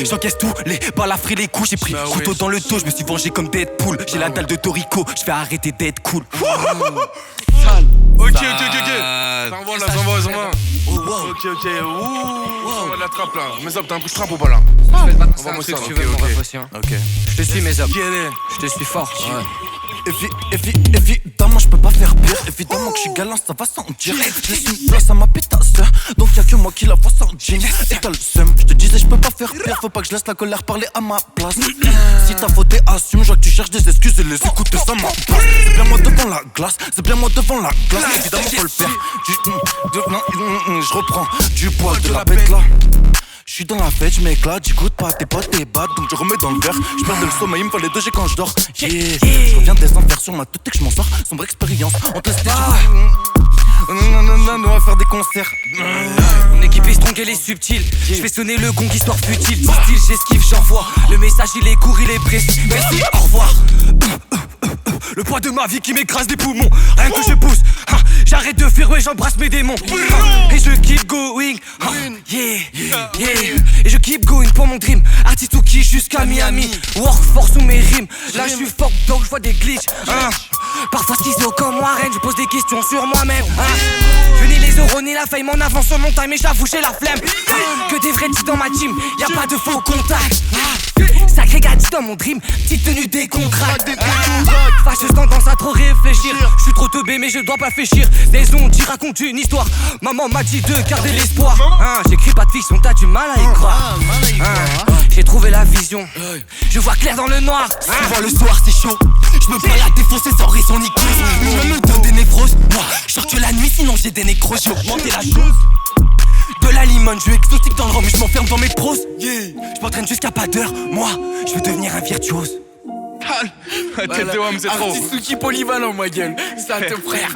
J'encaisse tous les balles à frais les coups. J'ai pris couteau dans le dos, j'me suis vengé comme Deadpool. J'ai la dalle de Torico, j'vais arrêter d'être cool. Ok. Ça envoie. Ok. On va de la trappe là. Mais hop, t'as un peu de trappe ou pas là? Envoie-moi ça. Tu veux mon ref aussi, hein. Ok. Je te suis, mes hommes. Je te suis fort. Évidemment je peux pas faire pire. Évidemment que je suis galant, ça va sentir. Je laisse une place à ma pétasse, donc y'a que moi qui la vois sans jean. Et t'as le seum, je te disais je peux pas faire pire. Faut pas que je laisse la colère parler à ma place. Si t'as voté assume, je vois que tu cherches des excuses et les écoutes ça m'emporte. C'est bien moi devant la glace, évidemment faut le faire. Je reprends du poids de la bête là. J'suis dans la fête, j'm'éclate, j'écoute pas tes potes, tes battes, donc je remets dans le verre. J'perds le sommeil, il me faut les 2 G quand j'dors. J'reviens des enfers sur ma tête et que j'm'en sors. Sombre expérience, on te laisse on va faire des concerts. Mon équipe est strong, elle est subtile. J'fais sonner le gong, histoire futile. Style, j'esquive, j'envoie. Le message, il est court, il est précis. Merci, au revoir. Le poids de ma vie qui m'écrase des poumons. Rien que je pousse, j'arrête de faire, ouais, j'embrasse mes démons. Et je keep going, et je keep going pour mon dream. Artiste ou qui jusqu'à Miami. Workforce ou mes rimes. Là je suis fort donc je vois des glitches. Parfois schizo comme Warren, je pose des questions sur moi-même. Je ni les euros ni la fame en avance sur mon time, mais j'avoue j'ai la flemme. Que des vrais types dans ma team, y'a pas de faux contacts. Sacré gadget dans mon dream, petite tenue décontracte. Fâcheuse tendance à trop réfléchir. Je suis trop teubé mais je dois pas fléchir. Des ondes, j'y raconte une histoire. Maman m'a dit de garder l'espoir. J'écris pas de fiction, t'as du mal à y croire. J'ai trouvé la vision, je vois clair dans le noir. Souvent le soir c'est chaud, je me balade défoncer sans raison ni cause. Je me donne des névroses, moi je sors que la nuit sinon j'ai des nécroses. J'ai augmenté la chose. De la limone, je suis exotique dans le rhum, je m'enferme dans mes pros. Je m'entraîne jusqu'à pas d'heure, moi je veux devenir un virtuose. Tête de homme, c'est trop. Artiste qui polyvalent, ma gueule. Ça te frère.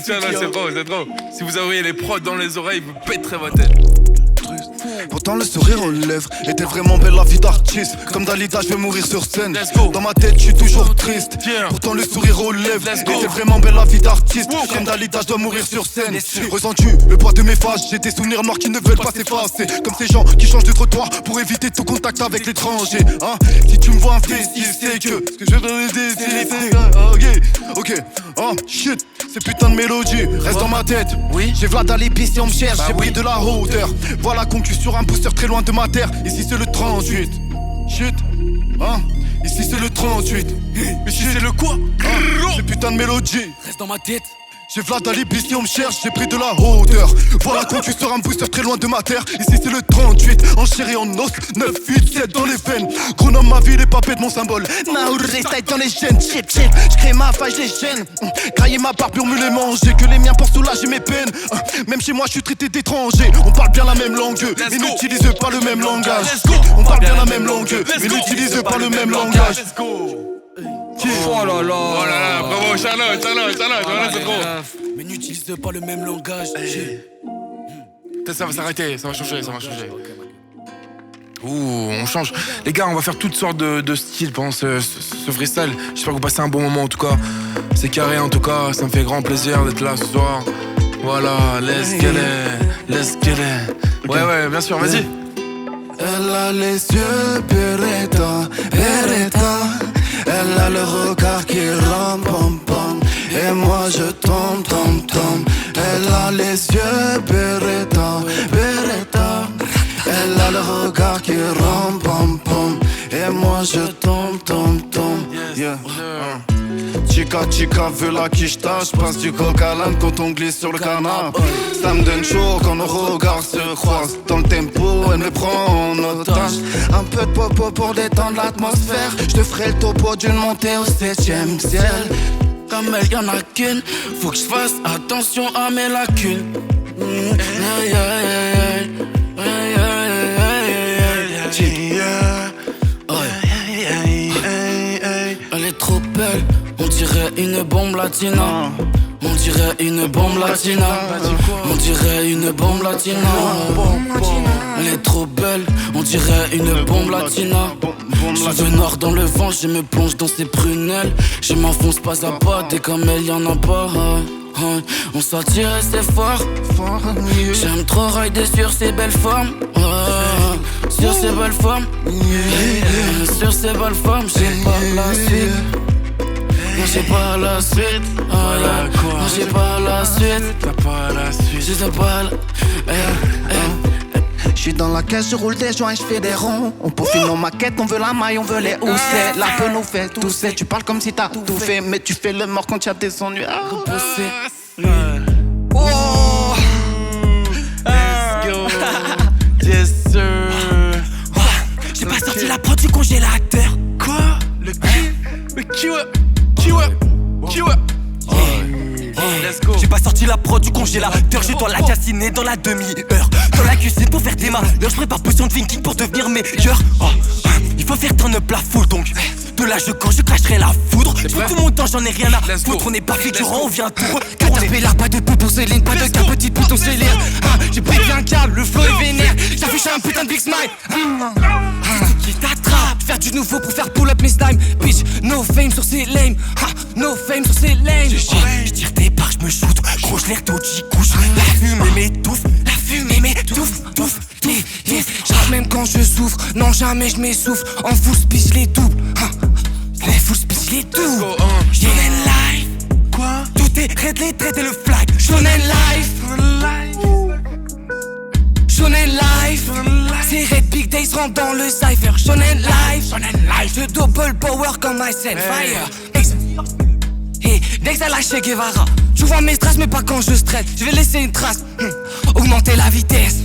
Tiens, c'est trop. Si vous auriez les prods dans les oreilles, vous pèterez votre tête. Pourtant le sourire aux lèvres était vraiment belle la vie d'artiste. Comme Dalida je vais mourir sur scène. Dans ma tête je suis toujours triste. Pourtant le sourire aux lèvres était vraiment belle la vie d'artiste. Comme Dalida je dois mourir sur scène. Ressens-tu le poids de mes faces? J'ai des souvenirs noirs qui ne veulent pas s'effacer. Comme ces gens qui changent de trottoir pour éviter tout contact avec l'étranger. Si tu me vois un fessier c'est que ce que je veux dire Ok, shit. Ces putains de mélodies restent dans ma tête. J'ai Vlad à l'épice et on me cherche. J'ai pris de la hauteur. Voilà concu sur un booster très loin de ma terre. Ici c'est le 38. Shit. Ici c'est le 38. Mais ici c'est le quoi? Ces putains de mélodies Reste dans ma tête. J'ai Vlad Alibi si on me cherche, j'ai pris de la hauteur. Voilà quand tu seras un booster très loin de ma terre. Ici c'est le 38, en chair et en os, 9, 8, 7 dans les veines. Gros nom ma ville et papé de mon symbole. Naour reste dans les gènes, chip chip. J'crée ma faille, j'les gêne. Grailler ma barbe pour mieux les manger. Que les miens pour soulager mes peines. Même chez moi je suis traité d'étranger. On parle bien la même langue, mais n'utilise pas le même langage. On parle bien la même langue, mais n'utilise pas le même langage. Oh là là, oh là là, bravo, Charlotte, c'est trop. Mais n'utilise pas le même langage. Ça va s'arrêter, ça va changer. Ouh, on change. Les gars, on va faire toutes sortes de styles pendant ce freestyle. J'espère que vous passez un bon moment en tout cas. C'est carré en tout cas, ça me fait grand plaisir d'être là ce soir. Voilà, let's get it. Ouais, bien sûr, vas-y. Elle a les yeux Beretta. Elle a le regard qui rame pom pom. Et moi je tombe. Elle a les yeux Beretta. Elle a le regard qui rame pom pom. Et moi je tombe. Yeah. Chica, veut la quicheta. J'passe du coq à l'âne quand on glisse sur le canapé. Ça me donne chaud quand nos regards se croisent. Dans le tempo, elle me prend en otage. Un peu de popo pour détendre l'atmosphère. J'te ferai le topo d'une montée au 7ème ciel. Comme elle y'en a qu'une, faut que j'fasse attention à mes lacunes. Elle est trop belle, on dirait une bombe latina. On dirait une bombe latina. On dirait une bombe latina. Elle est trop belle, on dirait une bombe latina. Je suis nord dans le vent, je me plonge dans ses prunelles. Je m'enfonce pas à pas, dès comme elle y'en a pas. On s'attire et c'est fort. J'aime trop rider sur ses belles formes. Sur ses belles formes. Sur ses belles formes, j'ai pas la suite. Non, j'ai pas la suite. Non, j'ai pas la suite. T'as pas la suite. J'ai pas la... J'suis dans la caisse, je roule des joints et j'fais des ronds. On peaufine nos maquettes, on veut la maille, on veut les houssettes. La peu nous fait tousser, tu parles comme si t'as tout fait. Mais tu fais le mort quand tu as des ennuis à repousser. Oh, let's go. Yes sir. J'ai pas sorti la prod du congélateur. Quoi? Le qui Let's go. J'ai pas sorti la prod du congélateur. Je dois la calciner dans la demi-heure. Dans la cuisine pour faire des malheurs. Je prépare potion de Viking pour devenir meilleur. Il faut faire turn up la foule donc. De là quand je cracherai la foudre. Je tout mon temps, j'en ai rien à foutre. On n'est pas figurant, on vient tout retourner. là, pas de pouton Céline, pas de cas, petite pouton Céline. J'ai pété un câble, le flow est vénère. J'affiche un putain de big smile. Qui t'attrape, faire du nouveau pour faire pull up mes slimes. Bitch, no fame sur ces lames. No fame sur ces lames. Je tire des barres, je me shoot. Gros, je l'air d'eau, j'y couche. La fumée m'étouffe. La fumée m'étouffe. J'rappe même quand je souffre. Non, jamais je m'essouffle. En full speed, je les double. Les full speed, je les double. Shonen life. Quoi? Tout est red, les traites et le flag. Shonen life. Shonen life. C'est Red Big Days rentre dans le cypher. Shonen life. Je double power comme I send fire. Hey, Dex à la Che Guevara. Tu vois mes strass mais pas quand je stresse. Je vais laisser une trace. Augmenter la vitesse.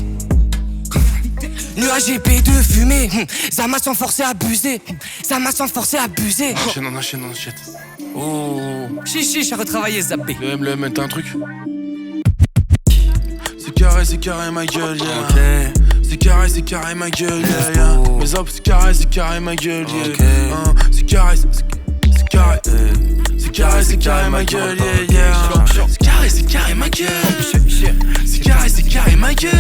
Nuage épais de fumée. Zama sans forcer à abuser. Zama sans forcer à abuser. Enchaîne. Oh. Chichi, j'ai retravaillé zappé. Le M, t'as un truc? C'est carré ma gueule, yeah. Okay. C'est carré ma gueule, yeah. Mes op, c'est carré ma gueule, yeah. Okay. C'est carré ma gueule, yeah. C'est carré ma gueule. C'est carré ma gueule.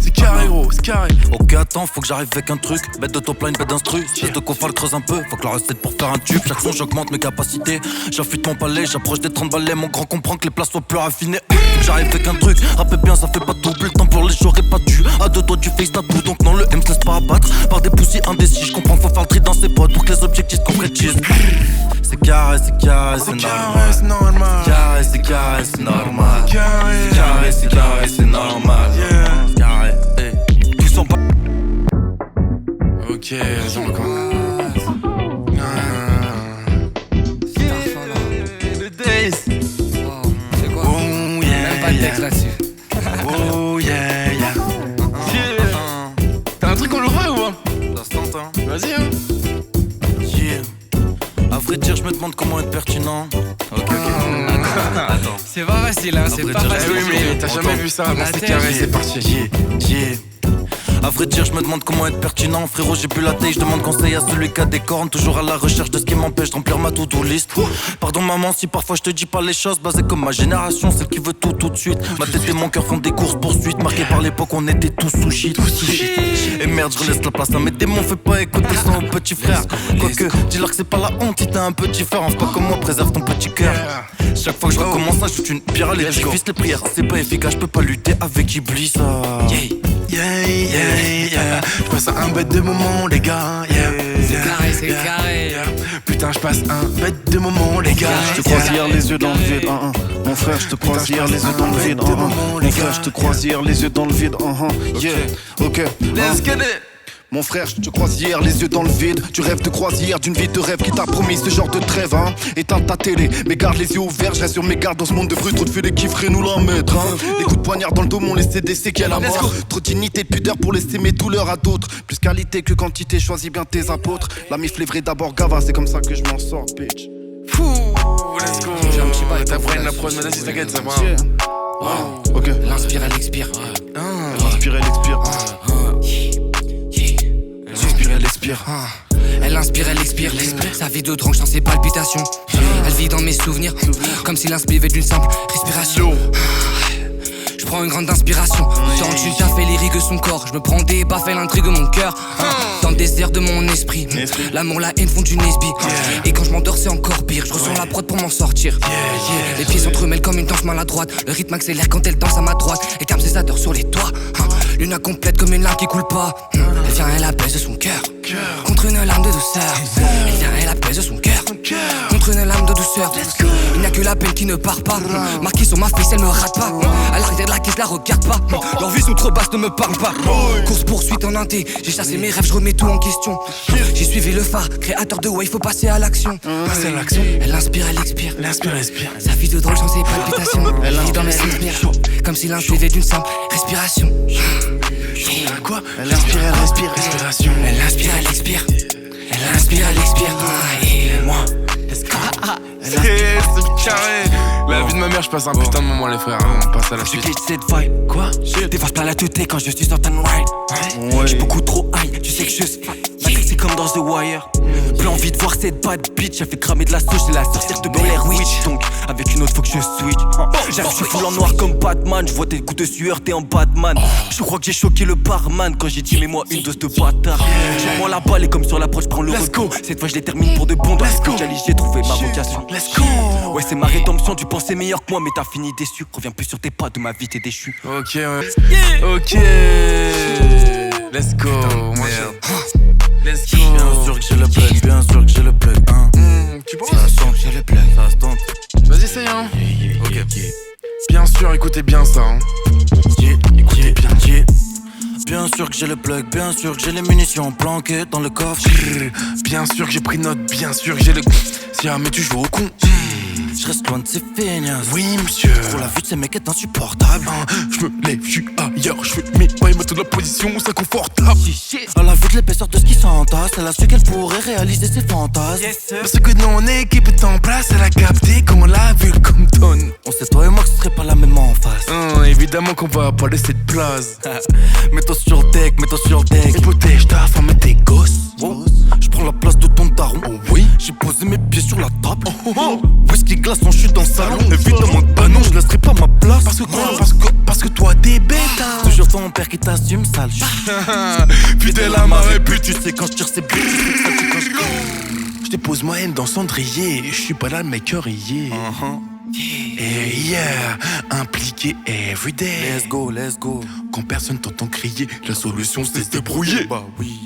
C'est carré gros, c'est carré. Ok, attends, faut que j'arrive avec un truc. Bête de top line, bête d'instru. Espèce de cofal creuse un peu. Faut que la recette pour faire un tube. Chaque son, j'augmente mes capacités. J'affûte mon palais, j'approche des 30 balais. Mon grand comprend que les plats soient plus raffinés. Faut que j'arrive avec un truc. Rapper bien, ça fait pas double. Le temps pour les j'aurais pas dû. À deux doigts du face tattoo. Donc non, le M se laisse pas abattre par des poussies indécis. J'comprends, faut faire le tri dans ses potes pour que les objectifs se concrétisent. C'est carré, c'est normal. C'est carré, c'est normal. C'est normal. Tous sont pas. Ok, vas-y, on commence. Le Days. reste là-dessus. Oh yeah, yeah. T'as un truc qu'on le refait ou pas? Ça se tente, hein. Vas-y, hein. Yeah. À vrai dire, je me demande comment être pertinent. Ok. Attends. C'est pas facile, hein, c'est pas facile. Oui, mais t'as jamais vu ça, bon, c'est carré, c'est parti. Yeah. À vrai dire, je me demande comment être pertinent. Frérot, j'ai plus la taille, je demande conseil à celui qui a des cornes. Toujours à la recherche de ce qui m'empêche de remplir ma to-do list. Pardon maman si parfois je te dis pas les choses. Basé comme ma génération, celle qui veut tout de suite. Ma tête et mon cœur font des courses poursuites. Marqué par l'époque, on était tous sous shit. Et merde, je laisse la place à mes démons. Fais pas écouter son petit frère. Quoique, dis-leur que c'est pas la honte si t'es un peu différent. Fais pas comme moi, préserve ton petit cœur. Chaque fois que je recommence, j'ajoute une pierre à l'édifice. Les prières, c'est pas efficace, je peux pas lutter avec Iblis. Yeah. Je passe un bête de moment, les gars. C'est carré. Putain, je passe un bête de moment, les gars. Je te croise hier les yeux dans le vide. Mon frère, je te croise hier les yeux dans le vide. Mon frère, je te croise hier les yeux dans le vide. Yeah, ok. Let's get it. Mon frère, je te croise hier, les yeux dans le vide. Tu rêves de croisière, d'une vie de rêve qui t'a promis ce genre de trêve, hein. Éteins ta télé, mais garde les yeux ouverts. Je reste sur mes gardes dans ce monde de bruit. Trop de feux, les kifferés nous la mettre, hein. Les coups de poignard dans le dos m'ont laissé des séquelles à mort. Trop de dignité, de pudeur pour laisser mes douleurs à d'autres. Plus qualité que quantité, choisis bien tes apôtres. La mif vrai d'abord gava, c'est comme ça que je m'en sors, bitch. Fou, let's go. T'as brain la prod, mais vas-y, t'inquiète, ça va. Ok. L'inspire, elle expire. L'inspire, elle expire. Elle expire. Elle inspire, elle expire. Sa vie de tranche dans ses palpitations. Elle vit dans mes souvenirs, comme si l'inspire d'une simple respiration. Je prends une grande inspiration. Quand tu t'as fait lyrique de son corps, je me prends des baffes, elle intrigue mon cœur. Dans le désert de mon esprit, l'amour, la haine font du Nesby. Et quand je m'endors, c'est encore pire. Je ressens la prod pour m'en sortir. Les pieds s'entremêlent comme une danse maladroite. Le rythme accélère quand elle danse à ma droite. Et calme ses ardeurs sur les toits. Lune complète comme une larme qui coule pas. Elle vient, elle apaise son cœur contre une larme de douceur. Elle vient, elle apaise son cœur contre une larme de douceur. Il n'y a que la peine qui ne part pas. Marquée sur ma face, elle me rate pas. À l'arrière de la caisse, je la regarde pas. Leur vie sont trop basses, ne me parle pas. Course poursuite en inté, j'ai chassé mes rêves, je remets tout en question. J'ai suivi le phare, créateur de ouais, il faut passer à l'action. Passer à l'action. Elle inspire, elle expire. L'inspire, elle expire. Sa vie de drôle sans ses palpitations. Elle vit dans mes souvenirs, comme si l'un suivait d'une simple respiration. Quoi? Elle inspire, elle respire. Respiration. Elle inspire, elle expire. Elle inspire, elle expire. Et moi, c'est carré. La vie de ma mère, je passe un putain de moment, les frères. On passe à la suite. Je quitte cette vibe. Quoi? Dépasse pas la tête quand je suis sur ta ride. J'suis beaucoup trop high, tu sais que je suis. Ma tête c'est comme dans The Wire. Plus envie de voir cette bad bitch. Elle fait cramer de la sauce, j'ai la sorcière de Blair Witch. Donc avec une autre faut que je switch. J'arrive, je suis full en noir comme Batman. Je vois tes coups de sueur, t'es en Batman. Je crois que j'ai choqué le barman quand j'ai dit mais moi une dose de bâtard. J'ai moi la balle et comme sur l'approche je prends le retour. Cette fois je les termine pour de bon. Dans les j'ai trouvé ma vocation. Let's go. Ouais c'est ma rédemption, tu pensais meilleur que moi mais t'as fini déçu. Reviens plus sur tes pas, de ma vie t'es déchu. Ok, ouais. Ok. Let's go. Let's go. Bien sûr que j'ai le plug, bien sûr que j'ai le plug, hein. Tu penses? Ça se tente, j'ai le plug, ça se tente. Vas-y, essaye, hein. Ok. Bien sûr, écoutez bien ça, hein. Écoutez bien. Bien sûr que j'ai le plug, bien sûr que j'ai les munitions planquées dans le coffre. Bien sûr que j'ai pris note, bien sûr que j'ai le. Si jamais tu joues au con. Je reste loin de ces feignasses. Oui, monsieur. Pour la vue de ces mecs est insupportable. Je me lève, je suis ailleurs. Je fais mes pas et me tourne la position, c'est confortable. À la vue de l'épaisseur de ce qui s'entasse, elle a su qu'elle pourrait réaliser ses fantasmes. Parce que nous on est équipe est en place, elle a capté comme on l'a vu comme tonne. On sait toi et moi que ce serait pas la même en face. Évidemment qu'on va pas laisser de place. Mets-toi sur le deck, mets-toi sur le deck. Et protège ta femme et tes gosses. Je prends la place de ton daron. Oh oui. J'ai posé mes pieds sur la table. Whisky glaçon, je suis dans le salon. Évidemment que bah non, je laisserai pas ma place. Parce que quoi? Parce que toi t'es bête, hein. Toujours ton père qui t'assume, sale. Fidèle à ma répute. Tu sais quand je tire ses buts, tu sais que ça tue quand je je dépose ma haine dans cendrier. Je suis pas là le mec oreiller. Et yeah, impliqué everyday. Let's go, let's go. Quand personne t'entend crier, la solution c'est se débrouiller. Bah oui.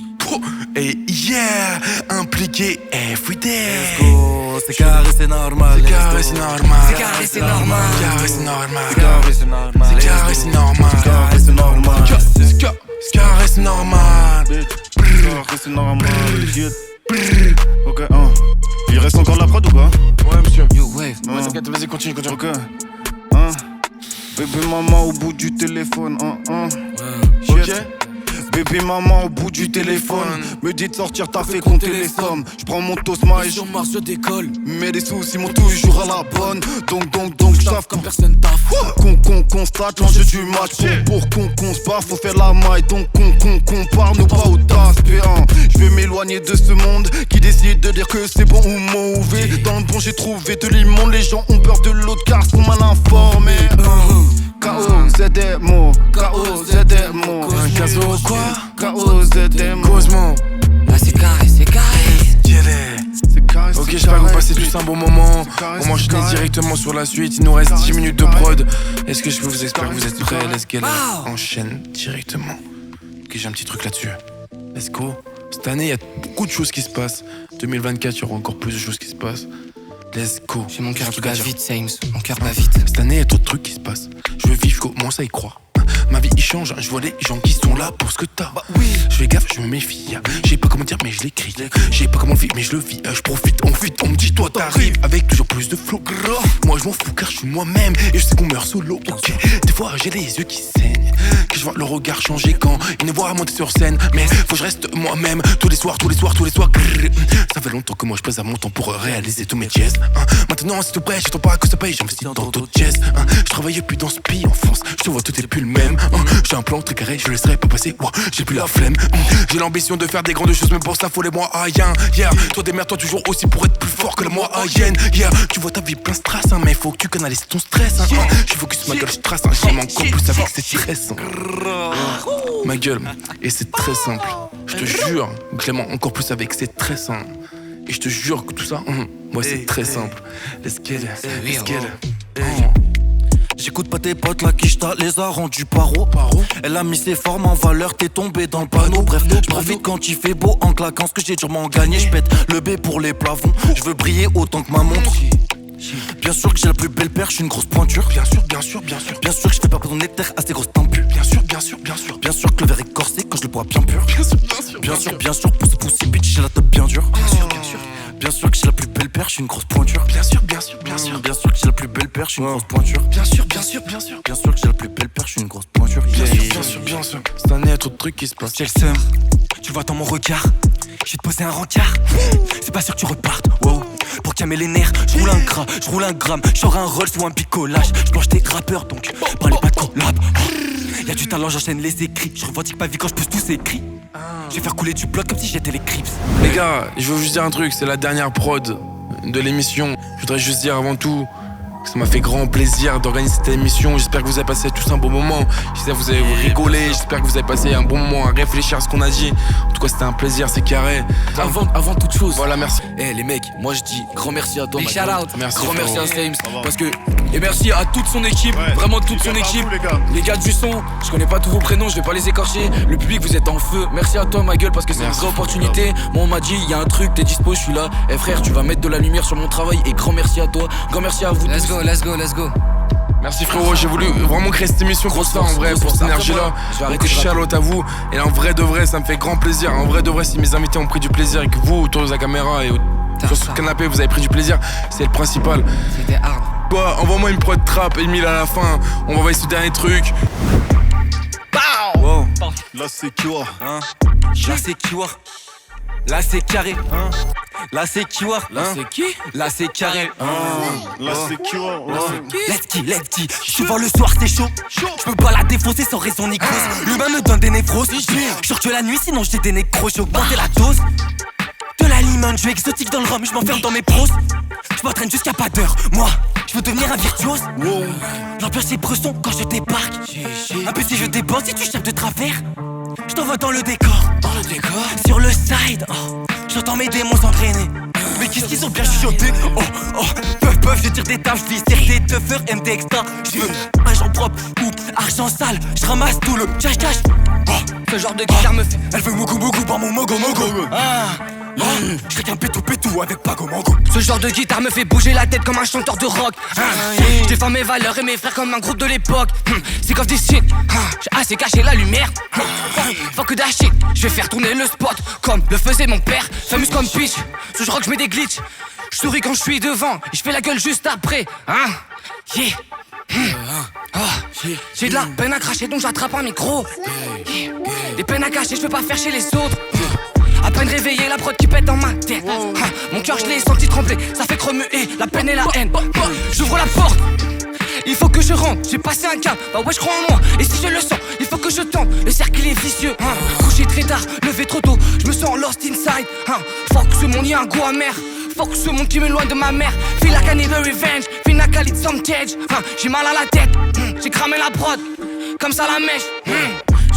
Et yeah, impliqué everyday. Let's go, c'est carré, c'est normal. C'est carré, c'est normal. c'est carré, c'est normal. C'est carré, c'est normal. C'est carré, c'est normal. C'est carré, c'est normal. C'est carré, c'est normal. C'est carré, c'est normal. C'est normal. Ok, il reste encore de la prod ou quoi? Ouais, monsieur. Yo, ouais. T'inquiète, vas-y, continue. Ok. Bébé maman au bout du téléphone, ok. Bébé maman au bout du téléphone. Me dit de sortir, t'as fait compter les sommes. J'prends mon tosma et sur Mars, je décolle. Mais les soucis m'ont toujours à la bonne. Donc j'taffe comme personne taffe. Qu'on constate l'enjeu du match. Pour qu'on se barre, faut faire la maille. Donc qu'on parle, nous pas au taspé. J'vais m'éloigner de ce monde qui décide de dire que c'est bon ou mauvais. Dans le bon j'ai trouvé de l'immonde. Les gens ont peur de l'autre car sont mal informés. K.O.Z.M.O. K.O.Z.M.O. Caso quoi? K.O.Z.M.O. Cosmo. Là c'est carré, c'est carré. Ok, j'espère que vous passez tous un bon moment. On va enchaîner directement sur la suite. Il nous reste 10 minutes de prod. Est-ce que je peux vous espérer que vous êtes prêts? Let's get it. Enchaîne directement. Ok, j'ai un petit truc là-dessus. Let's go. Cette année, il y a beaucoup de choses qui se passent. 2024, il y aura encore plus de choses qui se passent. Let's go. J'ai mon cœur qui bat vite, Sames. Mon cœur bat vite. Cette année, il y a trop de trucs qui se passent. Je veux vivre, comment ça y croire. Ma vie il change, je vois les gens qui sont là pour ce que t'as. Je fais gaffe, je me méfie. Je sais pas comment dire, mais je l'écris. Je sais pas comment le vivre, mais je le vis. Je profite, on fuite, on me dit, toi t'arrives avec toujours plus de flow. Moi je m'en fous car je suis moi-même et je sais qu'on meurt solo. Ok, des fois j'ai les yeux qui saignent, que je vois le regard changer quand ils me voient monter sur scène. Mais faut que je reste moi-même tous les soirs. Ça fait longtemps que moi je pèse à mon temps pour réaliser tous mes jazz. Maintenant, s'il te plaît, j'attends pas que ça paye, j'investis dans d'autres jazz. Je travaille plus dans ce pays en France, je te vois, tout est plus le même. J'ai un plan très carré, je laisserai pas passer. J'ai plus la flemme. J'ai l'ambition de faire des grandes choses, mais pour ça faut les moyens. Yeah, toi démerde-toi toujours aussi pour être plus fort que la moyenne. Yeah, tu vois ta vie plein de stress, mais faut que tu canalises ton stress. Je focus ma gueule, je trace. J'aime encore plus avec c'est stressant. Ma gueule, et c'est très simple. Je te jure, Clément, encore plus avec c'est très simple. Et je te jure que tout ça, moi c'est très simple. Let's get it. J'écoute pas tes potes, la quicheta les a rendus paro. Elle a mis ses formes en valeur, t'es tombé dans le panneau. Bref, j'profite quand il fait beau en claquant ce que j'ai durement gagné. J'pète le B pour les plafonds, j'veux briller autant que ma montre. Bien sûr que j'ai la plus belle paire, j'suis une grosse pointure. Bien sûr que j'fais pas ton éther à ces grosses tempus. Bien sûr que le verre est corsé quand je le bois bien pur. Bien sûr, pousse bitch, j'ai la top bien dure. Bien sûr que j'ai la plus belle paire, j'suis une grosse pointure. Bien sûr que j'ai la plus belle paire, j'suis une grosse pointure. Bien sûr que j'ai la plus belle paire, j'suis une grosse pointure. Bien sûr. Cette année, y'a trop de trucs qui se passent. J'ai le seum, tu vois dans mon regard. Je vais te poser un rencard. C'est pas sûr que tu repartes, wow. Pour calmer les nerfs, je roule un gramme. J'aurai un Rolls ou un picolage. Je mange des rappeurs donc, parlez pas de collab. Y'a du talent, j'enchaîne les écrits. Je revendique ma vie quand je pousse tous ces cris. Je vais faire couler du bloc comme si j'étais les Crips. Les gars, je veux juste dire un truc, c'est la dernière prod de l'émission. Je voudrais juste dire avant tout que ça m'a fait grand plaisir d'organiser cette émission. J'espère que vous avez passé tous un bon moment. J'espère que vous avez rigolé. J'espère que vous avez passé un bon moment à réfléchir à ce qu'on a dit. En tout cas, c'était un plaisir, c'est carré. Avant toute chose. Voilà, merci. Les mecs, moi je dis grand merci à toi. Big shout out. Merci. Grand merci à Sames. Parce que. Et merci à toute son équipe, vraiment toute son équipe. Les gars du son, je connais pas tous vos prénoms, je vais pas les écorcher. Le public, vous êtes en feu. Merci à toi, ma gueule, parce que c'est une vraie opportunité. Moi, on m'a dit, il y a un truc, t'es dispo, je suis là. Frère, tu vas mettre de la lumière sur mon travail. Et grand merci à toi, grand merci à vous. Let's go. Merci frérot, j'ai voulu vraiment créer cette émission pour ça en vrai, pour cette énergie-là. Donc shout-out à vous. Et en vrai de vrai, ça me fait grand plaisir. En vrai de vrai, si mes invités ont pris du plaisir et que vous, autour de la caméra et sur ce canapé, vous avez pris du plaisir, c'est le principal. C'était hard. Envoie-moi une prod trap, Emile à la fin. On va envoyer ce dernier truc. Wow. Là c'est quoi Là c'est Kiwa. Là c'est carré. Là c'est Kiwa. Là c'est qui? Là c'est carré. Là c'est quoi Let's go. Je vois le soir c'est chaud. Je peux pas la défoncer sans raison ni cause. L'humain me donne des névroses. Je sors que la nuit sinon j'ai des nécros. J'ai augmenté la dose. De la limone, je suis exotique dans le rhum, je m'enferme dans mes pros. Je m'entraîne jusqu'à pas d'heure, moi, je veux devenir un virtuose. L'ambiance c'est Bresson quand je débarque. Un peu si je dépense, si tu cherches de travers, je t'envoie dans le décor. Sur le side, j'entends mes démons s'entraîner. Mais qu'est-ce qu'ils ont bien chuchoté. Puff, je tire des taches, je vis des tuffers, MD extra. Je veux argent propre ou argent sale. Je ramasse tout le cash. Ce genre de guitare me fait. Elle veut mogo par mon mogo. Je un pétou avec Pago Mango. Ce genre de guitare me fait bouger la tête comme un chanteur de rock. Je défends mes valeurs et mes frères comme un groupe de l'époque. C'est comme des shit. J'ai assez caché la lumière. Fuck that shit. Je vais faire tourner le spot comme le faisait mon père. Famous comme Peach. Ce rock je mets des glitches. Je souris quand je suis devant et je fais la gueule juste après. Yeah. J'ai de la peine à cracher donc j'attrape un micro. Des peines à cacher, je peux pas faire chez les autres. À peine réveillé, la prod qui pète dans ma tête. Mon cœur je l'ai senti trembler, ça fait remuer la peine et la haine. J'ouvre la porte, il faut que je rentre, j'ai passé un cap, bah ouais je crois en moi. Et si je le sens, il faut que je tente, le cercle est vicieux. Couché très tard, levé trop tôt, je me sens lost inside. Fuck ce monde, y'a un goût amer. Fuck ce monde qui m'éloigne de ma mère. Feel like I need a revenge, feel like I need some change. J'ai mal à la tête, j'ai cramé la prod, comme ça la mèche.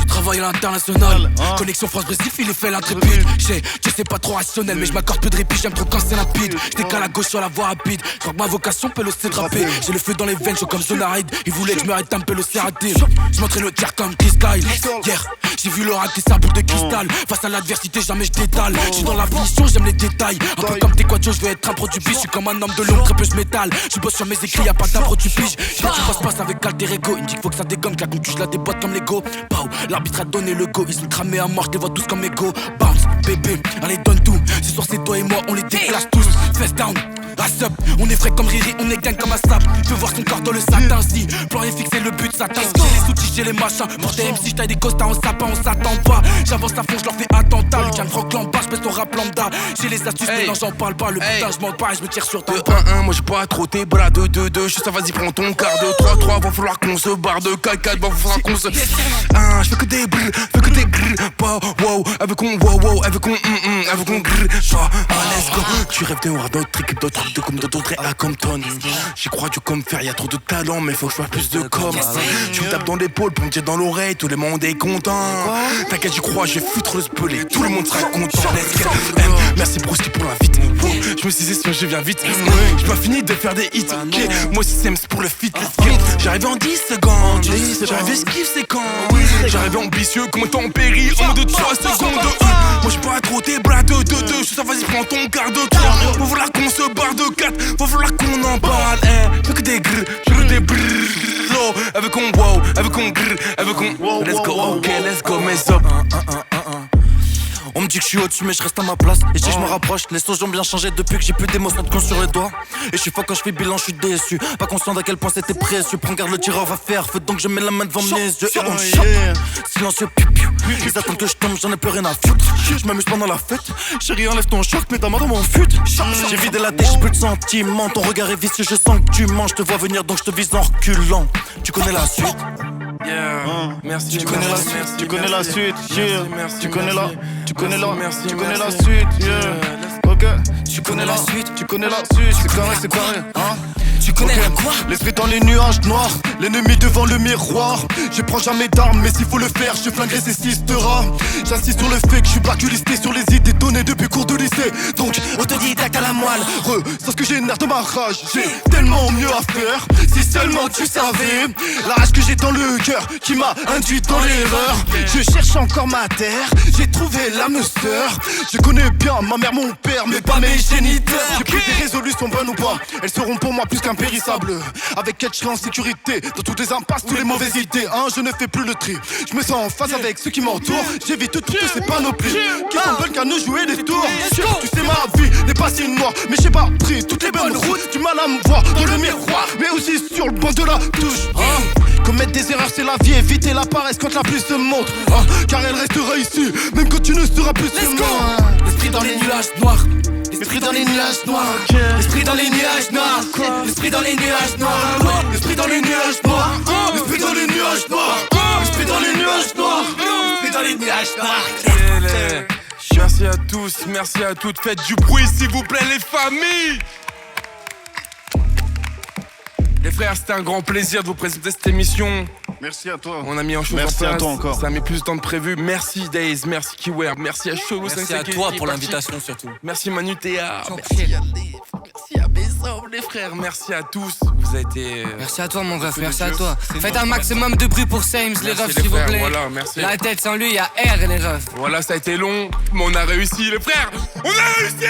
Travail à l'international, connexion France-Brésil, il est fait l'intrépide. Je sais pas trop rationnel, mais je m'accorde peu de répit, j'aime trop quand c'est limpide. Je décale à gauche sur la voie rapide, je crois que ma vocation peut l'osser draper. J'ai le feu dans les veines, je suis comme Zonaride. Il voulait que je me arrête un peu le serratif. Je m'entraîne au tir comme Chris Kyle. Hier, j'ai vu le rater sa boule de cristal. Face à l'adversité, jamais je détale. Je suis dans la finition, j'aime les détails. Un peu comme tes quadros, je veux être un produit biche. Je suis comme un homme de l'ombre, très peu je m'étale. Je bosse sur mes écrits, y'a pas d'impro, tu piges. Je fais du passe-passe avec alter ego. Il me dit qu'il faut que ça dégomme, que la concu, je la déboîte comme Lego. Pow, l'arbitre a donné le go. Ils sont cramés à mort, je les vois tous comme ego. Bounce, bébé, allez donne tout. Ce soir c'est toi et moi, on les déclasse tous. Fest down, ass up, on est frais comme Riri, on est gang comme un sap. Je veux voir son corps dans le satin si. Plan est fixé, le but s'atteint. J'ai les outils, j'ai les machins. Pour tes MC, j'taille des costards en sapin, on s'attend pas. J'avance à fond, je leur fais attentat. Lucien Franck Lambert, j'pèse ton rap lambda. J'ai les astuces, mais non j'en parle pas. Le putain, j'm'en pas et j'me tire sur toi. 1-1, moi j'ai pas trop tes bras. 2-2-2, je sais ça, vas-y, prends ton quart. 2-3-3, va falloir qu'on se barre. 2-4-4, va falloir qu'on se. Je fais que des brrr, fais que des grrr. Wow, avec on wow, avec on avec on grrr. Let's go. Tu rêves de voir d'autres équipes, d'autres trucs de comme d'autres à Compton. J'y crois du comme faire, y'a trop de talent, mais faut que je fasse plus de com. Tu me tapes dans l'épaule pour me dire dans l'oreille, tout le monde est content. T'inquiète, j'y crois, je vais foutre le spelé, tout le monde sera content. Let's go. Merci Broski pour l'invite. Je me suis dit si je viens vite. J'ai pas fini de faire des hits. Moi aussi c'est pour le fit. J'arrive en 10 secondes. J'arrive esquive c'est quand. J'arrive ambitieux comme un péril en mode de 3 secondes. Moi j'suis pas trop tes bras de 2-2. Je suis ça, vas-y prends ton quart de 3. Faut falloir qu'on se barre de 4. Faut falloir qu'on en parle. Fais que des grrr, je veux des brrr. Avec on wow, avec on grrr, avec on. Let's go, ok, let's go, mess up. On me dit que je suis au-dessus mais je reste à ma place. Et si je me rapproche, les choses ont bien changé depuis que j'ai plus d'émotions de con sur les doigts. Et je suis fort quand je fais bilan, je suis déçu. Pas conscient d'à quel point c'était précieux. Prends garde, le tireur va faire feu, donc je mets la main devant mes yeux. Et on chope, silencieux, piu piu. Ils attendent que je tombe, j'en ai plus rien à foutre. Je m'amuse pendant la fête. Chérie, enlève ton short, mets ta main dans mon fut. J'ai vidé la tête, j'ai plus de sentiments. Ton regard est vicieux, je sens que tu manges. Je te vois venir, donc je te vise en reculant. Tu connais la suite. Merci. Tu connais la suite. Tu connais la suite. Tu connais la. Tu connais la. Merci. Tu connais la suite. Ok. Tu connais la suite. Tu connais la suite. C'est carré, c'est carré. Tu connais la quoi? L'esprit dans les nuages noirs, l'ennemi devant le miroir. Je prends jamais d'armes, mais s'il faut le faire, je flinguerai ces systeras. J'insiste sur le fait que je suis blacklisté sur les idées données depuis cours de lycée. Donc, autodidacte à la moelle. C'est ce que génère de ma rage. J'ai tellement mieux à faire. Si seulement tu savais la rage que j'ai dans le cœur qui m'a induit dans l'erreur. Je cherche encore ma terre, j'ai trouvé l'âme sœur. Je connais bien ma mère, mon père, mais pas mes géniteurs. J'ai pris des résolutions bonnes ou pas, elles seront pour moi plus qu'impérissables. Avec elle je serai en sécurité, dans toutes les impasses, toutes les mauvaises idées. Je ne fais plus le tri, je me sens en phase avec ceux qui m'entourent. J'évite toutes ces panoplies qui s'en veulent qu'à nous jouer des tours. Tu sais ma vie n'est pas si noire, mais j'ai pas pris toutes les bonnes routes. Du mal à me voir dans le miroir, mais aussi sur le banc de la touche. Commettre des erreurs c'est la vie, éviter la paresse quand la pluie se montre. Car elle restera ici, même quand tu ne seras plus sur moi. L'esprit dans les nuages noirs. L'esprit dans les nuages noirs. L'esprit dans les nuages noirs. L'esprit dans les nuages noirs. L'esprit dans les nuages noirs. L'esprit dans les nuages noirs. L'esprit dans les nuages noirs. L'esprit dans les nuages noirs. Merci à tous, merci à toutes. Faites du bruit s'il vous plaît les familles. Les frères, c'était un grand plaisir de vous présenter cette émission. Merci à toi. On a mis en chose Merci en place. à toi encore. Ça a mis plus de temps que prévu. Merci Days, merci Keyword, merci à Cholo. Merci à toi pour l'invitation surtout. Merci Manu Théa, merci à mes hommes, les frères, merci à tous. Vous avez été. Merci à toi mon ref, merci à toi. Faites un maximum de bruit pour Sames, les refs s'il vous plaît. Voilà, merci. La tête sans lui, il y a R les refs. Voilà, ça a été long, mais on a réussi les frères. On a réussi.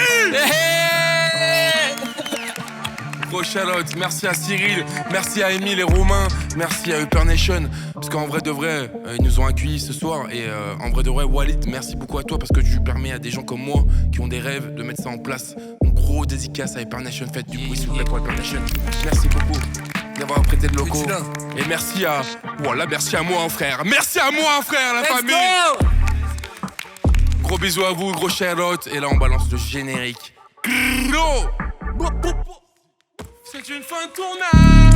Shout-out. Merci à Cyril, merci à Emile et Romain, merci à Upper Nation, parce qu'en vrai de vrai, ils nous ont accueillis ce soir, et en vrai de vrai, Walid, merci beaucoup à toi, parce que tu permets à des gens comme moi, qui ont des rêves, de mettre ça en place. Donc gros dédicace à Upper Nation, faites du bruit s'il vous plaît pour Upper Nation. Merci beaucoup. d'avoir prêté le locaux. Et merci à. Voilà, merci à moi, frère. Merci à moi, frère, la famille. Gros bisous à vous, gros shout-out. Et là, on balance le générique. Gros. C'est une fin de tournage.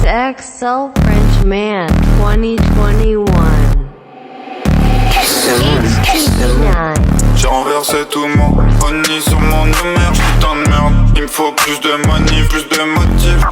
XXL Frenchman 2021. J'ai renversé tout mon honey sur mon merde, putain de merde. Il me faut plus de money, plus de motifs.